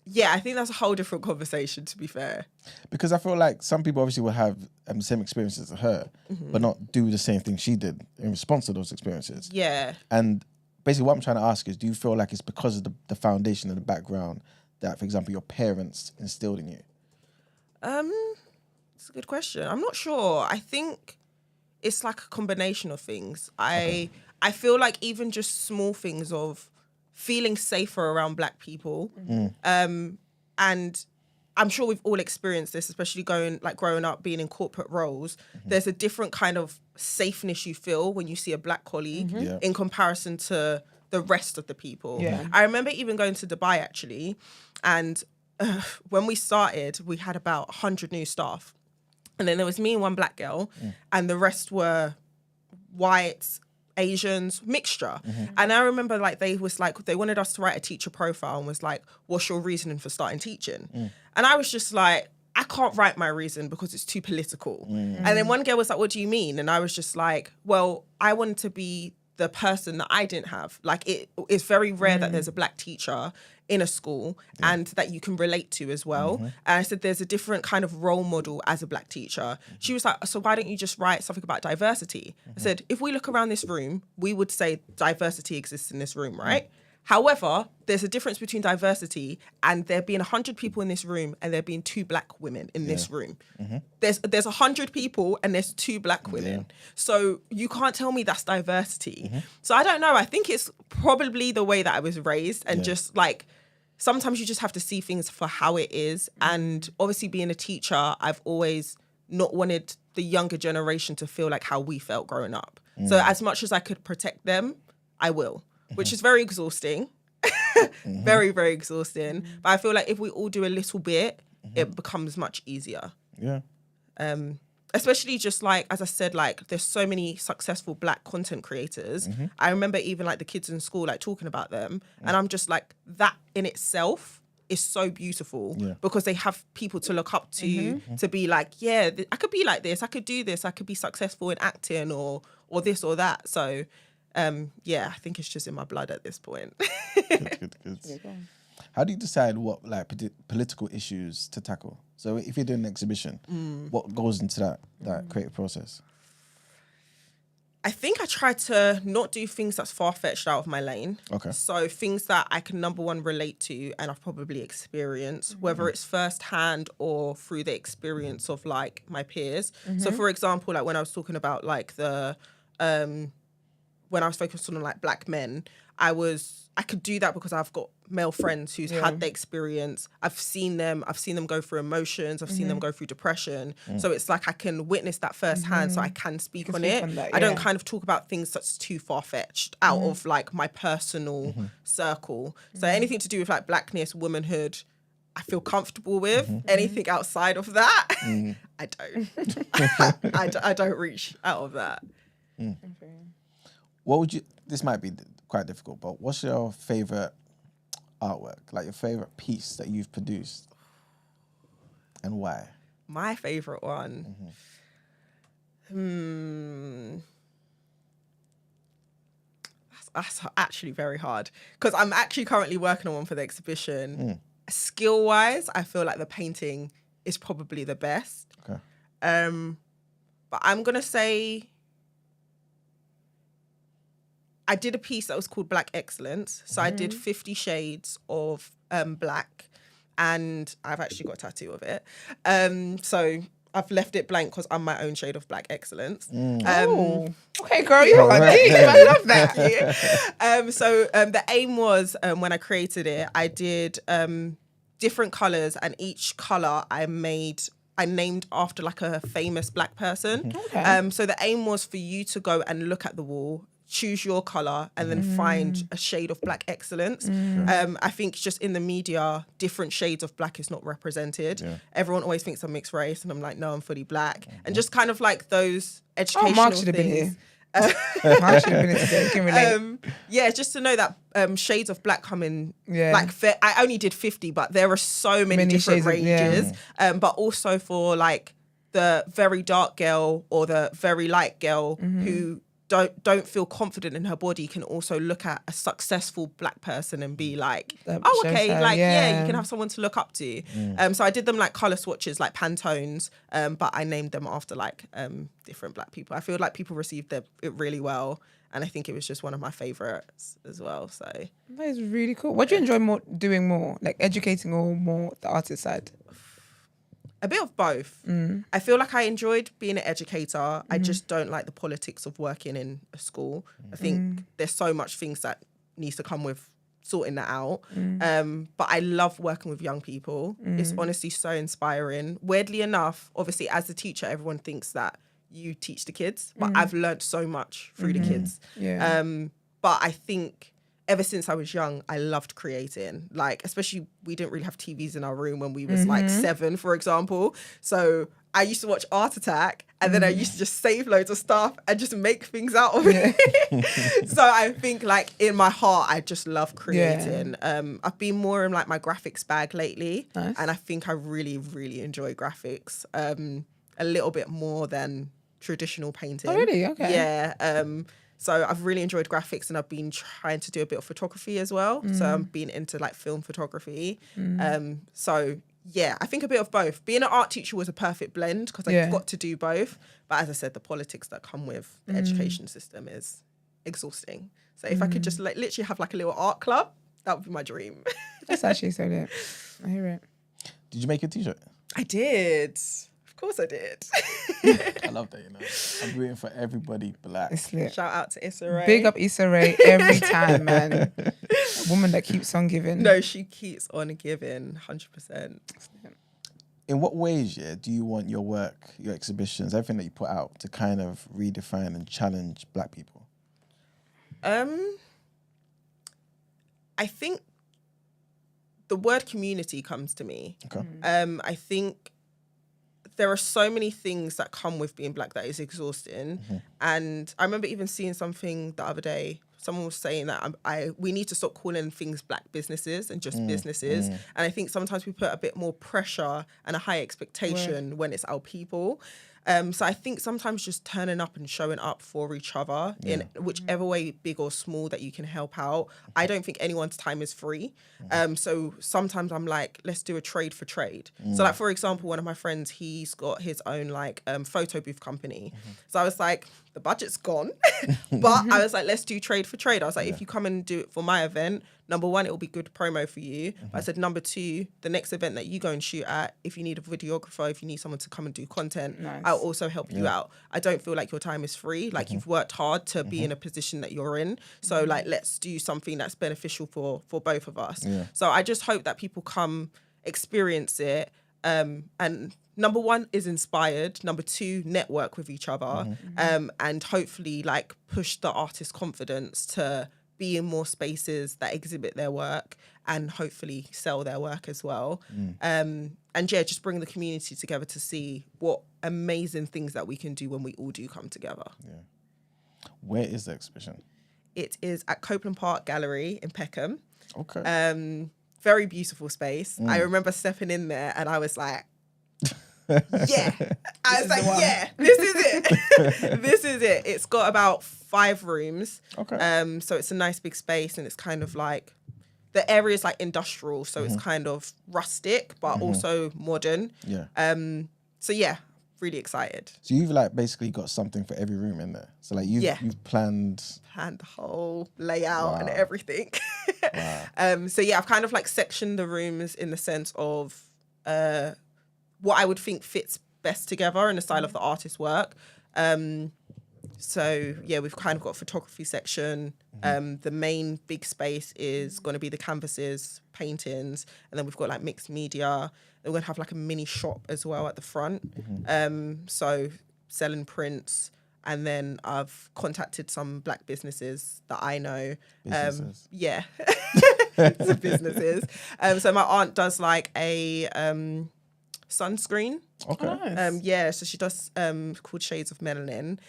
yeah, I think that's a whole different conversation, to be fair.
Because I feel like some people obviously will have the same experiences as her, but not do the same thing she did in response to those experiences.
Yeah.
And basically what I'm trying to ask is, do you feel like it's because of the foundation and the background that, for example, your parents instilled in you?
It's a good question. I'm not sure. I think it's like a combination of things. I feel like even just small things of feeling safer around black people. And I'm sure we've all experienced this, especially growing up, being in corporate roles. There's a different kind of safeness you feel when you see a black colleague in comparison to the rest of the people.
Yeah.
I remember even going to Dubai actually, and when we started, we had about 100 new staff. And then there was me and one black girl, and the rest were whites, Asians, mixture. And I remember they wanted us to write a teacher profile and was like, what's your reasoning for starting teaching? And I was just like, I can't write my reason because it's too political. And then one girl was like, what do you mean? And I was just like, well, I wanted to be the person that I didn't have. Like, it's very rare that there's a black teacher in a school and that you can relate to as well. And I said, there's a different kind of role model as a black teacher. She was like, so why don't you just write something about diversity? I said, if we look around this room, we would say diversity exists in this room, right? However, there's a difference between diversity and there being 100 people in this room and there being 2 black women in this room. There's 100 people and there's 2 black women. So you can't tell me that's diversity. So I don't know. I think it's probably the way that I was raised and just like, sometimes you just have to see things for how it is. And obviously being a teacher, I've always not wanted the younger generation to feel like how we felt growing up. So as much as I could protect them, I will. Which is very exhausting, very, very exhausting. But I feel like if we all do a little bit, it becomes much easier.
Yeah.
Especially just like, as I said, like there's so many successful black content creators. I remember even like the kids in school, like talking about them. And I'm just like, that in itself is so beautiful because they have people to look up to be like, yeah, I could be like this. I could do this. I could be successful in acting or this or that. So I think it's just in my blood at this point.
Good. How do you decide what like political issues to tackle? So if you're doing an exhibition, what goes into that creative process?
I think I try to not do things that's far-fetched out of my lane.
Okay.
So things that I can, number one, relate to and I've probably experienced, whether it's firsthand or through the experience of like my peers. So for example, like when I was talking about like the when I was focused on like black men, I could do that because I've got male friends who's had the experience. I've seen them go through emotions. I've seen them go through depression. So it's like I can witness that firsthand, so I can speak on it. I don't kind of talk about things that's too far-fetched out of like my personal circle. So anything to do with like blackness, womanhood, I feel comfortable with. Anything outside of that, I don't. I don't reach out of that.
What would you? This might be quite difficult, but what's your favorite artwork? Like your favorite piece that you've produced, and why?
My favorite one. That's actually very hard because I'm actually currently working on one for the exhibition. Skill-wise, I feel like the painting is probably the best.
Okay.
But I'm gonna say I did a piece that was called Black Excellence. So I did 50 shades of black, and I've actually got a tattoo of it. So I've left it blank because I'm my own shade of Black Excellence.
Okay, girl, you're deep. I love that.
So the aim was when I created it, I did different colors, and each color I named after like a famous black person. So the aim was for you to go and look at the wall, choose your color, and then find a shade of Black excellence. I think just in the media, different shades of black is not represented. Everyone always thinks I'm mixed race, and I'm like, no, I'm fully black. And just kind of like those educational
Mark should have been
things.
here. Mark should have been here today. Can relate.
Just to know that shades of black come in.
Yeah.
Like I only did 50, but there are so many different
shades of-
ranges. But also for like the very dark girl or the very light girl who don't feel confident in her body can also look at a successful black person and be like,
That
oh,
shows
okay,
her,
like,
yeah.
you can have someone to look up to. So I did them like color swatches, like Pantones, but I named them after like different black people. I feel like people received it really well. And I think it was just one of my favorites as well. So
That is really cool. What do you enjoy doing more? Like educating or more the artist side?
a bit of both. I feel like I enjoyed being an educator. I just don't like the politics of working in a school. I think there's so much things that needs to come with sorting that out. But I love working with young people. It's honestly so inspiring. Weirdly enough, obviously as a teacher, everyone thinks that you teach the kids, but I've learned so much through the kids. But I think ever since I was young, I loved creating. Like, especially we didn't really have TVs in our room when we was like 7, for example. So I used to watch Art Attack, and then I used to just save loads of stuff and just make things out of it. So I think like in my heart, I just love creating. I've been more in like my graphics bag lately. And I think I really, really enjoy graphics a little bit more than traditional painting.
Oh, really? Okay.
Yeah. So I've really enjoyed graphics, and I've been trying to do a bit of photography as well. So I've been into like film photography. So yeah, I think a bit of both. Being an art teacher was a perfect blend because I got to do both. But as I said, the politics that come with the education system is exhausting. So if I could just like literally have like a little art club, that would be my dream.
That's actually so lit. I hear it.
Did you make a t-shirt?
I did. Of course I did.
I love that, you know. I'm rooting for everybody black.
It's lit.
Shout out to Issa Rae.
Big up Issa Rae every time, man. A woman that keeps on giving.
No, she keeps on giving, 100%.
In what ways, do you want your work, your exhibitions, everything that you put out to kind of redefine and challenge black people?
I think the word community comes to me.
Okay.
I think there are so many things that come with being black that is exhausting. And I remember even seeing something the other day. Someone was saying that we need to stop calling things black businesses and just businesses. And I think sometimes we put a bit more pressure and a high expectation when it's our people. So I think sometimes just turning up and showing up for each other in whichever way, big or small, that you can help out. I don't think anyone's time is free. So sometimes I'm like, let's do a trade for trade. So like, for example, one of my friends, he's got his own like photo booth company. So I was like, the budget's gone. But I was like, let's do trade for trade. I was like, if you come and do it for my event, number one, it will be good promo for you. But I said, number two, the next event that you go and shoot at, if you need a videographer, if you need someone to come and do content,
Nice.
I'll also help you out. I don't feel like your time is free. Like you've worked hard to be in a position that you're in. So like, let's do something that's beneficial for both of us.
Yeah.
So I just hope that people come experience it. And number one is inspired. Number two, network with each other. And hopefully like push the artist's confidence to be in more spaces that exhibit their work and hopefully sell their work as well. And yeah, just bring the community together to see what amazing things that we can do when we all do come together.
Yeah. Where is the exhibition?
It is at Copeland Park Gallery in Peckham.
Okay.
Very beautiful space. I remember stepping in there and I was like, yeah. I was like, yeah, this is it. This is it. It's got about 5 rooms.
Okay.
So it's a nice big space and it's kind of like, the area is like industrial. So it's kind of rustic, but also modern.
Yeah.
So yeah, really excited.
So you've like basically got something for every room in there. So like you've planned
The whole layout and
Wow.
everything.
Wow.
So yeah, I've kind of like sectioned the rooms in the sense of what I would think fits best together in the style of the artist's work. So yeah, we've kind of got a photography section. The main big space is going to be the canvases, paintings, and then we've got like mixed media. Then we're going to have like a mini shop as well at the front. So selling prints. And then I've contacted some Black businesses that I know.
Businesses.
Yeah, some businesses. So my aunt does like a sunscreen.
Okay.
Yeah, so she does called Shades of Melanin.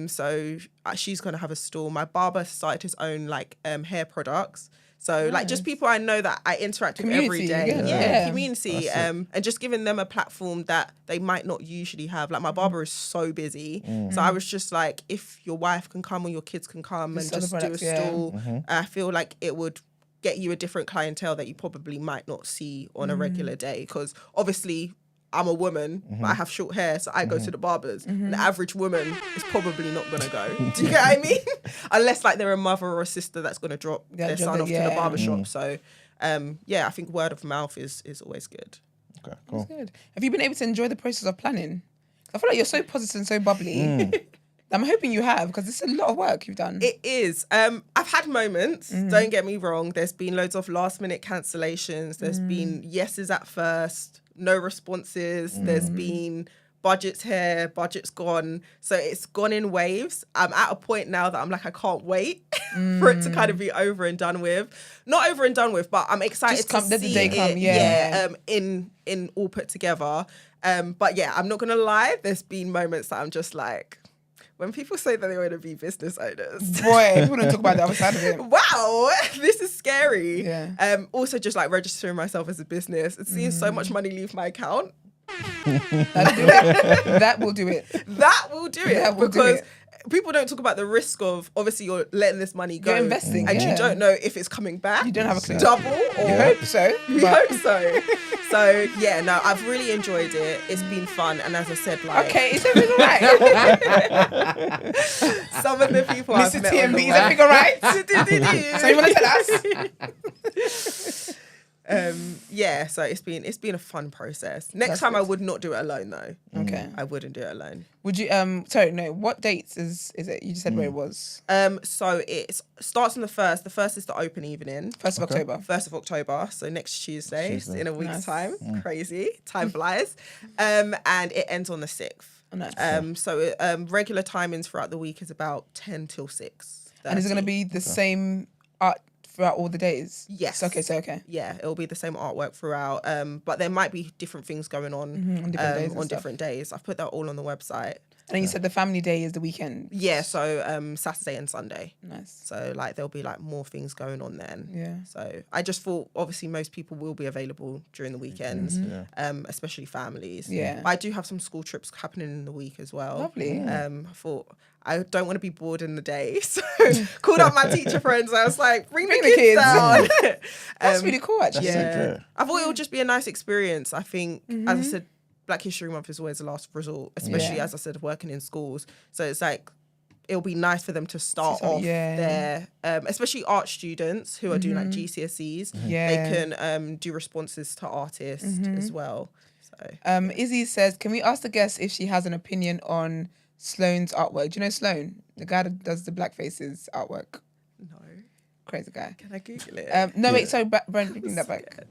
So she's gonna have a store. My barber started his own like hair products. So like just people I know that I interact with every
Community,
day.
yeah.
Yeah,
Yeah.
community. And just giving them a platform that they might not usually have. Like my barber is so busy. So I was just like, if your wife can come or your kids can come and
sell the
just do a
products, yeah.
stall, I feel like it would get you a different clientele that you probably might not see on a regular day. Because obviously I'm a woman, but I have short hair, so I go to the barbers. An average woman is probably not going to go. Do you get what I mean? Unless like they're a mother or a sister that's going to drop their son off to the barber shop. So yeah, I think word of mouth is always good.
Okay, cool.
Good. Have you been able to enjoy the process of planning? I feel like you're so positive and so bubbly. I'm hoping you have, because it's a lot of work you've done.
It is. I've had moments, don't get me wrong. There's been loads of last minute cancellations. There's been yeses at first, no responses. There's been budgets here, budgets gone. So it's gone in waves. I'm at a point now that I'm like, I can't wait for it to kind of be over and done with. Not over and done with, but I'm excited
Just
to
let the
see
day come,
it,
yeah.
in all put together. But yeah, I'm not gonna lie. There's been moments that I'm just like, when people say that they want to be business owners.
Boy, people don't talk about the other side of it.
Wow, this is scary.
Yeah.
Also just like registering myself as a business and seeing so much money leave my account.
That will do it.
That will do it.
That will do
because
it.
people don't talk about the risk of, obviously you're letting this money go.
You're investing,
and
yeah.
you don't know if it's coming back.
You don't have a clue.
Double or...
You hope so.
We hope so. So yeah, no, I've really enjoyed it. It's been fun, and as I said, like
Okay, is everything all right?
some of the people I've
Mr.
met on the
TMB, is everything all right?
web-
So you want to tell us?
Yeah, so it's been a fun process. Next
That's
time I
good.
would not do it alone though.
Okay.
I wouldn't do it alone.
Would you, sorry, no, what dates is it? You just said where it was.
So it starts on the 1st. The 1st is the open evening.
1st of October.
1st of October, so next Tuesday,
Tuesday.
in a week's
Nice.
time. Crazy, time flies. And it ends on the 6th.
Oh, nice.
So regular timings throughout the week is about 10 till 6.
And is it going to be the same art throughout all the days?
Yes.
Okay.
Yeah, it'll be the same artwork throughout. But there might be different things going on
On different days and
on
stuff.
different days. I've put that all on the website.
And then you said the family day is the weekend.
Yeah, so Saturday and Sunday.
Nice.
So like there'll be like more things going on then.
Yeah.
So I just thought obviously most people will be available during the weekends, especially families.
Yeah.
But I do have some school trips happening in the week as well.
Lovely.
I thought I don't want to be bored in the day, so called up my teacher friends. I was like, bring the kids down.
That's really cool, actually.
That's
Yeah.
so good.
I thought it would just be a nice experience. I think, as I said, Black History Month is always the last resort, especially
Yeah.
as I said, working in schools. So it's like it'll be nice for them to start off their, especially art students who are doing like GCSEs.
Yeah.
They can do responses to artists as well. So
Izzy says, can we ask the guest if she has an opinion on Sloane's artwork? Do you know Sloane? The guy that does the black faces artwork.
no,
Crazy guy.
can I Google it?
No, wait, sorry, Brent, bring that back.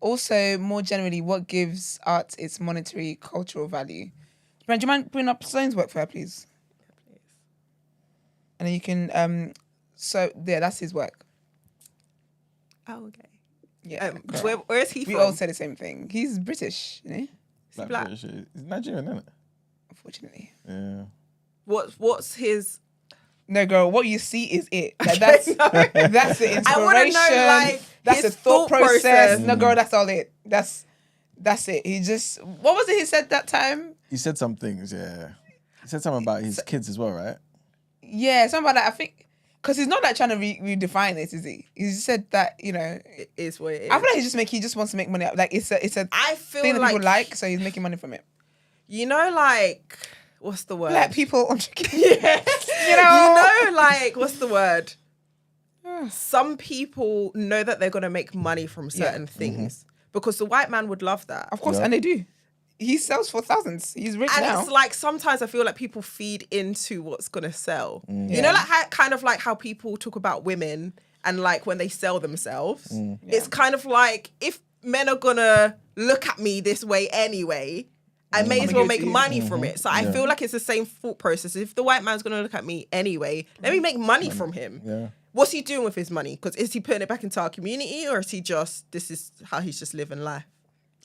Also, more generally, what gives art its monetary cultural value? Brent, do you mind bringing up Sloane's work for her, please?
Please.
And then you can, so, yeah, that's his work.
Oh, okay.
Yeah.
Where is he
We
from?
all say the same thing. He's British, you know,
Like
black?
British, he's Nigerian, isn't it?
unfortunately.
Yeah.
What's his?
No, girl, what you see is it. Like, that's the inspiration.
I want to know like
that's
his
the thought process.
process.
No, girl, that's all it. That's it. He just, what was it he said that time?
He said some things, yeah. He said something about his kids as well, right?
Yeah, something about that. I think, because he's not like trying to redefine it, is he? He just said that, you know,
It is what it is.
I feel like he just wants to make money. Like, it's a
I feel
thing that
like
people like, so he's making money from it.
you know, like what's the word?
Black people on
Yeah.
You know?
Like what's the word? Some people know that they're gonna make money from certain things because the white man would love that.
Of course,
Yeah.
and they do. He sells for thousands. He's rich
And
now.
it's like sometimes I feel like people feed into what's gonna sell. You
Yeah.
know, like how, kind of like how people talk about women and like when they sell themselves. It's kind of like if men are gonna look at me this way anyway, I may as
I'ma
well
give it
make
to you.
money from it. So I feel like it's the same thought process. If the white man's gonna look at me anyway, let me make money from him.
Yeah.
What's he doing with his money? Because is he putting it back into our community, or is he just this is how he's just living life?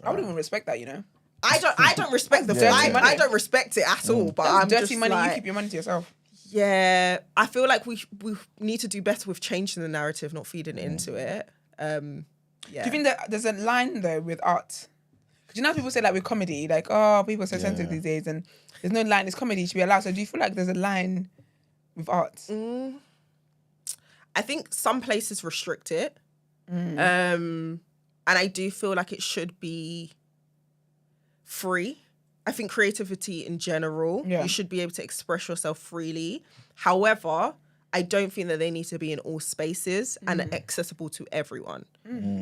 I wouldn't even respect that, you know.
I don't respect the
That's
I,
dirty money.
I don't respect it at all. But
That's
I'm
dirty
just
money.
like,
You keep your money to yourself.
yeah, I feel like we need to do better with changing the narrative, not feeding into it. Yeah.
Do you think that there's a line though with art? Because you know how people say like with comedy, like, oh, people are so sensitive these days, and there's no line. It's comedy, it should be allowed. So do you feel like there's a line with art?
I think some places restrict it. And I do feel like it should be free. I think creativity in general, you should be able to express yourself freely. However, I don't think that they need to be in all spaces and accessible to everyone.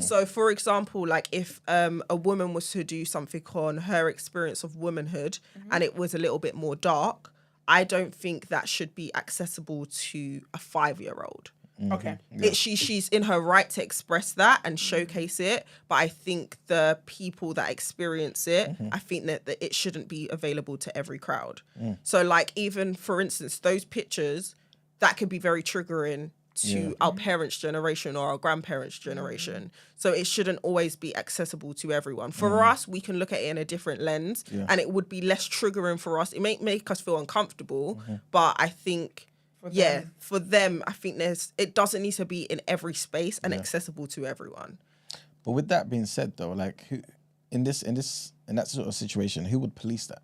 So, for example, like if a woman was to do something on her experience of womanhood and it was a little bit more dark, I don't think that should be accessible to a 5-year-old.
Okay.
She's in her right to express that and showcase it, but I think the people that experience it, I think that it shouldn't be available to every crowd. So like even for instance, those pictures that could be very triggering to our parents' generation or our grandparents' generation. So it shouldn't always be accessible to everyone. For us, we can look at it in a different lens and it would be less triggering for us. It may make us feel uncomfortable, but I think for them, I think it doesn't need to be in every space and accessible to everyone.
But with that being said, though, like who in that sort of situation, who would police that?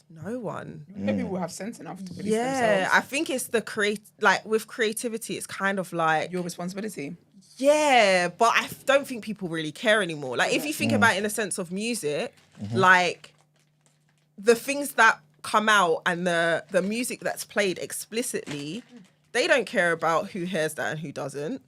No one.
Maybe people have sense enough to police
Yeah,
themselves.
I think it's like with creativity, it's kind of like
Your responsibility.
yeah, but I don't think people really care anymore. Like if you think about it in a sense of music, like the things that come out and the music that's played explicitly, they don't care about who hears that and who doesn't.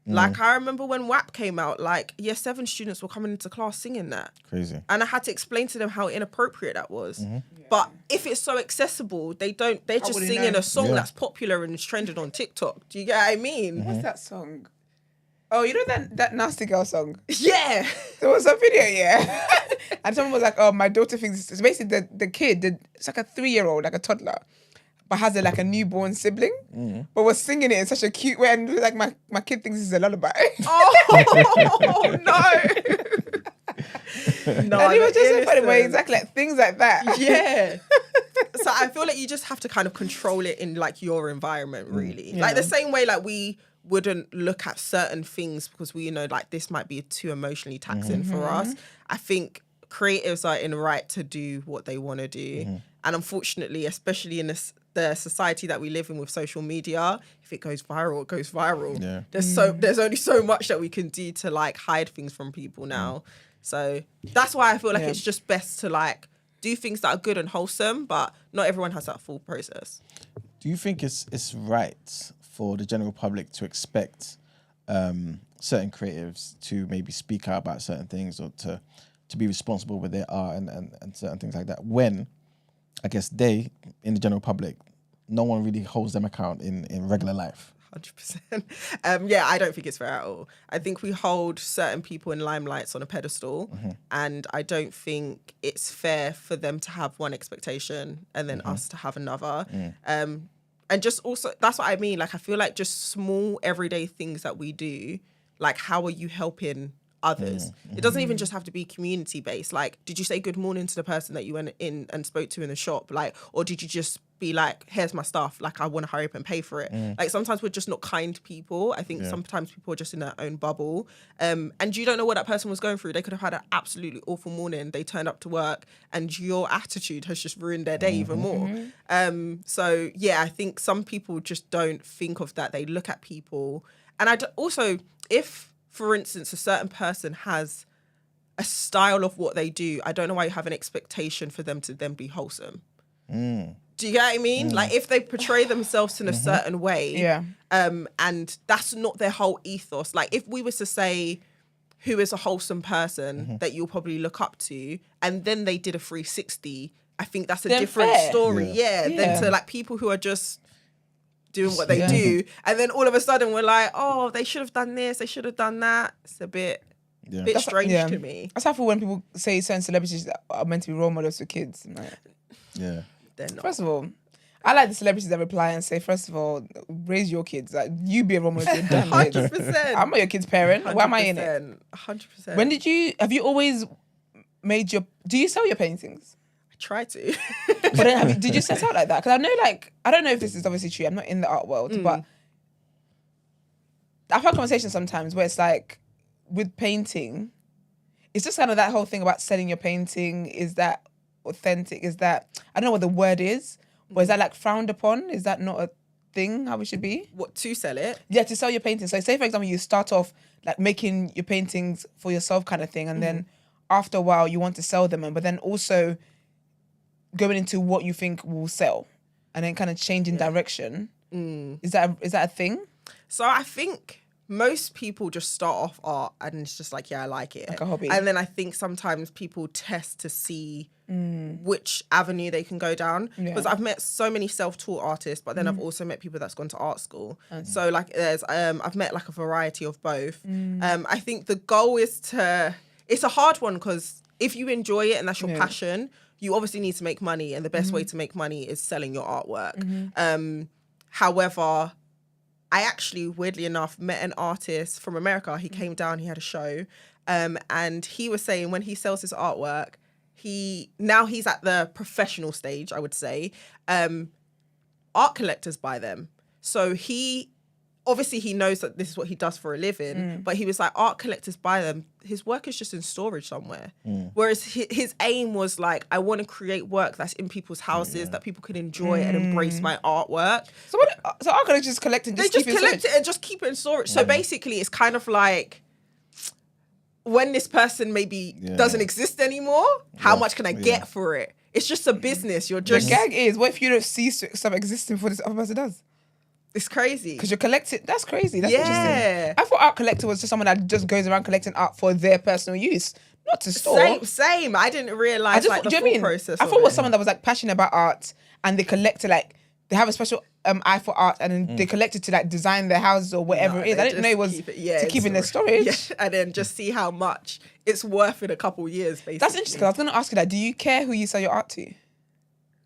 Like I remember when WAP came out, like year 7 students were coming into class singing that.
Crazy.
And I had to explain to them how inappropriate that was. But if it's so accessible, they're just
wouldn't
singing
know.
a song that's popular and is trending on TikTok. Do you get what I mean?
What's that song? Oh, you know that Nasty Girl song?
Yeah.
There was a video, yeah. And someone was like, oh, my daughter thinks it's basically the kid, it's like a 3-year-old, like a toddler, but has a newborn sibling, but was singing it in such a cute way, and like my kid thinks it's a lullaby.
Oh no. No,
And it was just so funny,
innocent.
but exactly like things like that.
Yeah. So I feel like you just have to kind of control it in like your environment, really. Like the same way like we wouldn't look at certain things because we know like this might be too emotionally taxing for us. I think creatives are in the right to do what they want to do. And unfortunately, especially in the society that we live in with social media, if it goes viral, it goes viral.
Yeah.
There's only so much that we can do to like hide things from people now. So that's why I feel like it's just best to like do things that are good and wholesome, but not everyone has that full process.
Do you think it's right for the general public to expect certain creatives to maybe speak out about certain things or to be responsible with their art and certain things like that, when I guess they, in the general public, no one really holds them account in regular life?
100%. Yeah, I don't think it's fair at all. I think we hold certain people in limelights on a pedestal, and I don't think it's fair for them to have one expectation and then us to have another. And just also, that's what I mean. Like, I feel like just small everyday things that we do, like, how are you helping others? It doesn't even just have to be community based. Like, did you say good morning to the person that you went in and spoke to in the shop? Like, or did you just be like, here's my stuff, like, I want to hurry up and pay for it? Like, sometimes we're just not kind people. I think sometimes people are just in their own bubble, and you don't know what that person was going through. They could have had an absolutely awful morning. They turned up to work and your attitude has just ruined their day even more. So yeah, I think some people just don't think of that. They look at people, and also, if, for instance, a certain person has a style of what they do, I don't know why you have an expectation for them to then be wholesome. Do you get what I mean? Like, if they portray themselves in a certain way, and that's not their whole ethos. Like, if we was to say, who is a wholesome person that you'll probably look up to, and then they did a 360, I think that's a different story. Than to, like, people who are just doing what they do, and then all of a sudden we're like, oh, they should have done this, they should have done that. It's a bit strange to me.
That's how I feel when people say certain celebrities that are meant to be role models for kids. I'm like,
They're not.
first of all, I like the celebrities that reply and say, first of all, raise your kids. Like, you be a role model to your damn kids.
100%.
I'm not your kid's parent. Why am I in it?
100%.
When have you always made do you sell your paintings?
I try to.
But then did you set out like that? Because I know, like, I don't know if this is obviously true. I'm not in the art world, but I've had conversations sometimes where it's like, with painting, it's just kind of that whole thing about selling your painting. Is that authentic? Is that, I don't know what the word is, but is that like frowned upon? Is that not a thing, how it should be?
What, to sell it?
Yeah, to sell your painting. So say, for example, you start off like making your paintings for yourself kind of thing, and then after a while you want to sell them, but then also going into what you think will sell, and then kind of changing direction. Is that a thing?
So I think most people just start off art and it's just like, yeah, I like it.
Like a hobby.
And then I think sometimes people test to see which avenue they can go down. Because I've met so many self-taught artists, but then I've also met people that's gone to art school. So like there's, I've met like a variety of both. I think the goal is it's a hard one because if you enjoy it and that's your passion, you obviously need to make money. And the best way to make money is selling your artwork. However, I actually, weirdly enough, met an artist from America. He came down, he had a show, and he was saying when he sells his artwork, now he's at the professional stage, I would say. Art collectors buy them. So obviously he knows that this is what he does for a living, but he was like, art collectors buy them. His work is just in storage somewhere. Whereas his aim was like, I want to create work that's in people's houses that people can enjoy and embrace my artwork.
So art collectors just collect and just
They just
keep it in
collect
storage?
it and just keep it in storage. So basically it's kind of like, when this person maybe doesn't exist anymore, how much can I get for it? It's just a business. You're just...
The gag is, what if you don't cease to stop existing for this other person does?
It's crazy.
Because you're collecting. That's crazy. That's interesting. I thought art collector was just someone that just goes around collecting art for their personal use, not to store.
Same. I didn't realize like the full process.
I thought it was someone that was like passionate about art and they collected, like, they have a special eye for art and then they collected to like design their houses or whatever it is. I didn't know it was to keep in their storage.
Yeah, and then just see how much it's worth in a couple years, basically.
That's interesting. I was going to ask you that. Do you care who you sell your art to?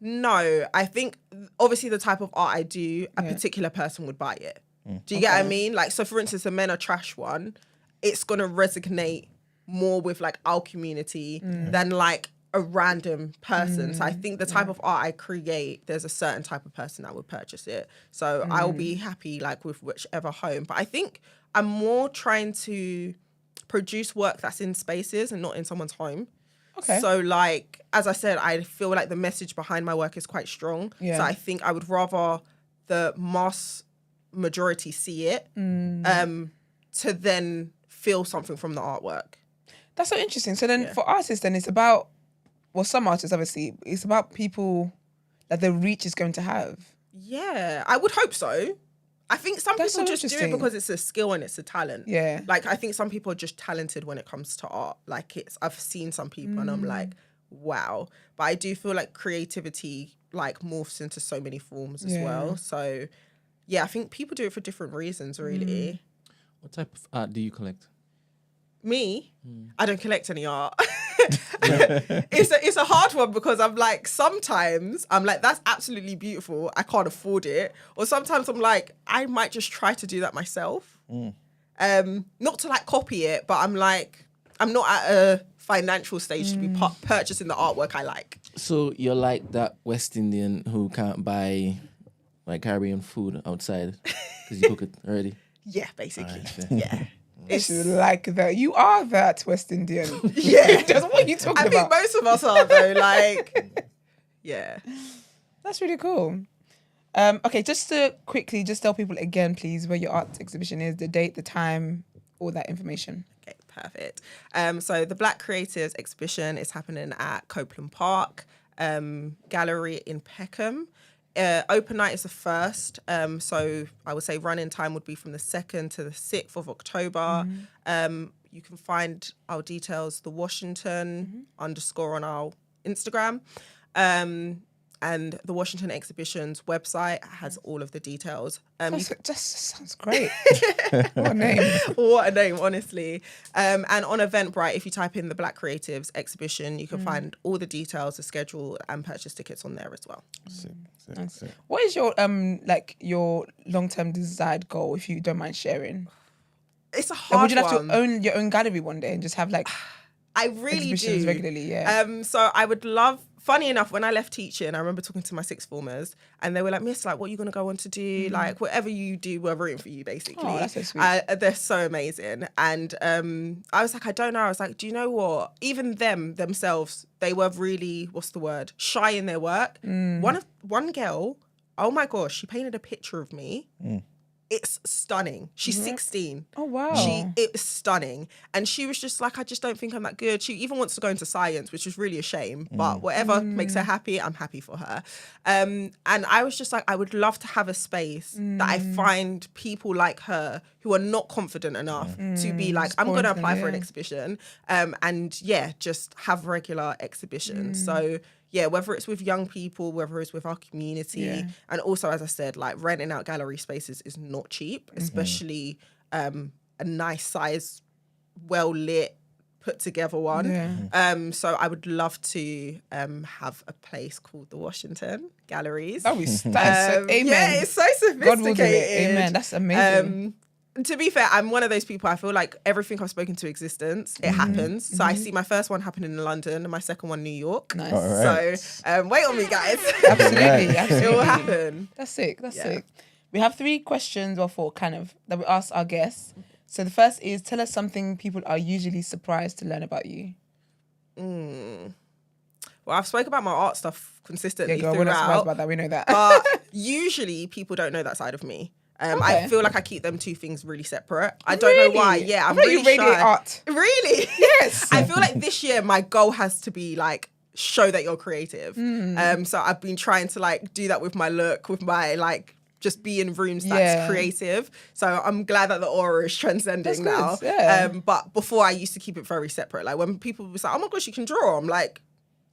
No, I think obviously the type of art I do, a particular person would buy it. Do you get what I mean? Like, so for instance, the Men Are Trash one, it's going to resonate more with like our community than like a random person. So I think the type of art I create, there's a certain type of person that would purchase it. So I'll be happy like with whichever home. But I think I'm more trying to produce work that's in spaces and not in someone's home. Okay. So like, as I said, I feel like the message behind my work is quite strong. So I think I would rather the mass majority see it to then feel something from the artwork.
That's so interesting. So then for artists, then it's about some artists, obviously, it's about people that the reach is going to have.
Yeah, I would hope so. I think some
That's
people
so
just do it
interesting.
because it's a skill and it's a talent.
Yeah.
Like, I think some people are just talented when it comes to art. Like, I've seen some people and I'm like, wow. But I do feel like creativity like morphs into so many forms as well. So yeah, I think people do it for different reasons, really.
What type of art do you collect?
Me, I don't collect any art. It's a hard one because I'm like, sometimes I'm like, that's absolutely beautiful. I can't afford it. Or sometimes I'm like, I might just try to do that myself. Not to like copy it, but I'm like, I'm not at a financial stage to be purchasing the artwork I like.
So you're like that West Indian who can't buy like Caribbean food outside because you cook it already?
Yeah, basically.
Alright,
Yeah.
It's like that. You are that West Indian.
Yeah.
Just what are you talking
I
about?
think most of us are though. Like, yeah.
That's really cool. Okay, just to quickly just tell people again, please, where your art exhibition is, the date, the time, all that information.
Okay, perfect. So the Black Creatives exhibition is happening at Copeland Park Gallery in Peckham. Open night is the 1st. So I would say running time would be from the 2nd to the 6th of October. You can find our details, the Washington _ on our Instagram. And the Washington Exhibitions website has all of the details.
Just sounds great. What a name.
What a name, honestly. And on Eventbrite, if you type in the Black Creatives exhibition, you can find all the details, the schedule, and purchase tickets on there as well.
Sick.
What is your your long-term desired goal, if you don't mind sharing?
It's a
Like,
hard
would you like
one.
to own your own gallery one day and just have like
I really
exhibitions
do.
regularly? Yeah.
So I would love. Funny enough, when I left teaching, I remember talking to my sixth formers, and they were like, "Miss, like, what are you gonna go on to do? Like, whatever you do, we're rooting for you, basically."
Oh, that's so sweet.
They're so amazing, and I was like, I don't know. I was like, do you know what? Even themselves, they were really, what's the word? Shy in their work. One girl, oh my gosh, she painted a picture of me. It's stunning. She's 16.
Oh wow.
It's stunning. And she was just like, I just don't think I'm that good. She even wants to go into science, which is really a shame. But whatever makes her happy, I'm happy for her. And I was just like, I would love to have a space that I find people like her who are not confident enough to be like, I'm going to apply for an exhibition. And yeah, just have regular exhibitions. So yeah, whether it's with young people, whether it's with our community, and also, as I said, like renting out gallery spaces is not cheap, especially a nice size, well lit, put together one. So I would love to have a place called the Washington Galleries.
That is so, amen.
Yeah, it's so sophisticated.
God will do it. Amen. That's amazing.
To be fair, I'm one of those people, I feel like everything I've spoken to existence, it happens. So I see my first one happening in London and my second one New York.
Nice.
All right.
So wait on me, guys.
Absolutely.
It will happen.
That's sick. That's sick. We have 3 questions or 4 kind of that we ask our guests. So the first is, tell us something people are usually surprised to learn about you.
Well, I've spoke about my art stuff consistently
Yeah, girl, we're not surprised
throughout.
about that. We know that.
But usually people don't know that side of me. I
Okay.
feel like I keep them 2 things really separate. I don't know why.
Really?
Yeah,
I
I'm
feel like
really
you radiate
shy.
art.
Really?
Yes.
I feel like this year my goal has to be like show that you're creative. So I've been trying to like do that with my look, with my like just be in rooms that's creative. So I'm glad that the aura is transcending
That's good,
now.
yeah.
But before I used to keep it very separate. Like when people was like, "Oh my gosh, you can draw," I'm like,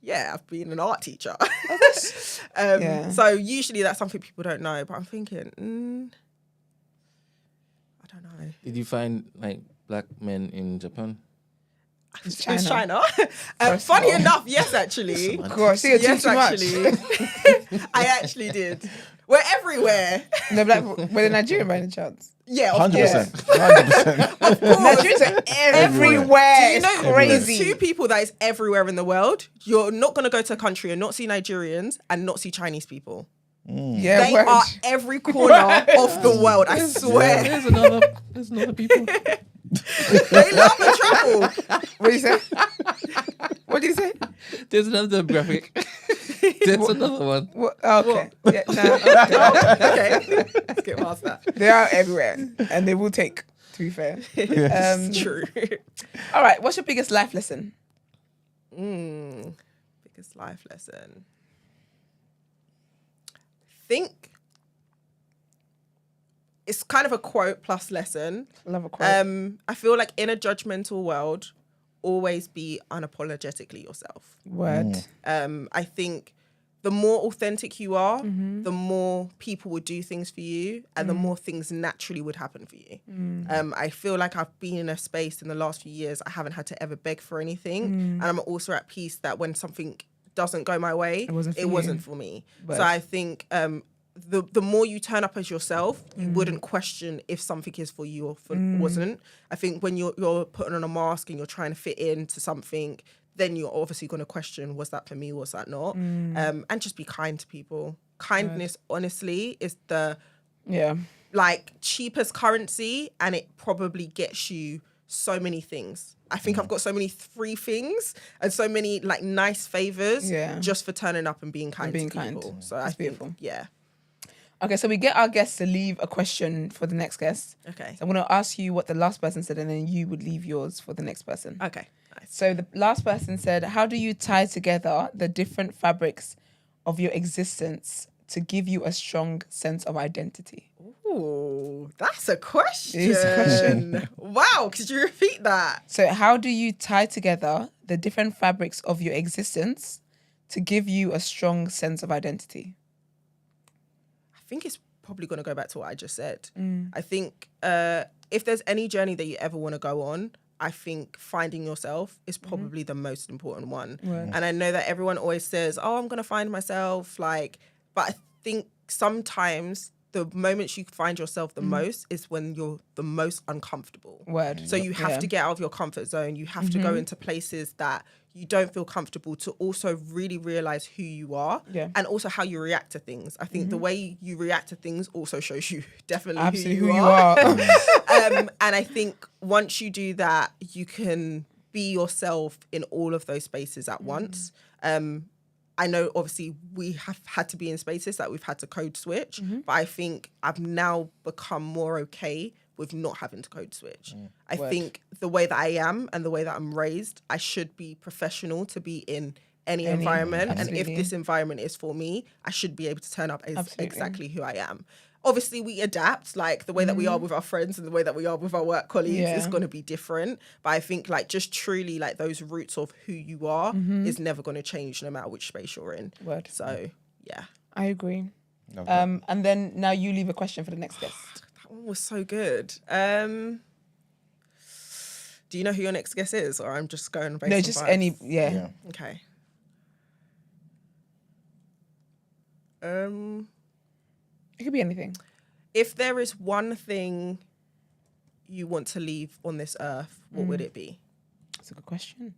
yeah, I've been an art teacher. So usually that's something people don't know. But I'm thinking, I don't know.
Did you find like black men in Japan?
It's
It's
China.
China. Funny enough, yes, actually.
Gosh, see, it's
Yes,
too much.
actually. I actually did. We're everywhere.
No, black, were they Nigerian by any chance?
Yeah, of
100%.
course.
100%.
Nigerians are everywhere.
Do you know
It's crazy.
the 2 people that is everywhere in the world? You're not going to go to a country and not see Nigerians and not see Chinese people.
Yeah,
They
word.
are every corner of the world, I swear.
There's another people.
They love to travel.
What do you say? What do you say?
There's another demographic. There's another one.
What? Okay. Yeah, no,
Okay, let's get past that.
they are everywhere, and they will take. To be fair.
It's true.
All right. What's your biggest life lesson?
Biggest biggest life lesson? I think it's kind of a quote plus lesson.
Love a quote.
I feel like in a judgmental world, always be unapologetically yourself.
Word.
I think the more authentic you are, the more people would do things for you and the more things naturally would happen for you. I feel like I've been in a space in the last few years, I haven't had to ever beg for anything. And I'm also at peace that when something doesn't go my way, it wasn't for me.
Word.
So I think the more you turn up as yourself, you wouldn't question if something is for you or wasn't. I think when you're putting on a mask and you're trying to fit into something, then you're obviously going to question, was that for me, was that not? And just be kind to people. Kindness, honestly, is the like cheapest currency, and it probably gets you so many things. I think I've got so many free things and so many like nice favors just for turning up and being kind to people. So
That's
I think,
beautiful.
yeah.
Okay, so we get our guests to leave a question for the next guest.
Okay.
So I'm going to ask you what the last person said, and then you would leave yours for the next person.
Okay. Nice.
So the last person said, how do you tie together the different fabrics of your existence to give you a strong sense of identity?
Ooh, that's a question.
It is a question.
Wow, could you repeat that?
So how do you tie together the different fabrics of your existence to give you a strong sense of identity?
I think it's probably going to go back to what I just said. I think if there's any journey that you ever want to go on, I think finding yourself is probably the most important one. And I know that everyone always says, oh, I'm going to find myself, like, but I think sometimes the moments you find yourself the most is when you're the most uncomfortable.
Word.
So you have to get out of your comfort zone. You have to go into places that you don't feel comfortable to also really realize who you are and also how you react to things. I think the way you react to things also shows you definitely
Absolutely
who you are. And I think once you do that, you can be yourself in all of those spaces at once. I know obviously we have had to be in spaces that we've had to code switch, but I think I've now become more okay with not having to code switch. I think the way that I am and the way that I'm raised, I should be professional to be in any environment.
Absolutely.
And if this environment is for me, I should be able to turn up as exactly who I am. Obviously, we adapt, like the way that we are with our friends and the way that we are with our work colleagues is going to be different. But I think like just truly like those roots of who you are is never going to change no matter which space you're in.
Word.
So, yeah.
I agree. And then now you leave a question for the next guest.
That one was so good. Do you know who your next guest is, or I'm just going based on
No, just
vibes?
any, yeah.
Okay.
It could be anything.
If there is one thing you want to leave on this earth, what would it be?
That's a good question.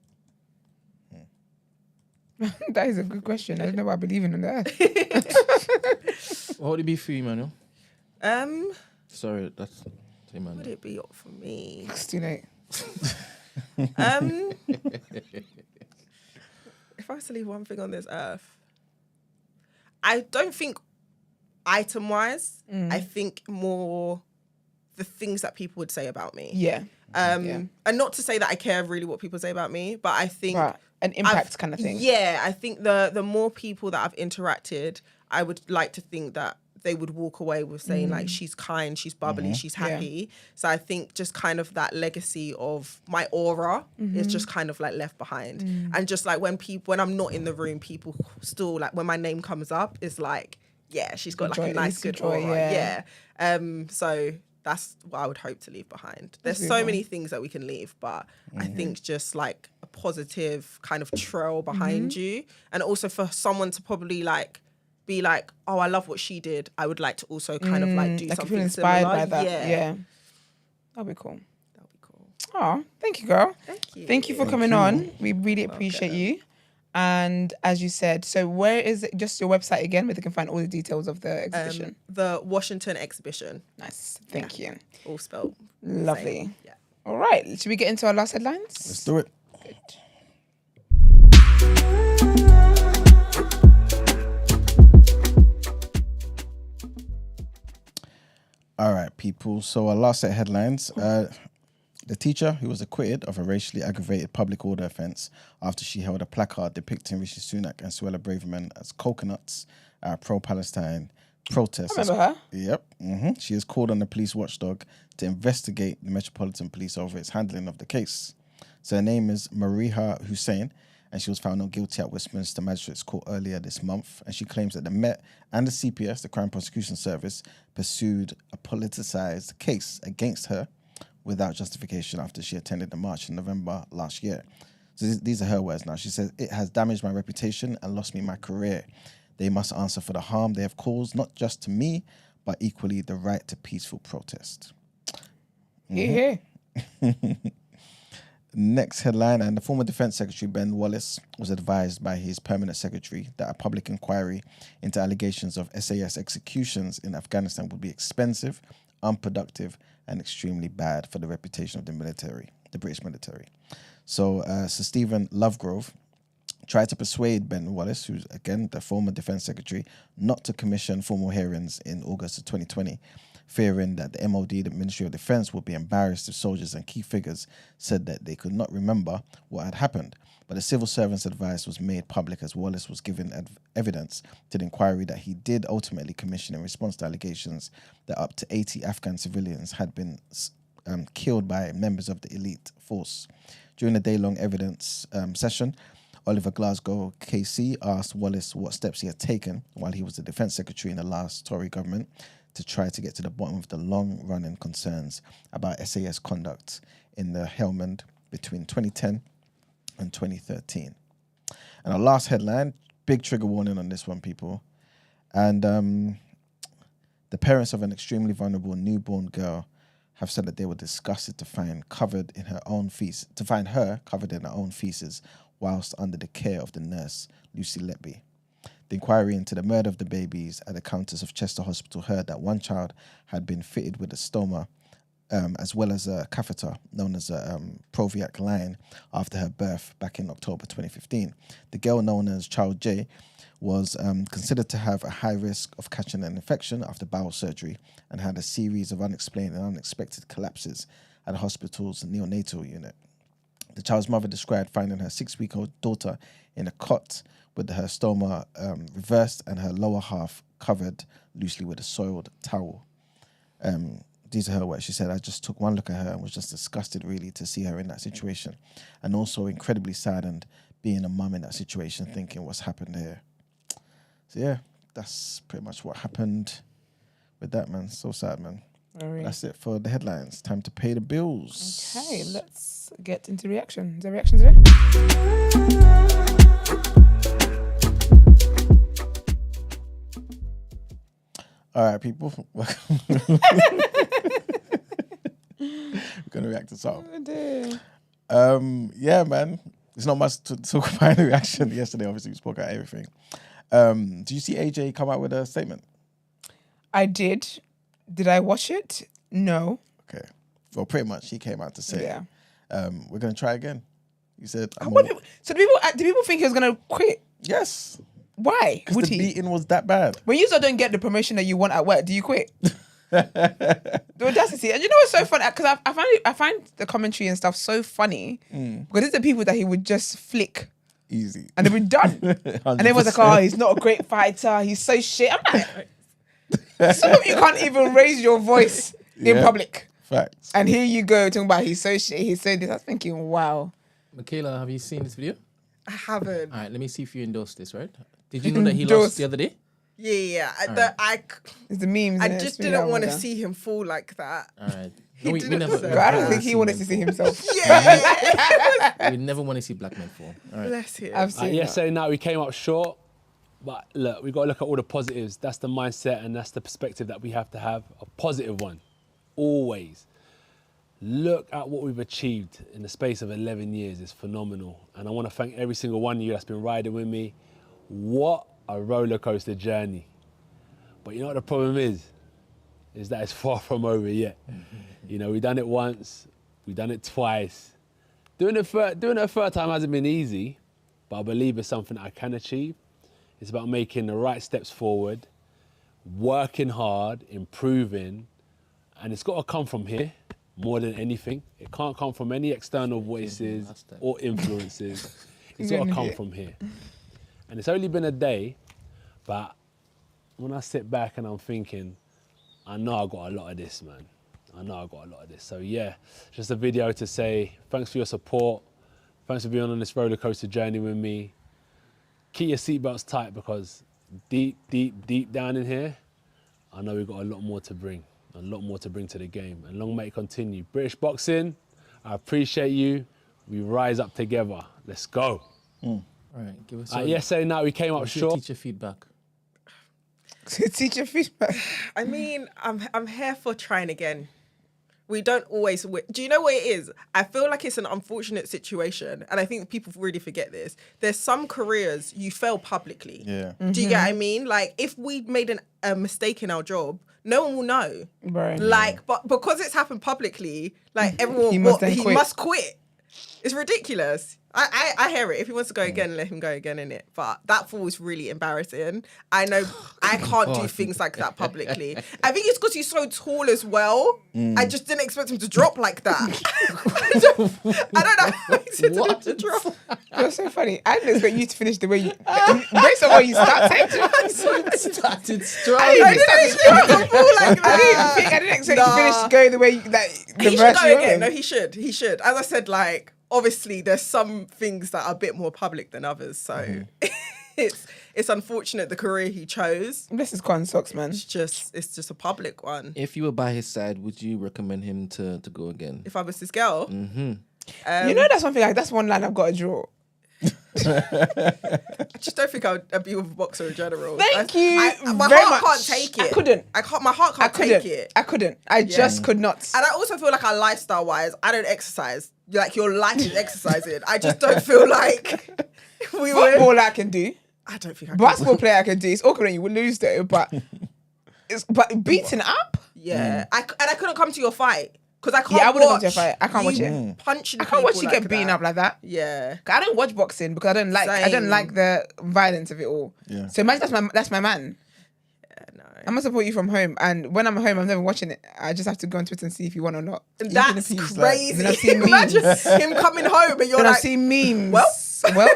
That is a good question. I don't know what I believe in on the earth.
What would it be for you, Manuel? Sorry, that's
What would it be for me?
It's too late.
If I was to leave one thing on this earth, I don't think item-wise. I think more the things that people would say about me.
Yeah.
And not to say that I care really what people say about me, but I think
Right. An impact kind of thing.
Yeah, I think the more people that I've interacted, I would like to think that they would walk away with saying like, she's kind, she's bubbly, she's happy. So I think just kind of that legacy of my aura is just kind of like left behind. And just like when I'm not in the room, people still like when my name comes up, it's like, yeah, she's got like a nice good aura. So that's what I would hope to leave behind. There's so many things that we can leave, but I think just like a positive kind of trail behind you. And also for someone to probably like be like, oh, I love what she did. I would like to also kind of like do
Like
something
you feel inspired
similar.
by that. Yeah. That'd be cool. Oh, thank you, girl.
Thank you.
Thank you for coming on. We really appreciate you. And as you said, so where is it? Just your website again, where they can find all the details of the exhibition.
The Washington exhibition.
Nice. Thank you.
All spelled.
Lovely.
Same. Yeah.
All right. Should we get into our last headlines?
Let's do it.
Good.
All right, people. So our last set of headlines. The teacher, who was acquitted of a racially aggravated public order offence after she held a placard depicting Rishi Sunak and Suella Braverman as coconuts at a pro-Palestine protest.
I remember her.
Yep. She has called on the police watchdog to investigate the Metropolitan Police over its handling of the case. So her name is Mariha Hussein, and she was found not guilty at Westminster Magistrates Court earlier this month. And she claims that the Met and the CPS, the Crime Prosecution Service, pursued a politicised case against her without justification after she attended the march in November last year. So these are her words now. She says, "It has damaged my reputation and lost me my career. They must answer for the harm they have caused, not just to me, but equally the right to peaceful protest."
Yeah.
Next headline, and the former Defence Secretary Ben Wallace was advised by his permanent secretary that a public inquiry into allegations of SAS executions in Afghanistan would be expensive, unproductive, and extremely bad for the reputation of the military, the British military. So Sir Stephen Lovegrove tried to persuade Ben Wallace, who's again the former Defence Secretary, not to commission formal hearings in August of 2020, fearing that the MOD, the Ministry of Defence, would be embarrassed if soldiers and key figures said that they could not remember what had happened. But the civil servant's advice was made public as Wallace was given evidence to the inquiry that he did ultimately commission in response to allegations that up to 80 Afghan civilians had been killed by members of the elite force. During the day-long evidence session, Oliver Glasgow KC asked Wallace what steps he had taken while he was the Defence Secretary in the last Tory government to try to get to the bottom of the long-running concerns about SAS conduct in the Helmand between 2010 and 2013. And our last headline, big trigger warning on this one, people. And the parents of an extremely vulnerable newborn girl have said that they were disgusted to find her covered in her own feces whilst under the care of the nurse, Lucy Letby. The inquiry into the murder of the babies at the Countess of Chester Hospital heard that one child had been fitted with a stoma as well as a catheter known as a Proviac line after her birth back in October 2015. The girl, known as Child J, was considered to have a high risk of catching an infection after bowel surgery and had a series of unexplained and unexpected collapses at the hospital's neonatal unit. The child's mother described finding her 6-week-old daughter in a cot with her stoma reversed and her lower half covered loosely with a soiled towel. These are her words. She said, "I just took one look at her and was just disgusted really to see her in that situation, and also incredibly saddened being a mum in that situation, thinking what's happened here." So yeah, that's pretty much what happened with that, man. So sad, man. That's it for the headlines. Time to pay the bills.
Okay, let's get into reaction. Is there reaction today?
All right, people. We're gonna react to something. Yeah, man. There's not much to talk about in the reaction. Yesterday, obviously, we spoke about everything. Do you see AJ come out with a statement?
I did. Did I watch it? No.
Okay. Well, pretty much, he came out to say,
Yeah.
we're gonna try again. He said,
So do people think he was gonna quit?
yes,
Why
because
would
the
he?
beating was that bad.
When you still don't get the promotion that you want at work, do you quit? The audacity. And you know what's so funny? Because I find the commentary and stuff so funny. Because it's the people that he would just flick
Easy.
and they'd be done. And then was like, "Oh, he's not a great fighter. He's so shit." I'm like, some of you can't even raise your voice in public.
Facts.
And here you go talking about he's so shit. He's so this. I was thinking, wow.
Michaela, have you seen this video?
I haven't.
All right, let me see if you endorse this, right? Did you know that he lost the other day?
Yeah.
It's the memes.
I
innit?
just
It's really
didn't want to
that.
see him fall like that.
All right.
He
we
didn't
never,
deserve
But I don't
Yeah.
think he wanted to see himself.
Yeah.
We never want to see black men fall. All right.
Bless him.
I've seen that.
Yesterday night we came up short, but look, we've got to look at all the positives. That's the mindset and that's the perspective that we have to have, a positive one, always. Look at what we've achieved in the space of 11 years. It's phenomenal. And I want to thank every single one of you that's been riding with me. What a roller coaster journey. But you know what the problem is that it's far from over yet. You know, we've done it once, we've done it twice. Doing it a third time hasn't been easy, but I believe it's something I can achieve. It's about making the right steps forward, working hard, improving, and it's got to come from here. more than anything. It can't come from any external voices or influences. It's got to come from here. And it's only been a day, but when I sit back and I'm thinking, I know I got a lot of this, man. I know I got a lot of this. So yeah, just a video to say thanks for your support. Thanks for being on this roller coaster journey with me. Keep your seatbelts tight because deep, deep, deep down in here, I know we've got a lot more to bring. A lot more to bring to the game. And long may it continue. British boxing, I appreciate you. We rise up together. Let's go.
All right, give us
yesterday night we came up short.
Teacher feedback.
Teacher feedback.
I mean, I'm here for trying again. We don't always win. Do you know what it is? I feel like it's an unfortunate situation, and I think people really forget this. There's some careers you fail publicly.
Yeah.
Do you get what I mean? Like, if we made a mistake in our job, no one will know.
Right.
Like, but because it's happened publicly, like everyone,
He
must quit. It's ridiculous. I hear it. If he wants to go again, let him go again in it. But that fall was really embarrassing. I know I can't do things like that publicly. I think it's because he's so tall as well. I just didn't expect him to drop like that. I don't know how I expected him to drop.
That's so funny. I didn't expect you to finish the way you... Based on what you started.
Started strong.
I didn't expect him to fall like that.
I didn't expect you to finish going the way you... Like, the
He
verse
should
you
go again.
were
No,
in.
he should. He should. As I said, like, obviously there's some things that are a bit more public than others. So it's unfortunate the career he chose.
This is con socks, man.
It's just a public one.
If you were by his side, would you recommend him to go again?
If I was this girl.
You know, that's one thing. Like, that's one line I've got to draw.
I just don't think I'd be with a boxer in general.
Thank you
My
very
heart
much.
can't take it.
I couldn't.
My heart can't take it.
I couldn't. I just could not.
And I also feel like our lifestyle wise, I don't exercise. Like your life is exercising. I just don't feel like we would.
Football I can do.
I don't think I can.
Basketball player I can do. It's awkward when you would lose though, but beating up.
Yeah. I couldn't come to your fight. Because I can't
Yeah, I wouldn't come to
watch
a fight. I can't watch
you
it.
punching
I can't watch you
people
get
like
beaten
that.
up like that.
Yeah.
I don't watch boxing because I don't like the violence of it all.
Yeah.
So imagine that's my man.
Yeah, no.
I'm gonna support you from home, and when I'm home, I'm never watching it. I just have to go on Twitter and see if you won or not.
That's
if he's
crazy.
Then I've seen
Imagine
memes.
him coming home and you're
Then
like,
I've seen memes.
well.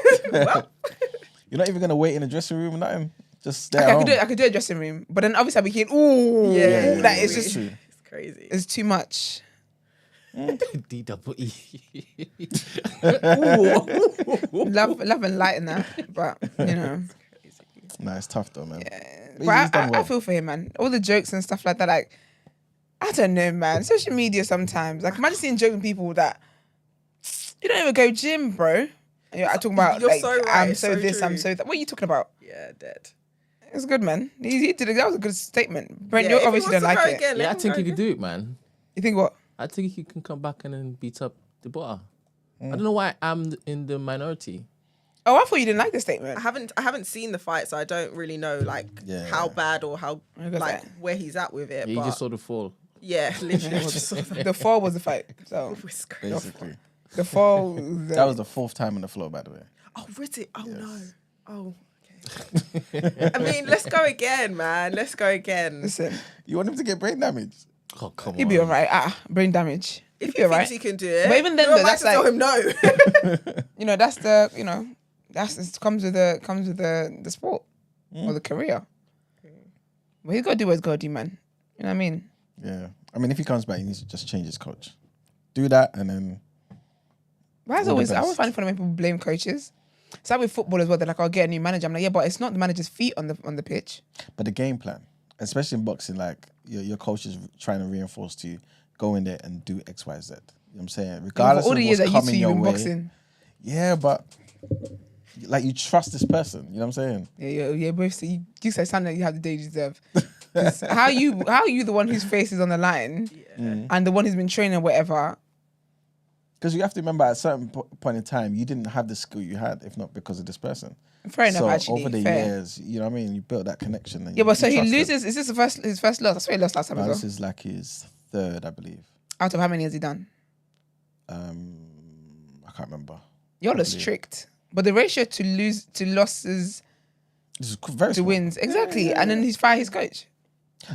You're not even gonna wait in the dressing room or nothing. Just stay
Okay,
at home.
I could do a dressing room, but then obviously I'll be thinking, ooh,
Yeah,
like it's
yeah,
just
True.
it's crazy.
it's too much.
DWE.
Love and light in that, but you know.
Nah, it's tough though, man.
But
He's done
I
well.
feel for him, man. All the jokes and stuff like that, like, I don't know, man. Social media sometimes, like, imagine seeing joking people that you don't even go gym, bro. And I talk about
You're
like,
so right,
I'm
it's
so
so
this, I'm
true.
so that. What are you talking about?
Yeah, dead.
It's good, man. He did it. That was a good statement. Brent,
Yeah,
you
if he
obviously don't
wants to
like
go
it.
again, let
Yeah, I
him
think
go
he could
again.
do it, man.
You think what?
I think he can come back and then beat up the butter. I don't know why I'm in the minority.
Oh, I thought you didn't like the statement.
I haven't seen the fight, so I don't really know like how bad or how
I guess
like
that.
where he's at with it.
Yeah,
but
you just saw the fall.
yeah, literally just saw that.
The fall was the fight. So
It's crazy.
Basically,
the fall.
that was the 4th time on the floor, by the way.
Oh, Rizzy. Oh no. Oh. Okay. I mean, let's go again, man. Let's go again.
Listen,
You want him to get brain damage?
Oh, come
he'll be alright. Brain damage.
If
He'll
he
be
thinks
alright.
he can do it,
But even then,
who am
though,
I
that's
to tell
like-
him no?
You know, that's the it comes with the sport or the career. Well, he's got to do what he's got to do, man. You know what I mean?
Yeah. I mean, if he comes back, he needs to just change his coach. Do that, and then
But as
All the
always, I
best.
always find it funny when people blame coaches. It's like with football as well. They're like, "I'll get a new manager." I'm like, "Yeah, but it's not the manager's feet on the pitch."
but the game plan, especially in boxing, like your coach is trying to reinforce to you, go in there and do X, Y, Z. You know what I'm saying?
For
Regardless
all
of
the
what's
years that you
coming
two
your
you've been
way.
boxing,
Yeah, but like you trust this person. You know what I'm saying?
yeah, both. So you said something that you have the day you deserve. 'Cause how are you the one whose face is on the line and the one who's been training or whatever?
Because you have to remember, at a certain point in time, you didn't have the skill you had, if not because of this person.
Fair enough,
So
actually.
over the
fair.
years, you know what I mean. You built that connection. And
Yeah, but
you
so he
trust them.
loses. Is this his first loss? I swear he lost last time
No,
as well.
this is like his 3rd, I believe.
Out of how many has he done?
I can't remember.
Y'all are
Probably.
strict. But the ratio to losses
This is very
to
small.
wins, exactly. And then he's fired his coach.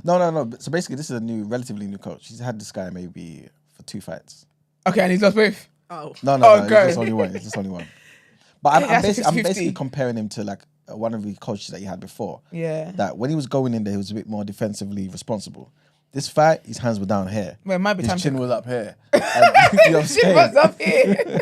No. So basically, this is a relatively new coach. He's had this guy maybe for for 2 fights.
Okay, and he's lost both.
Oh.
No,
Oh,
it's
go.
just only one. It's just only one. But
Yeah, that's
I'm
50-50.
basically comparing him to like one of the coaches that he had before.
Yeah.
That when he was going in there, he was a bit more defensively responsible. This fight, his hands were down here.
Well, it might be
His
time
chin
to...
was up here. And, you know what I'm
Shit was
saying?
up here.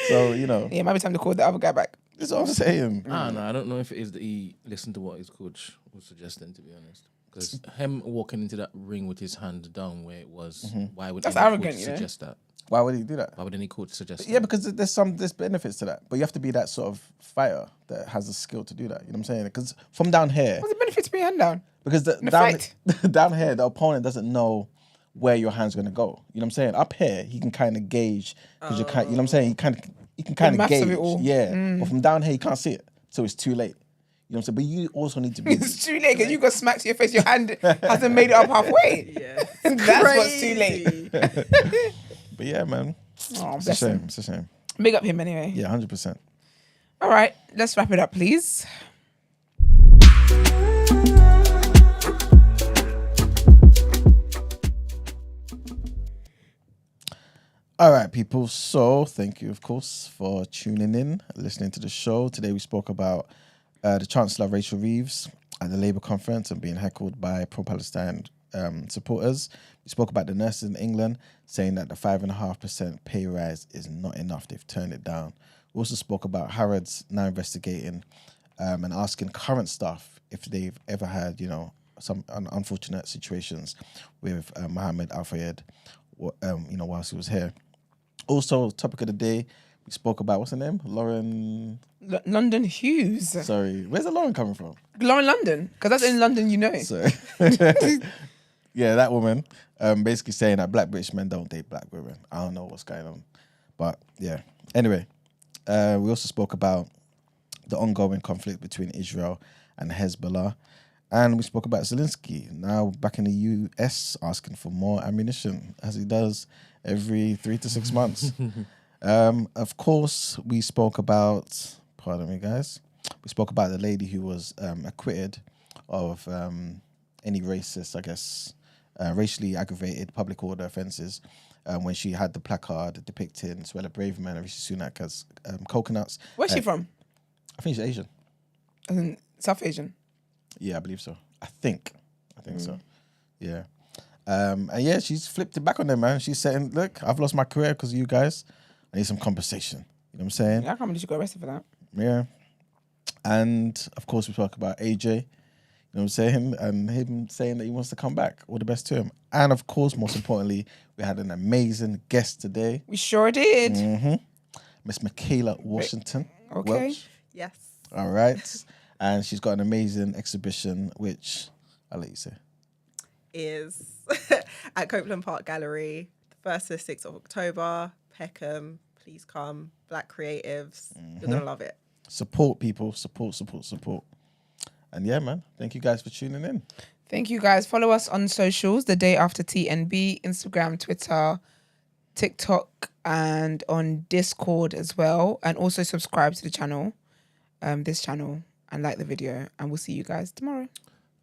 So, you know,
Yeah, it might be time to call the other guy back.
that's what I'm saying.
I don't know if it is that he listened to what his coach was suggesting, to be honest. Because him walking into that ring with his hand down where it was, why would
That's
any
arrogant,
coach
you know?
suggest that?
Why would he do that?
Why would any coach suggest
Yeah,
that?
because there's benefits to that. But you have to be that sort of fighter that has the skill to do that. You know what I'm saying? Because from down here,
What's the benefit to being hand down?
because
a
down,
fight?
down here, the opponent doesn't know where your hand's going to go. You know what I'm saying? Up here, he can kind of gauge because you know what I'm saying? You can kind of
maths of
gauge.
it all.
Yeah. But from down here, you can't see it. So it's too late. You know what I'm saying? But you also need to be...
It's too late because you got smacked to your face. Your hand hasn't made it up halfway.
Yeah.
That's what's too late.
But yeah, man.
Oh,
It's a
bless
shame.
him.
It's a shame.
Big up him anyway.
Yeah, 100%.
All right, let's wrap it up, please.
All right, people. So thank you, of course, for tuning in, listening to the show. Today we spoke about the Chancellor Rachel Reeves at the Labour conference and being heckled by pro-Palestine supporters. We spoke about the nurses in England saying that the 5.5% pay rise is not enough. They've turned it down. We also spoke about Harrods now investigating and asking current staff if they've ever had, some unfortunate situations with Mohammed Al-Fayed, whilst he was here. Also, topic of the day, we spoke about, what's her name? Lauren...
London Hughes.
Sorry, where's the Lauren coming from?
Lauren London, because that's in London, you know.
Sorry. Yeah, that woman basically saying that black British men don't date black women. I don't know what's going on. But yeah. Anyway, we also spoke about the ongoing conflict between Israel and Hezbollah. And we spoke about Zelensky, now back in the US, asking for more ammunition, as he does every 3 to 6 months. Of course, we spoke about, pardon me, guys, we spoke about the lady who was acquitted of any racist, I guess, racially aggravated public order offences when she had the placard depicting Suella Braverman and Rishi Sunak as coconuts.
Where's she from?
I think she's Asian.
As in South Asian.
Yeah, I believe so. I think so. Yeah. And yeah, she's flipped it back on them, man. She's saying, look, I've lost my career because of you guys. I need some compensation. You know what I'm saying?
Yeah, I can't believe she got arrested for that.
Yeah. And of course, we talk about AJ, you know what I'm saying? And him saying that he wants to come back. All the best to him. And of course, most importantly, we had an amazing guest today.
We sure did.
Miss Michaela Washington.
Okay.
Welch.
Yes.
All right. And she's got an amazing exhibition, which I'll let you say.
Is at Copeland Park Gallery, the 1st to 6th of October. Peckham, please come. Black creatives. You're going to love it.
Support people. Support. And yeah, man. Thank you guys for tuning in.
Thank you, guys. Follow us on socials, The Day After TNB, Instagram, Twitter, TikTok, and on Discord as well. And also subscribe to the channel, this channel, and like the video. And we'll see you guys tomorrow.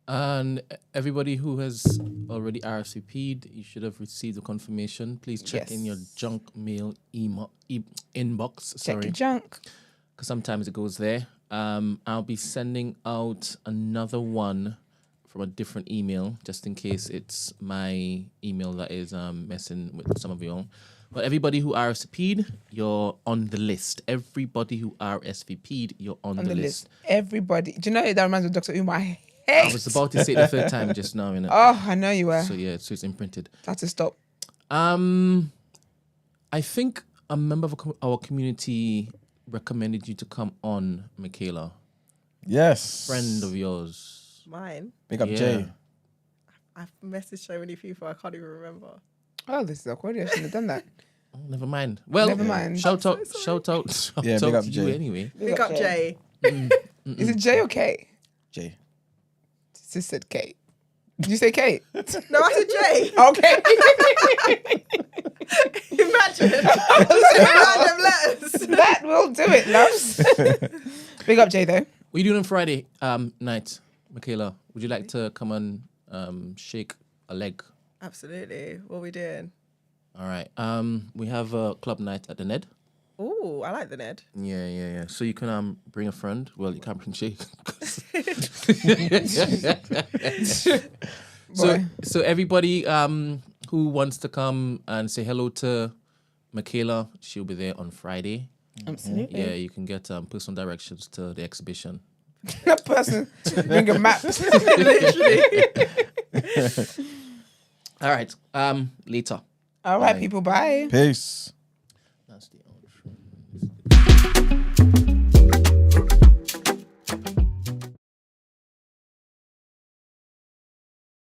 And everybody who has already RSVP'd, you should have received a confirmation. Please check in your junk mail inbox.
Check your junk.
Because sometimes it goes there. I'll be sending out another one from a different email, just in case it's my email that is messing with some of you all. But everybody who RSVP'd, you're on the list. Everybody who RSVP'd, you're on the list.
Everybody. Do you know that reminds me of Dr. Umar?
I was about to say it the third time just now, innit?
Oh, I know you were.
So yeah, so it's imprinted.
Had to stop.
I think a member of our community recommended you to come on, Michaela.
Yes.
Friend of yours.
Mine.
Big up Jay.
I've messaged so many people, I can't even remember.
Oh, this is awkward. I shouldn't have done that.
Oh, never mind. Well,
Never mind.
Shout out
Yeah, big
out
up
to
Jay.
you anyway.
Big up Jay.
Is it J or K?
Jay.
Sis said K. Did you say K?
No, I said Jay.
Okay.
Imagine. Just random letters.
That will do it, loves. Big up Jay, though.
What are you doing on Friday night, Michaela? Would you like to come and shake a leg?
Absolutely. What are we doing?
All right. We have a club night at the Ned.
Ooh, I like the Ned.
Yeah. So you can bring a friend. Well, you can't bring Shay. So everybody who wants to come and say hello to Michaela, she'll be there on Friday.
Absolutely.
Yeah, you can get personal directions to the exhibition.
That person bring a map.
All right. Later.
All right, people. Bye.
Peace.